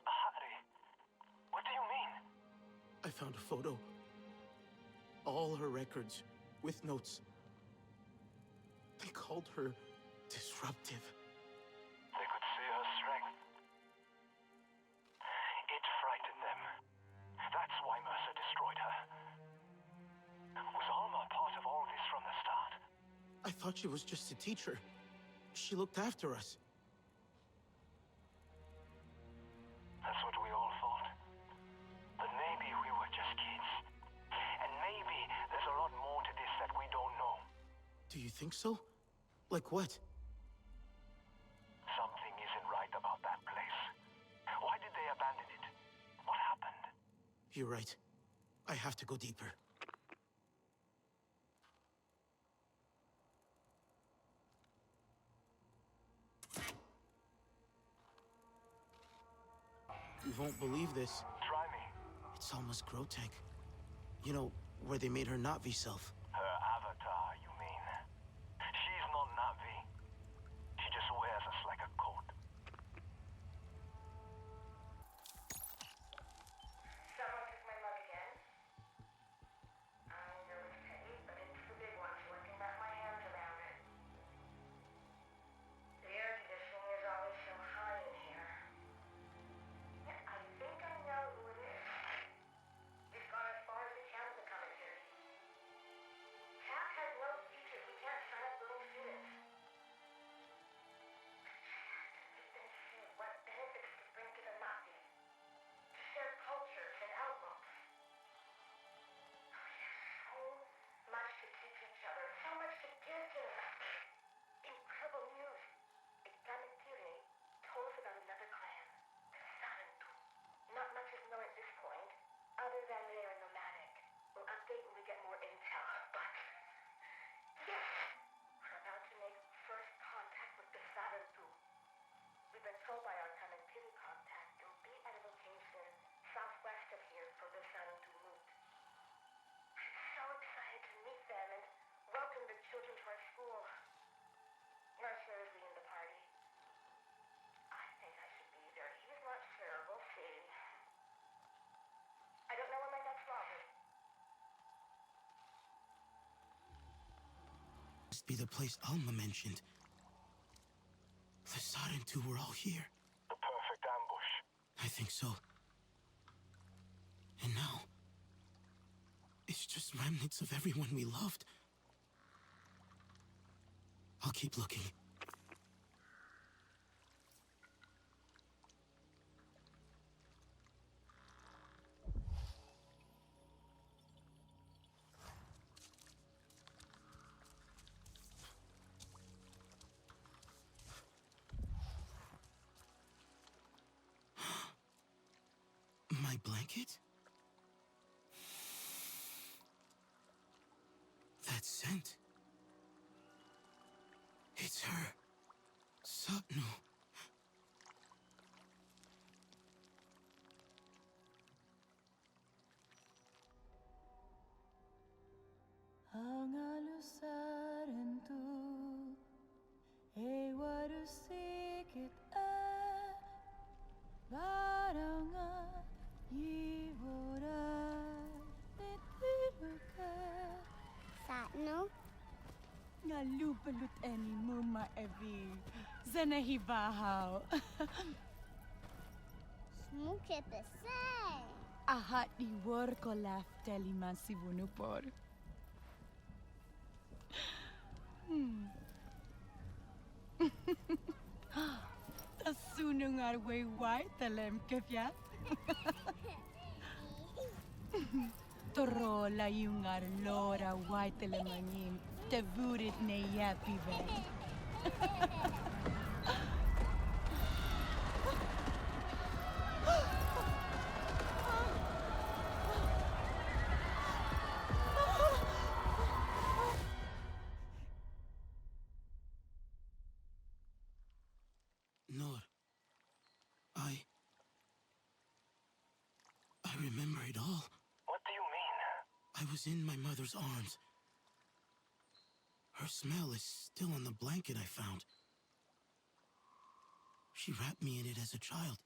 Hari? What do you mean? I found a photo. All her records, with notes. They called her disruptive. They could see her strength. It frightened them. That's why Mercer destroyed her. Was Alma part of all this from the start? I thought she was just a teacher. She looked after us. That's what we all thought. But maybe we were just kids. And maybe there's a lot more to this that we don't know. Do you think so? Like what? You're right. I have to go deeper. You won't believe this. Try me. It's almost Grotech. You know, where they made her Na'vi self. Her avatar, you mean? She's not Na'vi. She just wears us like a coat. Someone took my mug again. I know it's petty, but it's the big one, so I can wrap my hands around it. The air conditioning is always so high in here. Yeah, I think I know who it is. We've gone as far as we can with the commentary. CAP has no features. We can't sign up little students. We've been seeing what benefits to bring to the Nazi. To share cultures and outlooks. So much to teach each other, so much to give to them. Incredible news. Gamintiri told us about another clan, the Sarantu. Not much is known at this point, other than they are nomadic. We'll update when we get more intel, but yes! We're about to make first contact with the Sarantu. We've been told by our Gamintiri contact they'll be at a location southwest of here for the Sarantu moot. I'm so excited to meet them and welcome the children to our school. Mercer is leading the party. I think I should be there. He's not sure. We'll see. I don't know where my next log is. Must be the place Alma mentioned. The Sarentu were all here. The perfect ambush. I think so. And now, it's just remnants of everyone we loved. I'll keep looking. My blanket? That scent. It's her. Sapnu. Ang alusaran tu e warusikit baranga yivora tedribka Satno? Nga lupalut eni muma evi zanahibahaw. Smuke pesay. Ahat di war ko laf teliman si vunupor. Tasunung arway white talem kefya. Torola yung arlora white telemangin. Tavurit na yapi ben. Nor, I remember it all. What do you mean? I was in my mother's arms. Her smell is still on the blanket I found. She wrapped me in it as a child.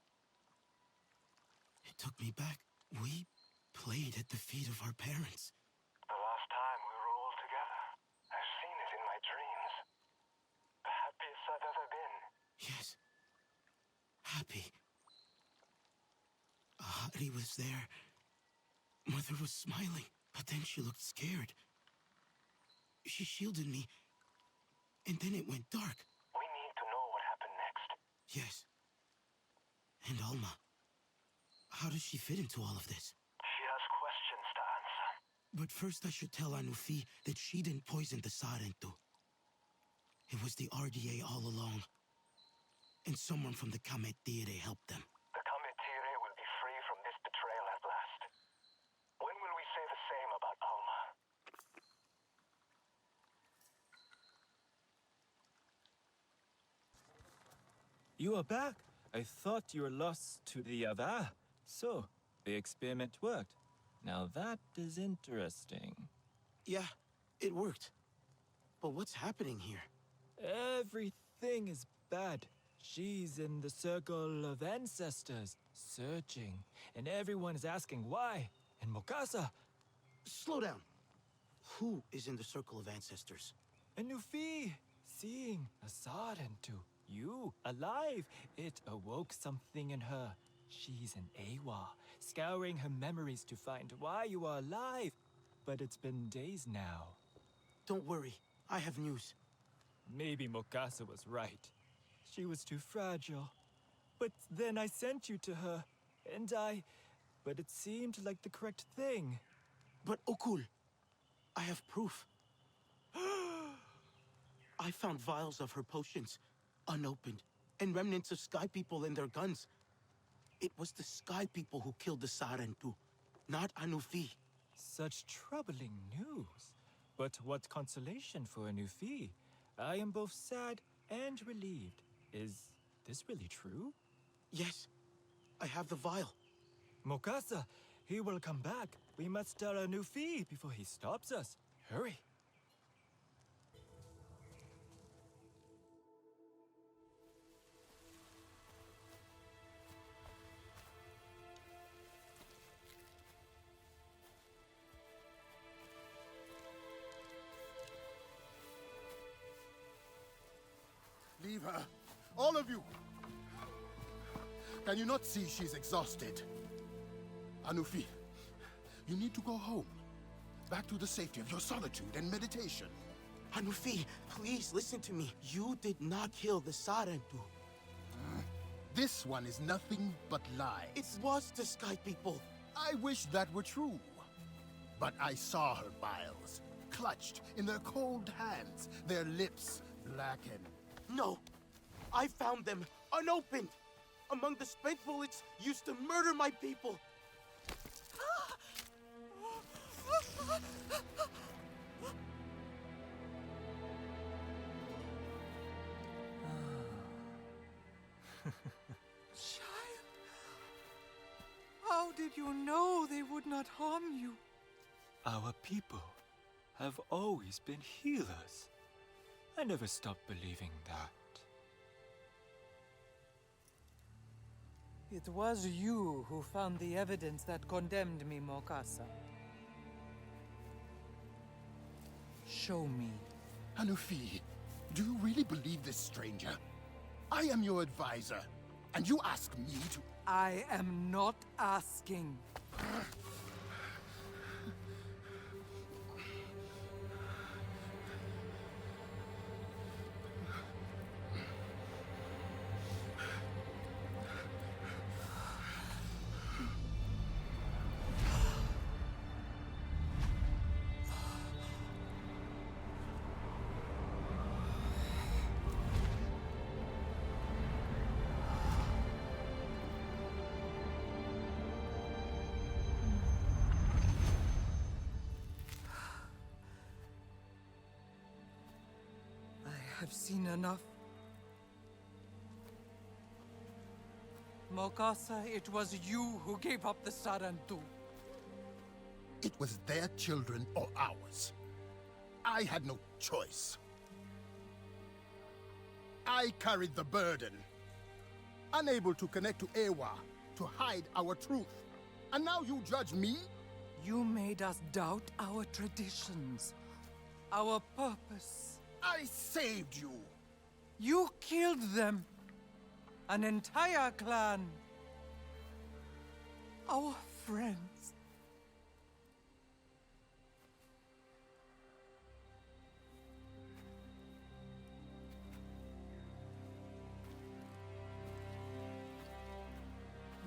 It took me back. We played at the feet of our parents. The last time we were all together. I've seen it in my dreams. The happiest I've ever been. Yes. Happy. Ahari was there. Mother was smiling, but then she looked scared. She shielded me, and then it went dark. We need to know what happened next. Yes. And Alma. How does she fit into all of this? She has questions to answer. But first I should tell Anufi that she didn't poison the Sarentu. It was the RDA all along. And someone from the Kametire helped them. The Kametire will be free from this betrayal at last. You are back. I thought you were lost to the other. So, the experiment worked. Now that is interesting. Yeah, it worked. But what's happening here? Everything is bad. She's in the circle of ancestors, searching, and everyone is asking why. And Mokasa, Slow down. Who is in the circle of ancestors? a Nufi, seeing a Sarentu, you alive. It awoke something in her. She's an Awa, scouring her memories to find why you are alive. But it's been days now. Don't worry, I have news. Maybe Mokasa was right. She was too fragile. But then I sent you to her, and but it seemed like the correct thing. But Okul, I have proof. I found vials of her potions, unopened, and remnants of Sky People and their guns. It was the Sky People who killed the Sarentu, not Anufi. Such troubling news. But what consolation for a Nufi. I am both sad and relieved. Is this really true? Yes, I have the vial. Mokasa, he will come back. We must tell a Nufi before he stops us. Hurry. Leave her. All of you! Can you not see she's exhausted? Anufi, you need to go home. Back to the safety of your solitude and meditation. Anufi, please listen to me. You did not kill the Sarentu. This one is nothing but lies. It was the Sky People. I wish that were true. But I saw her vials, clutched in their cold hands, their lips blackened. No, I found them unopened, among the spent bullets used to murder my people. Child, how did you know they would not harm you? Our people have always been healers. I never stopped believing that. It was you who found the evidence that condemned me, Mokasa. Show me. Anufi, do you really believe this stranger? I am your advisor, and you ask me to... I am not asking. I've seen enough. Mokasa, it was you who gave up the Sarentu. It was their children or ours. I had no choice. I carried the burden. Unable to connect to Ewa, to hide our truth. And now you judge me? You made us doubt our traditions, our purpose. I saved you! You killed them! An entire clan! Our friends!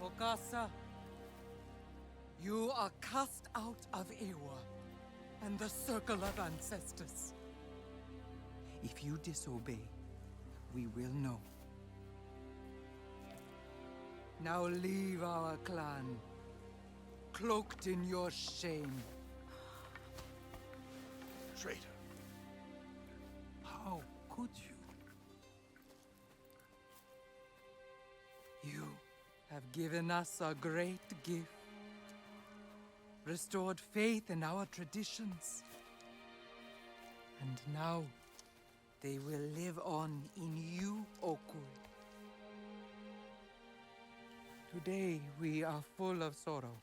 Mokasa, you are cast out of Ewa and the circle of ancestors. If you disobey, we will know. Now leave our clan, cloaked in your shame. Traitor. How could you? have given us a great gift, restored faith in our traditions. And now, they will live on in you, Oku. Today, we are full of sorrow,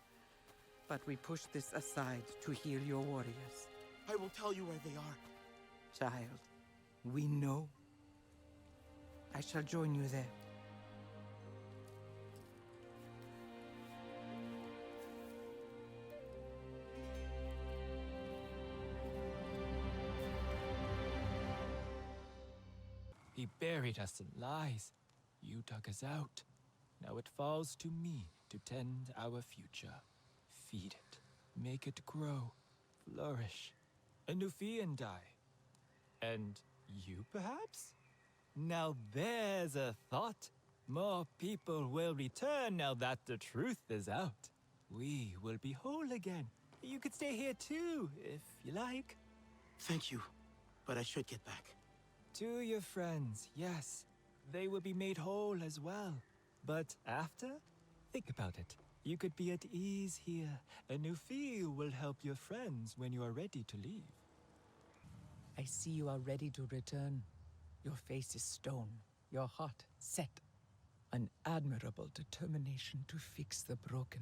but we push this aside to heal your warriors. I will tell you where they are. Child, we know. I shall join you there. He buried us in lies. You dug us out. Now it falls to me to tend our future. Feed it, make it grow, flourish. Anufi and I. And you, perhaps? Now there's a thought. More people will return now that the truth is out. We will be whole again. You could stay here too, if you like. Thank you, but I should get back. To your friends, yes. They will be made whole as well. But after? Think about it. You could be at ease here. A new feel will help your friends when you are ready to leave. I see you are ready to return. Your face is stone, your heart set. An admirable determination to fix the broken.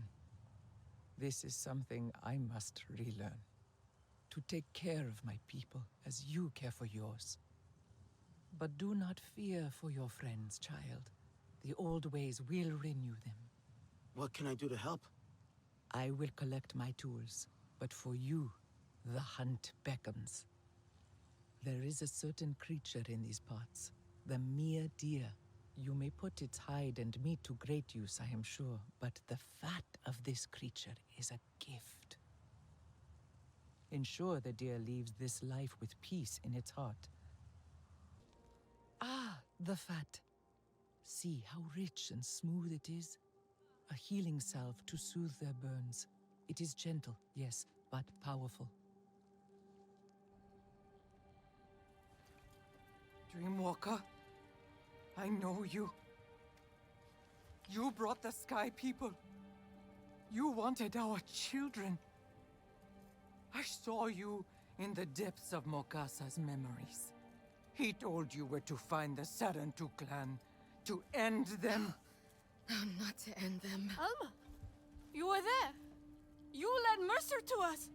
This is something I must relearn. To take care of my people as you care for yours. But do not fear for your friends, child. The old ways will renew them. What can I do to help? I will collect my tools, but for you, the hunt beckons. There is a certain creature in these parts, the mere deer. You may put its hide and meat to great use, I am sure, but the fat of this creature is a gift. Ensure the deer leaves this life with peace in its heart. Ah, the fat. See how rich and smooth it is. A healing salve to soothe their burns. It is gentle, yes, but powerful. Dreamwalker, I know you. You brought the Sky People. You wanted our children. I saw you in the depths of Mokasa's memories. He told you where to find the Sarantu clan, to end them. No, not to end them. Alma, you were there. You led Mercer to us.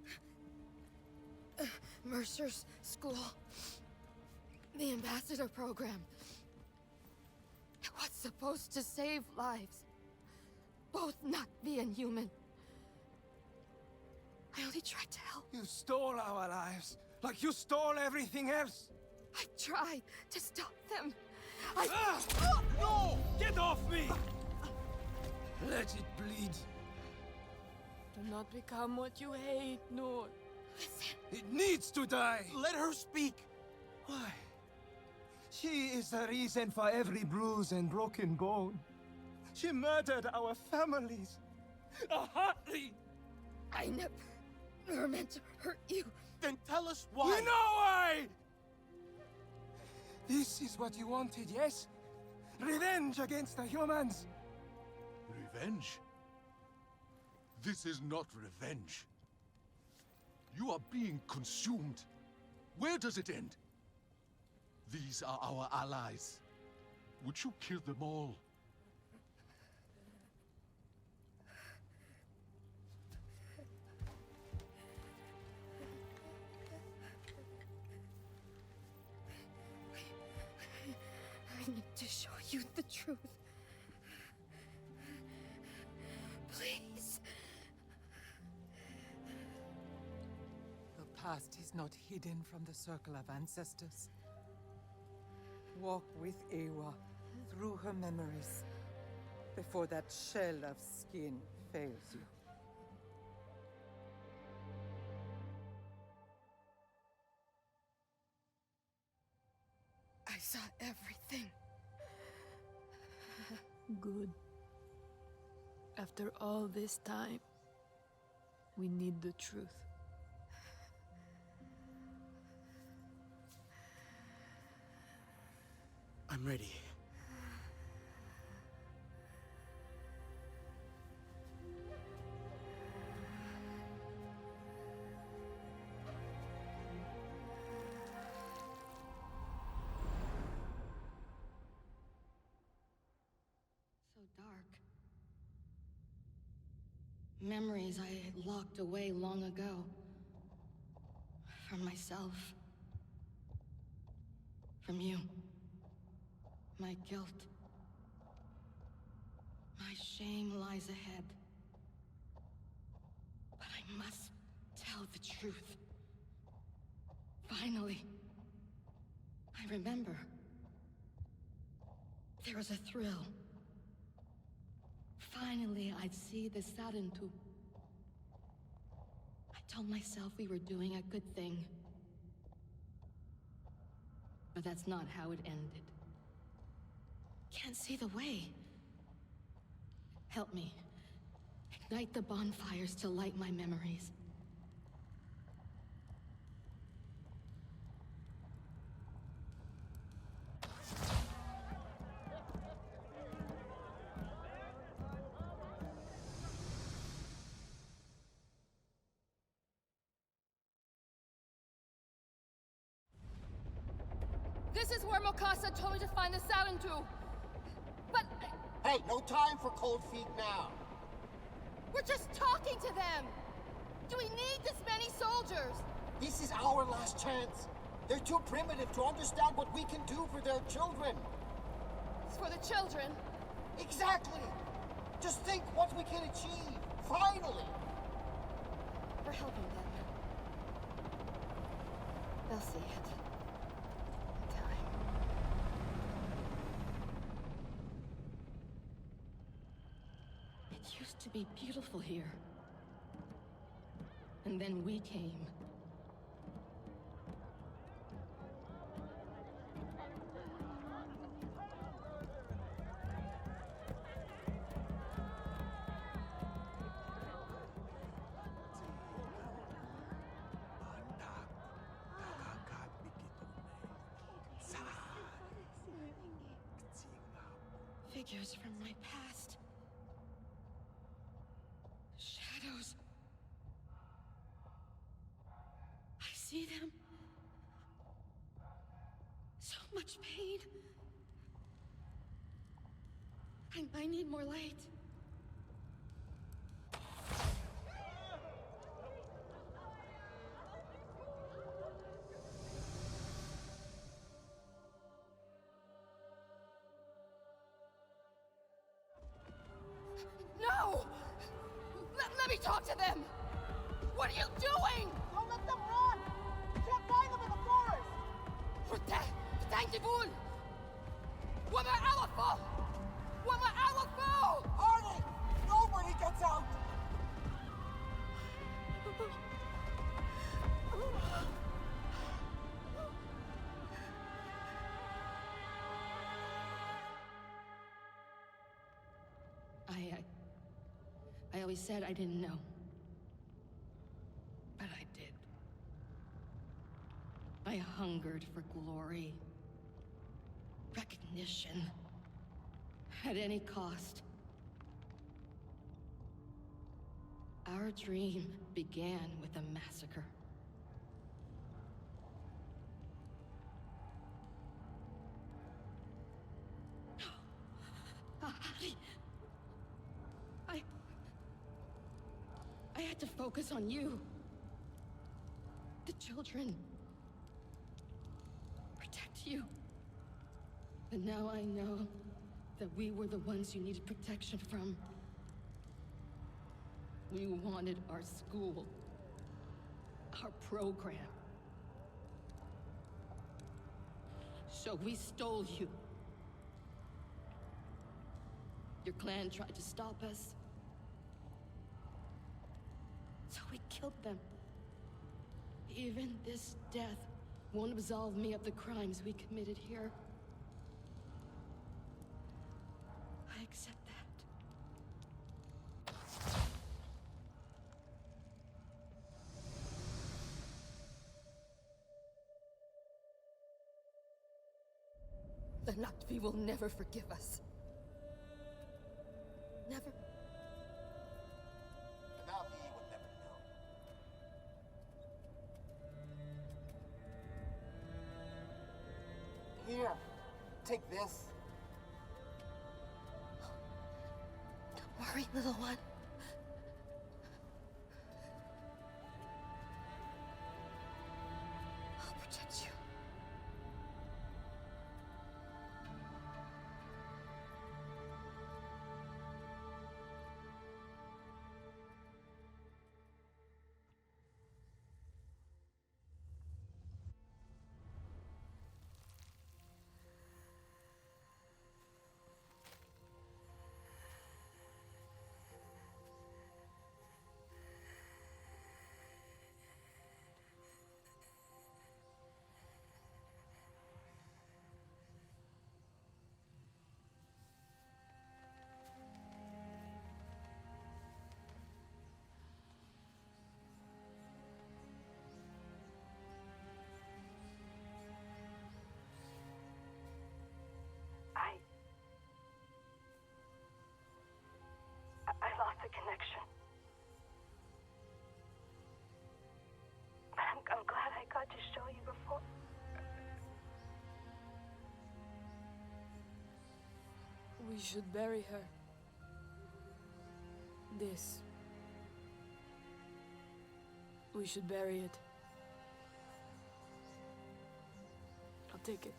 Mercer's school. The ambassador program. What's supposed to save lives. Both Na'vi and human. I only tried to help. You stole our lives, like you stole everything else. I tried to stop them. No! Get off me! Let it bleed. Do not become what you hate, Noor. Listen. It needs to die. Let her speak. Why? She is the reason for every bruise and broken bone. She murdered our families. Hartley! I never meant to hurt you. Then tell us why. You know why! This is what you wanted, yes? Revenge against the humans. Revenge? This is not revenge. You are being consumed. Where does it end? These are our allies. Would you kill them all? I need to show you the truth. Please. The past is not hidden from the circle of ancestors. Walk with Ewa through her memories before that shell of skin fails you. I saw everything. Good. After all this time, we need the truth. I'm ready. Memories I had locked away long ago. From myself. From you. My guilt. My shame lies ahead. But I must tell the truth. Finally. I remember. There was a thrill. Finally, I'd see the Sarentu. I told myself we were doing a good thing. But that's not how it ended. Can't see the way. Help me. Ignite the bonfires to light my memories. This is where Mokasa told me to find the Sarentu. But... Hey, no time for cold feet now. We're just talking to them! Do we need this many soldiers? This is our last chance. They're too primitive to understand what we can do for their children. It's for the children? Exactly! Just think what we can achieve, finally! We're helping them. They'll see it. To be beautiful here. And then we came. Figures from my past. Shadows. I see them. So much pain. And I need more light. No! Let me talk to them! What are you doing? Don't let them run! You can't find them in the forest! Harding! Nobody gets out! I always said I didn't know. But I did. I hungered for glory. Recognition. At any cost. Our dream began with a massacre. I had to focus on you. The children. Protect you. And now I know that we were the ones you needed protection from. We wanted our school. Our program. So we stole you. Your clan tried to stop us. So we killed them. Even this death won't absolve me of the crimes we committed here. I accept that. The Nakvi will never forgive us. Never. The Navi will never know. Here, take this. Don't worry, little one. We should bury her. This. We should bury it. I'll take it.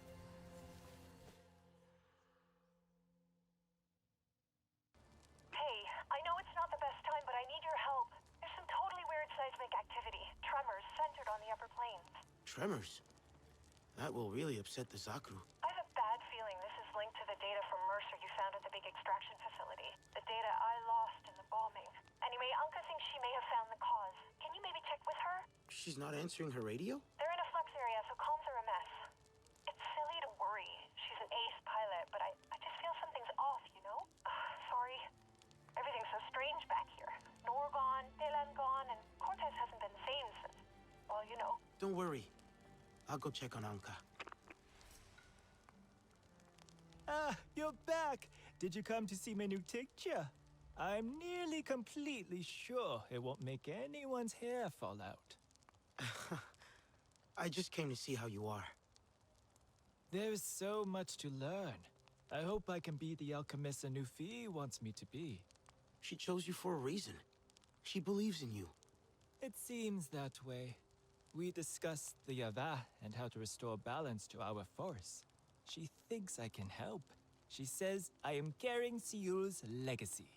Hey, I know it's not the best time, but I need your help. There's some totally weird seismic activity. Tremors centered on the upper plains. Tremors? That will really upset the Zakru. I have a bad feeling this is linked to the data from Mercer you found at the big extraction facility. The data I lost in the bombing. Anyway, Anka thinks she may have found the cause. Can you maybe check with her? She's not answering her radio? They're in a flux area, so comms are a mess. It's silly to worry. She's an ace pilot, but I just feel something's off, you know? Sorry. Everything's so strange back here. Nor gone, Dylan gone, and Cortez hasn't been sane since, well, you know. Don't worry. I'll go check on Anka. Ah, you're back! Did you come to see my new picture? I'm nearly completely sure it won't make anyone's hair fall out. I just came to see how you are. There's so much to learn. I hope I can be the alchemist Anufi wants me to be. She chose you for a reason. She believes in you. It seems that way. We discussed the Yava and how to restore balance to our force. She thinks I can help. She says I am carrying Seul's legacy,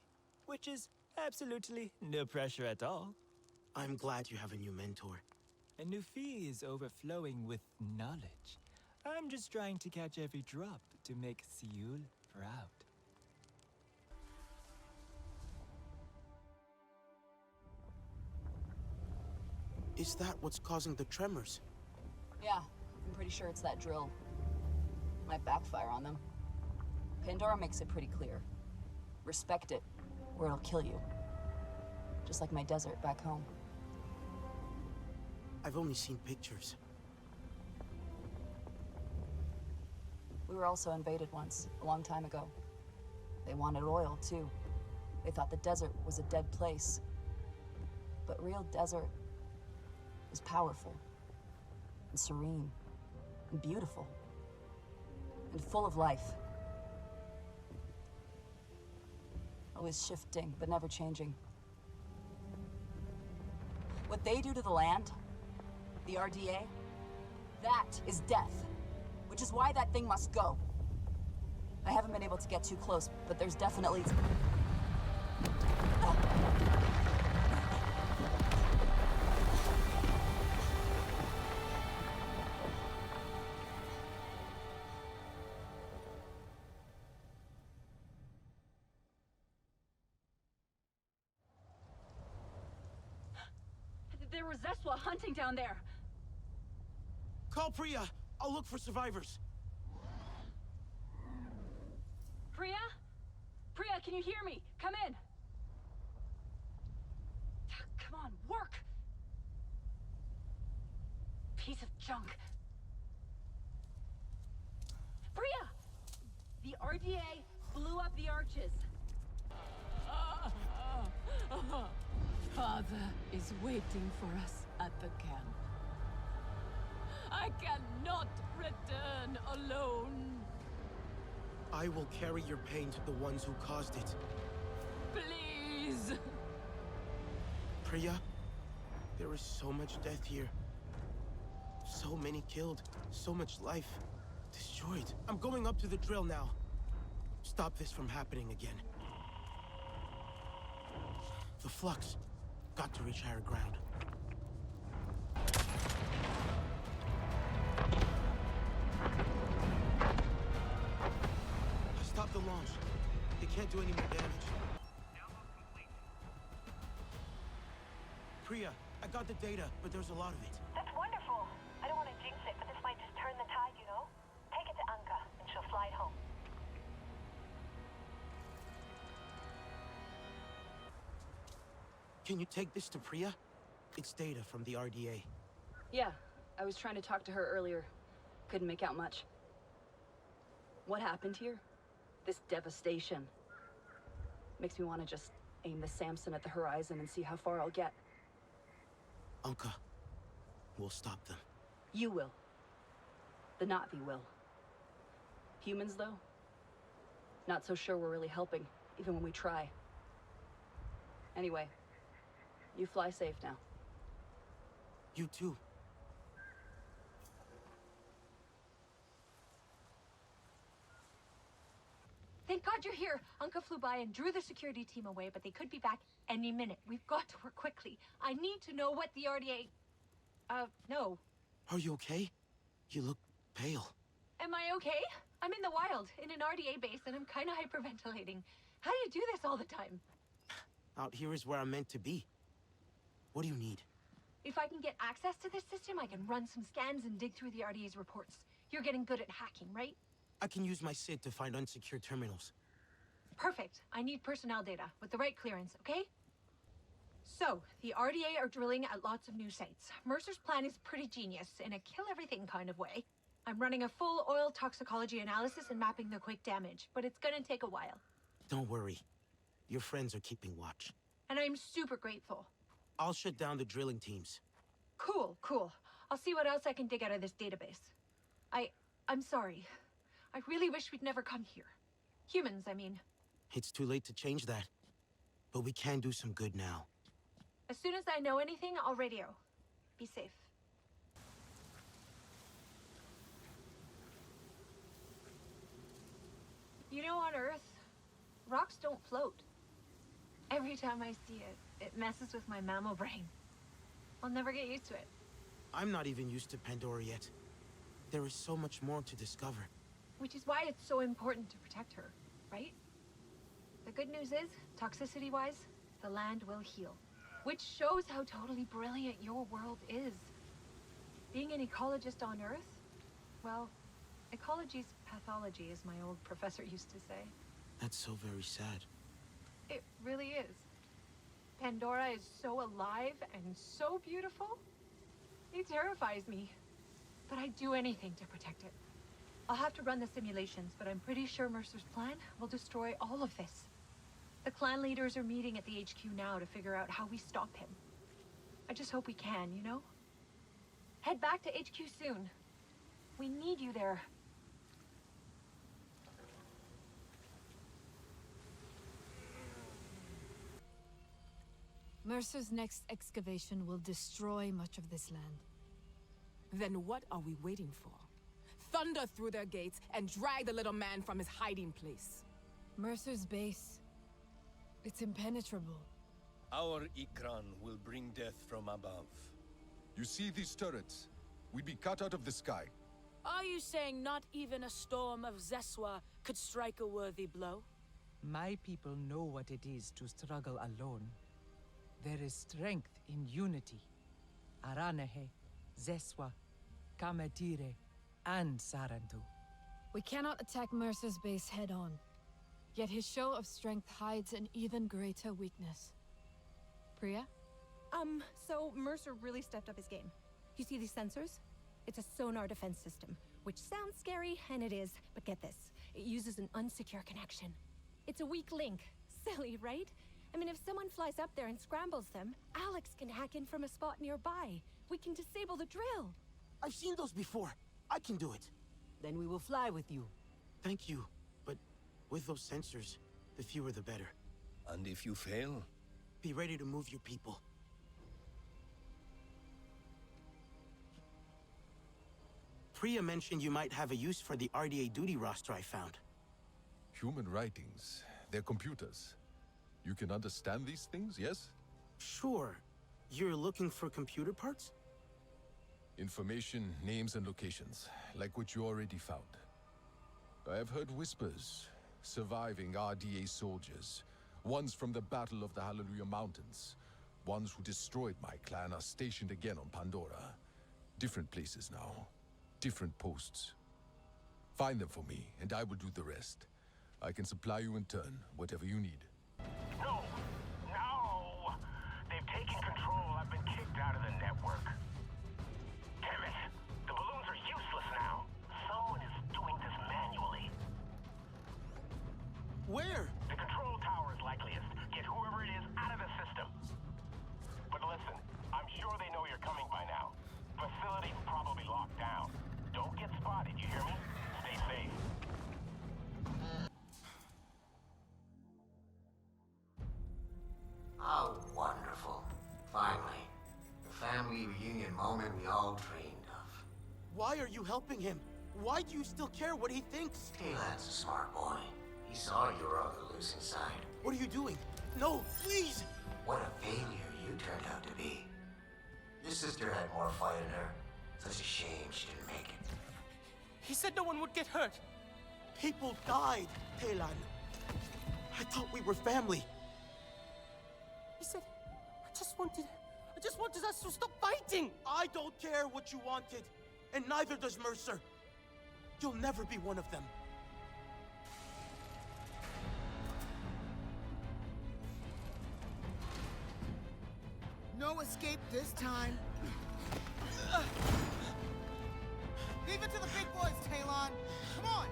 which is absolutely no pressure at all. I'm glad you have a new mentor. And Nufi is overflowing with knowledge. I'm just trying to catch every drop to make Seul proud. Is that what's causing the tremors? Yeah, I'm pretty sure it's that drill. Might backfire on them. Pandora makes it pretty clear. Respect it, or it'll kill you. Just like my desert back home. I've only seen pictures. We were also invaded once, a long time ago. They wanted oil, too. They thought the desert was a dead place. But real desert is powerful, and serene, and beautiful, and full of life. Always shifting, but never changing. What they do to the land, the RDA, that is death. Which is why that thing must go. I haven't been able to get too close, but there's definitely... There was Zeswa hunting down there. Call Priya. I'll look for survivors. Priya? Priya, can you hear me? Come in. Come on, work! Piece of junk. Priya! The RDA blew up the arches. Father is waiting for us at the camp. I cannot return alone. I will carry your pain to the ones who caused it. Please. Priya, there is so much death here. So many killed, so much life destroyed. I'm going up to the drill now. Stop this from happening again. The flux. Got to reach higher ground. I stopped the launch. They can't do any more damage. Priya, I got the data, but there's a lot of it. That's wonderful. I don't want to jinx it, but this might just turn the tide, you know? Take it to Anka, and she'll fly it home. Can you take this to Priya? It's data from the RDA. Yeah, I was trying to talk to her earlier. Couldn't make out much. What happened here? This devastation. Makes me want to just aim the Samson at the horizon and see how far I'll get. Anka, we'll stop them. You will. The Navi will. Humans, though? Not so sure we're really helping, even when we try. Anyway, you fly safe now. You too. Thank God you're here. Uncle flew by and drew the security team away, but they could be back any minute. We've got to work quickly. I need to know what the RDA... no. Are you okay? You look pale. Am I okay? I'm in the wild, in an RDA base, and I'm kind of hyperventilating. How do you do this all the time? Out here is where I'm meant to be. What do you need? If I can get access to this system, I can run some scans and dig through the RDA's reports. You're getting good at hacking, right? I can use my SID to find unsecured terminals. Perfect. I need personnel data with the right clearance, okay? So, the RDA are drilling at lots of new sites. Mercer's plan is pretty genius, in a kill-everything kind of way. I'm running a full oil toxicology analysis and mapping the quick damage, but it's gonna take a while. Don't worry. Your friends are keeping watch. And I'm super grateful. I'll shut down the drilling teams. Cool, cool. I'll see what else I can dig out of this database. I'm sorry. I really wish we'd never come here. Humans, I mean. It's too late to change that. But we can do some good now. As soon as I know anything, I'll radio. Be safe. You know, on Earth, rocks don't float. Every time I see it, it messes with my mammal brain. I'll never get used to it. I'm not even used to Pandora yet. There is so much more to discover. Which is why it's so important to protect her, right? The good news is, toxicity-wise, the land will heal. Which shows how totally brilliant your world is. Being an ecologist on Earth, well, ecology's pathology, as my old professor used to say. That's so very sad. It really is. Pandora is so alive and so beautiful. It terrifies me. But I'd do anything to protect it. I'll have to run the simulations, but I'm pretty sure Mercer's plan will destroy all of this. The clan leaders are meeting at the HQ now to figure out how we stop him. I just hope we can, you know? Head back to HQ soon. We need you there. Mercer's next excavation will destroy much of this land. Then what are we waiting for? Thunder through their gates and drag the little man from his hiding place. Mercer's base. It's impenetrable. Our Ikran will bring death from above. You see these turrets? We'd be cut out of the sky. Are you saying not even a storm of Zeswa could strike a worthy blow? My people know what it is to struggle alone. There is strength in unity. Aranahe, Zeswa, Kametire, and Sarantu. We cannot attack Mercer's base head-on. Yet his show of strength hides an even greater weakness. Priya? So Mercer really stepped up his game. You see these sensors? It's a sonar defense system, which sounds scary, and it is, but get this. It uses an unsecure connection. It's a weak link. Silly, right? I mean, if someone flies up there and scrambles them, Alex can hack in from a spot nearby. We can disable the drill. I've seen those before. I can do it. Then we will fly with you. Thank you, but with those sensors, the fewer the better. And if you fail? Be ready to move your people. Priya mentioned you might have a use for the RDA duty roster I found. Human writings. They're computers. You can understand these things, yes? Sure. You're looking for computer parts? Information, names, and locations, like what you already found. I have heard whispers. Surviving RDA soldiers. Ones from the Battle of the Hallelujah Mountains. Ones who destroyed my clan are stationed again on Pandora. Different places now. Different posts. Find them for me, and I will do the rest. I can supply you in turn, whatever you need. No! No! They've taken control. I've been kicked out of the network. Damn it! The balloons are useless now. Someone is doing this manually. Where? The control tower is likeliest. Get whoever it is out of the system. But listen, I'm sure they know you're coming by now. Facility's probably locked down. Don't get spotted, you hear me? Stay safe. Why are you helping him? Why do you still care what he thinks? Taylor's a smart boy. He saw you were on the losing side. What are you doing? No, please! What a failure you turned out to be. Your sister had more fight in her. Such a shame she didn't make it. He said no one would get hurt. People died, Taylor. I thought we were family. He said, I just wanted us to stop fighting. I don't care what you wanted, and neither does Mercer. You'll never be one of them. No escape this time. Leave it to the big boys, Talon. Come on.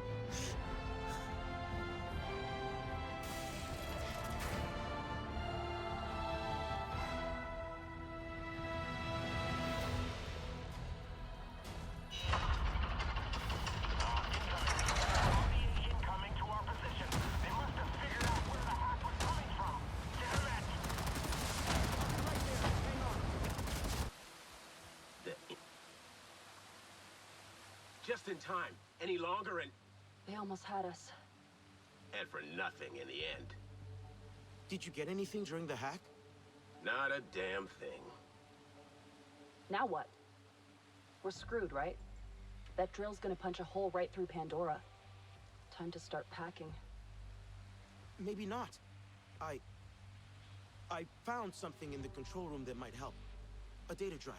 Just in time. Any longer and... They almost had us. And for nothing in the end. Did you get anything during the hack? Not a damn thing. Now what? We're screwed, right? That drill's gonna punch a hole right through Pandora. Time to start packing. Maybe not. I found something in the control room that might help. A data drive.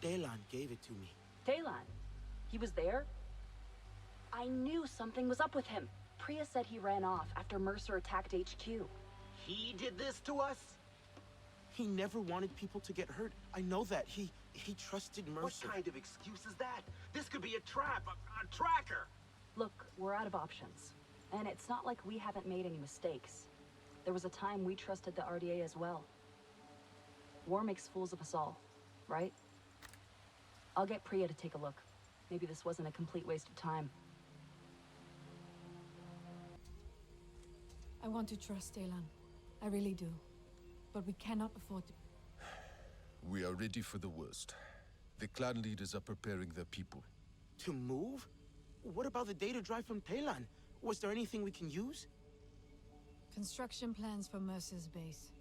Talon gave it to me. Talon? He was there? I knew something was up with him. Priya said he ran off after Mercer attacked HQ. He did this to us? He never wanted people to get hurt. I know that. He trusted Mercer. What kind of excuse is that? This could be a trap, a tracker. Look, we're out of options. And it's not like we haven't made any mistakes. There was a time we trusted the RDA as well. War makes fools of us all, right? I'll get Priya to take a look. Maybe this wasn't a complete waste of time. I want to trust Talon. I really do. But we cannot afford to... We are ready for the worst. The clan leaders are preparing their people. To move? What about the data drive from Talon? Was there anything we can use? Construction plans for Mercer's base.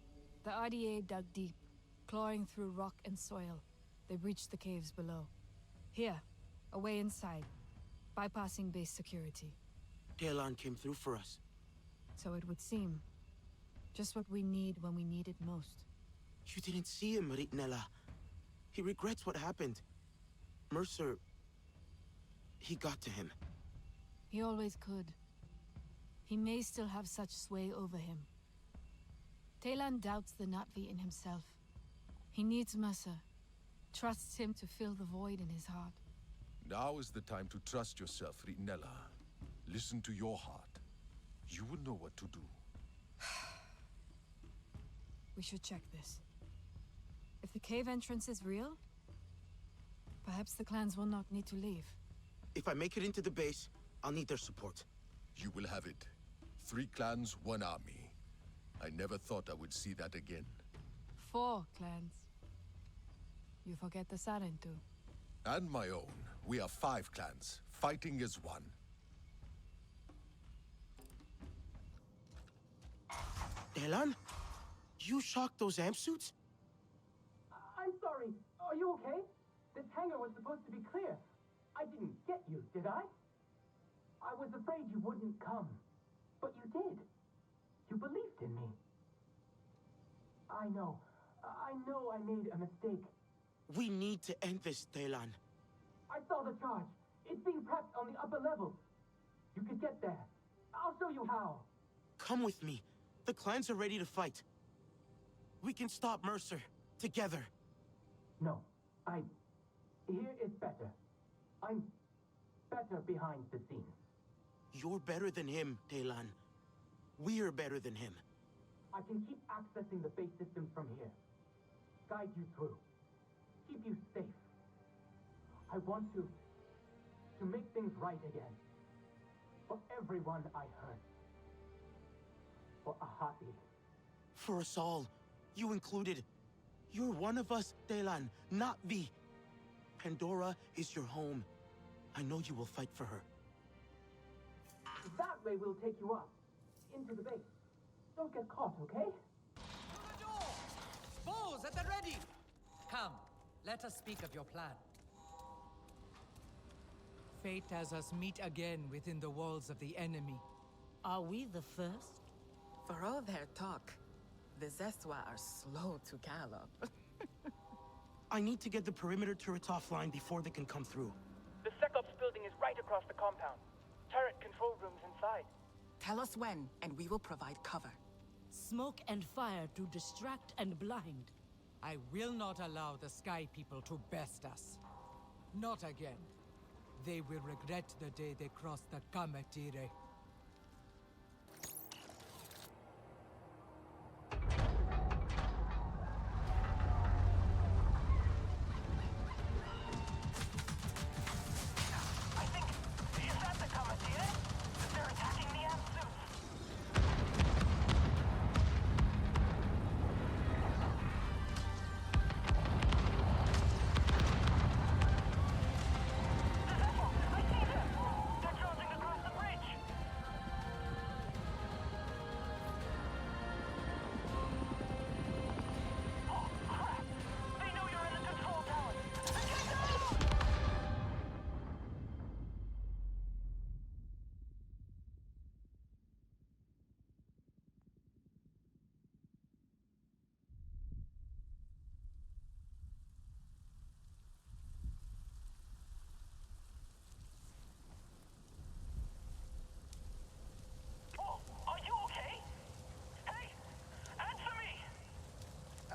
The RDA dug deep, clawing through rock and soil. They breached the caves below. Here, away inside, bypassing base security. Talon came through for us. So it would seem. Just what we need when we need it most. You didn't see him, Ritnella. He regrets what happened. Mercer... he got to him. He always could. He may still have such sway over him. Talon doubts the Na'vi in himself. He needs Mercer. Trusts him to fill the void in his heart. Now is the time to trust yourself, Ritnella. Listen to your heart. You will know what to do. We should check this. If the cave entrance is real, perhaps the clans will not need to leave. If I make it into the base, I'll need their support. You will have it. 3 clans, 1 army. I never thought I would see that again. 4 clans. You forget the Sarentu. And my own. We are 5 clans, fighting as one. Talon? You shocked those amp suits? I'm sorry. Are you okay? This hangar was supposed to be clear. I didn't get you, did I? I was afraid you wouldn't come. But you did. You believed in me. I know. I made a mistake. We need to end this, Talon. I saw the charge. It's being prepped on the upper levels. You could get there. I'll show you how. Come with me. The clans are ready to fight. We can stop Mercer. Together. No. Here is better. I'm better behind the scenes. You're better than him, Talon. We're better than him. I can keep accessing the base systems from here. Guide you through. Keep you safe. I want to make things right again. For everyone I hurt. For a heartbeat. For us all. You included. You're one of us, Talon, not V. Pandora is your home. I know you will fight for her. That way we'll take you up. Into the base. Don't get caught, okay? Bows at the ready! Come, let us speak of your plan. Fate has us meet again within the walls of the enemy. Are we the first? For all their talk, the Zeswa are slow to gallop. I need to get the perimeter turrets offline before they can come through. The SecOps building is right across the compound. Turret control rooms inside. Tell us when, and we will provide cover. Smoke and fire to distract and blind. I will not allow the Sky People to best us. Not again. They will regret the day they cross the Kamatire.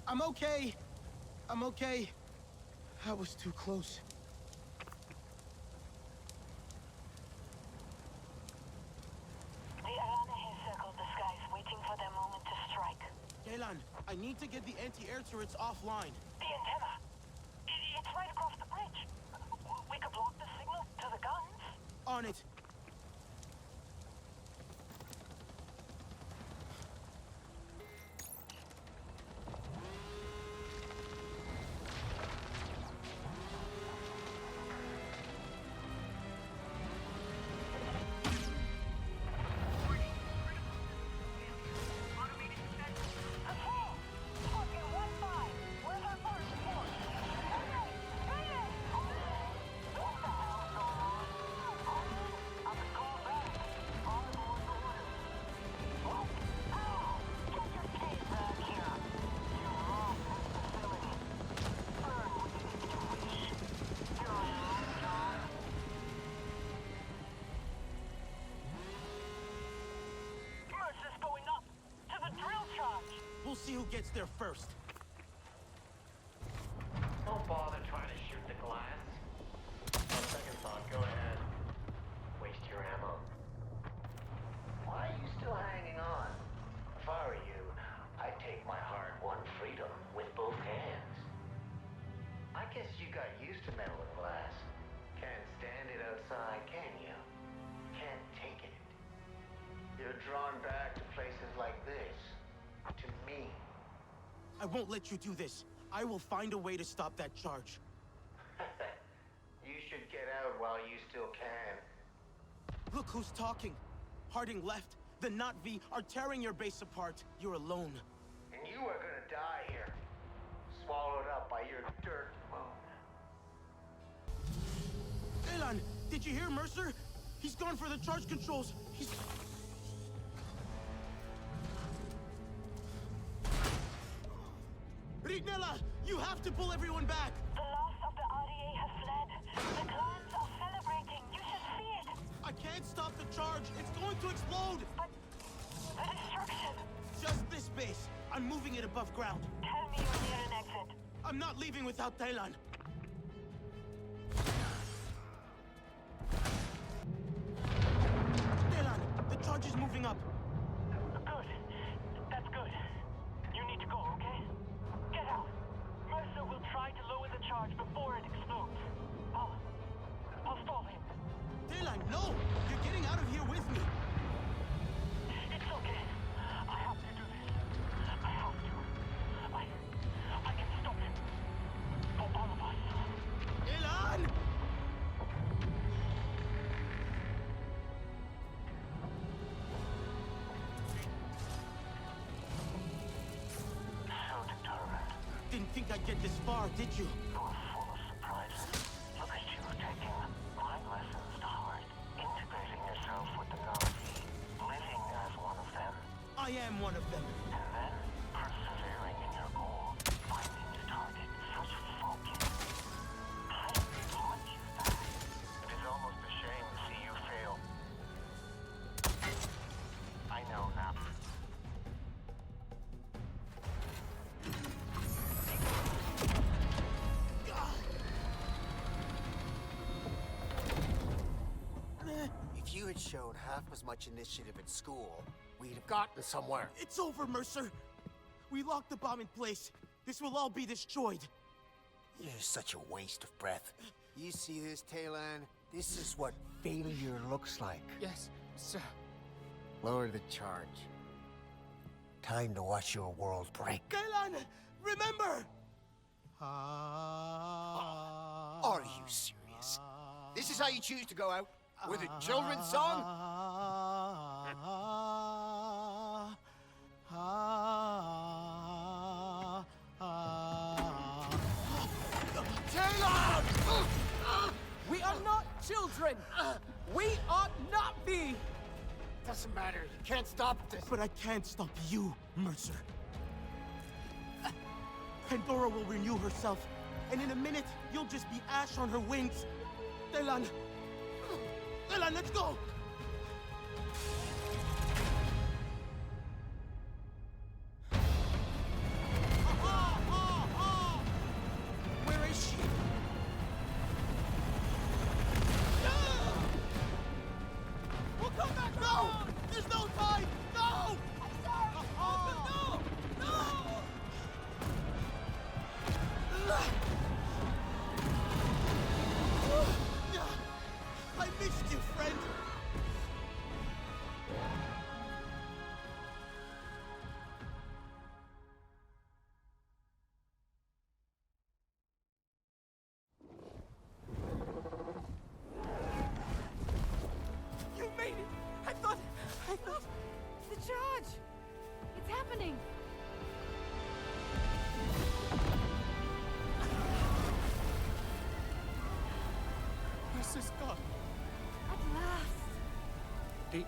I'm okay. I'm okay. I was too close. The Arana has circled the skies, waiting for their moment to strike. Elan, I need to get the anti-air turrets offline. The antenna. It's right across the bridge. We could block the signal to the guns. On it. We'll see who gets there first. Don't bother trying to shoot the glass. On second thought, go ahead. Waste your ammo. Why are you still hanging on? If I were you, I'd take my hard-won freedom with both hands. I guess you got used to metal and glass. Can't stand it outside, can you? Can't take it. You're drawn back to places like this. To me. I won't let you do this. I will find a way to stop that charge. You should get out while you still can. Look who's talking. Harding left. The Not V are tearing your base apart. You're alone. And you are gonna die here. Swallowed up by your dirt moon. Elan, did you hear Mercer? He's gone for the charge controls. He's... Rignella, you have to pull everyone back! The last of the RDA has fled. The clans are celebrating. You should see it. I can't stop the charge. It's going to explode! But the destruction. Just this base. I'm moving it above ground. Tell me you're near an exit. I'm not leaving without Thailand. Thailand, the charge is moving up. Good. That's good. You need to go, okay? Get out. Mercer will try to lower the charge before it explodes. I'll stall him. Thailand, no! You're getting out of here with me. It's okay. I have to do this. I have to. I can stop him. For all of us. think I'd get this far, did you? You were full of surprises. Look at you taking my lessons to heart, integrating yourself with the Nazi, living as one of them. I am one of them. And then persevering in your goal, finding your target, such focus. I taught you that. It is almost a shame to see you fail. I know now. If you had shown half as much initiative at school, we'd have gotten somewhere. It's over, Mercer. We locked the bomb in place. This will all be destroyed. You're such a waste of breath. You see this, Talon? This is what failure looks like. Yes, sir. Lower the charge. Time to watch your world break. Talon, remember! Are you serious? This is how you choose to go out? With a children's song? Taylor! We are not children! We ought not be! Doesn't matter. You can't stop this. But I can't stop you, Mercer. Pandora will renew herself, and in a minute, you'll just be ash on her wings. Talon! Talon, let's go! Where is she? We'll come back! No! There's no time! No! I'm sorry! No! No! I missed you, friend! You made it! I thought... The charge! It's happening! Mercer's gone. At last!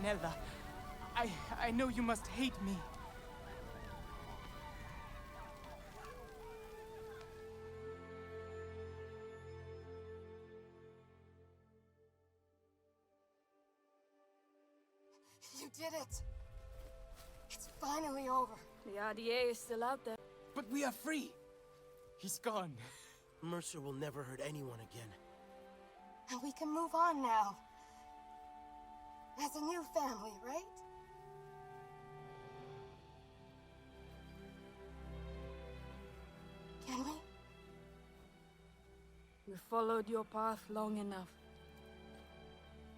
Nella, I know you must hate me. You did it! It's finally over. The RDA is still out there. But we are free! He's gone. Mercer will never hurt anyone again. And we can move on now. As a new family, right? Can we? We followed your path long enough.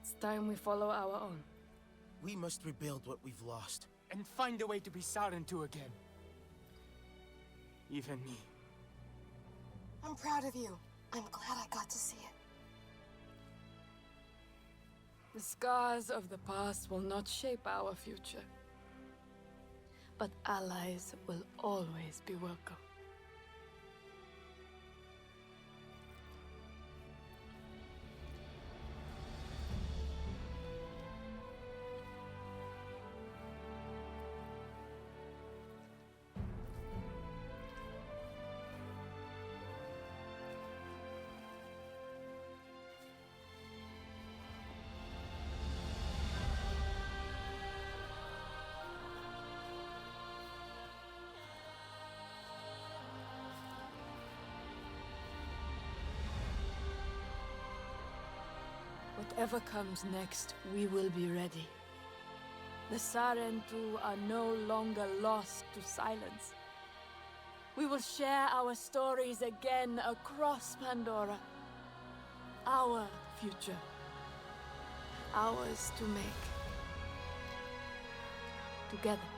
It's time we follow our own. We must rebuild what we've lost. And find a way to be Sarentu again. Even me. I'm proud of you. I'm glad I got to see it. The scars of the past will not shape our future. But allies will always be welcome. Whatever comes next, we will be ready. The Sarentu are no longer lost to silence. We will share our stories again across Pandora. Our future. Ours to make. Together.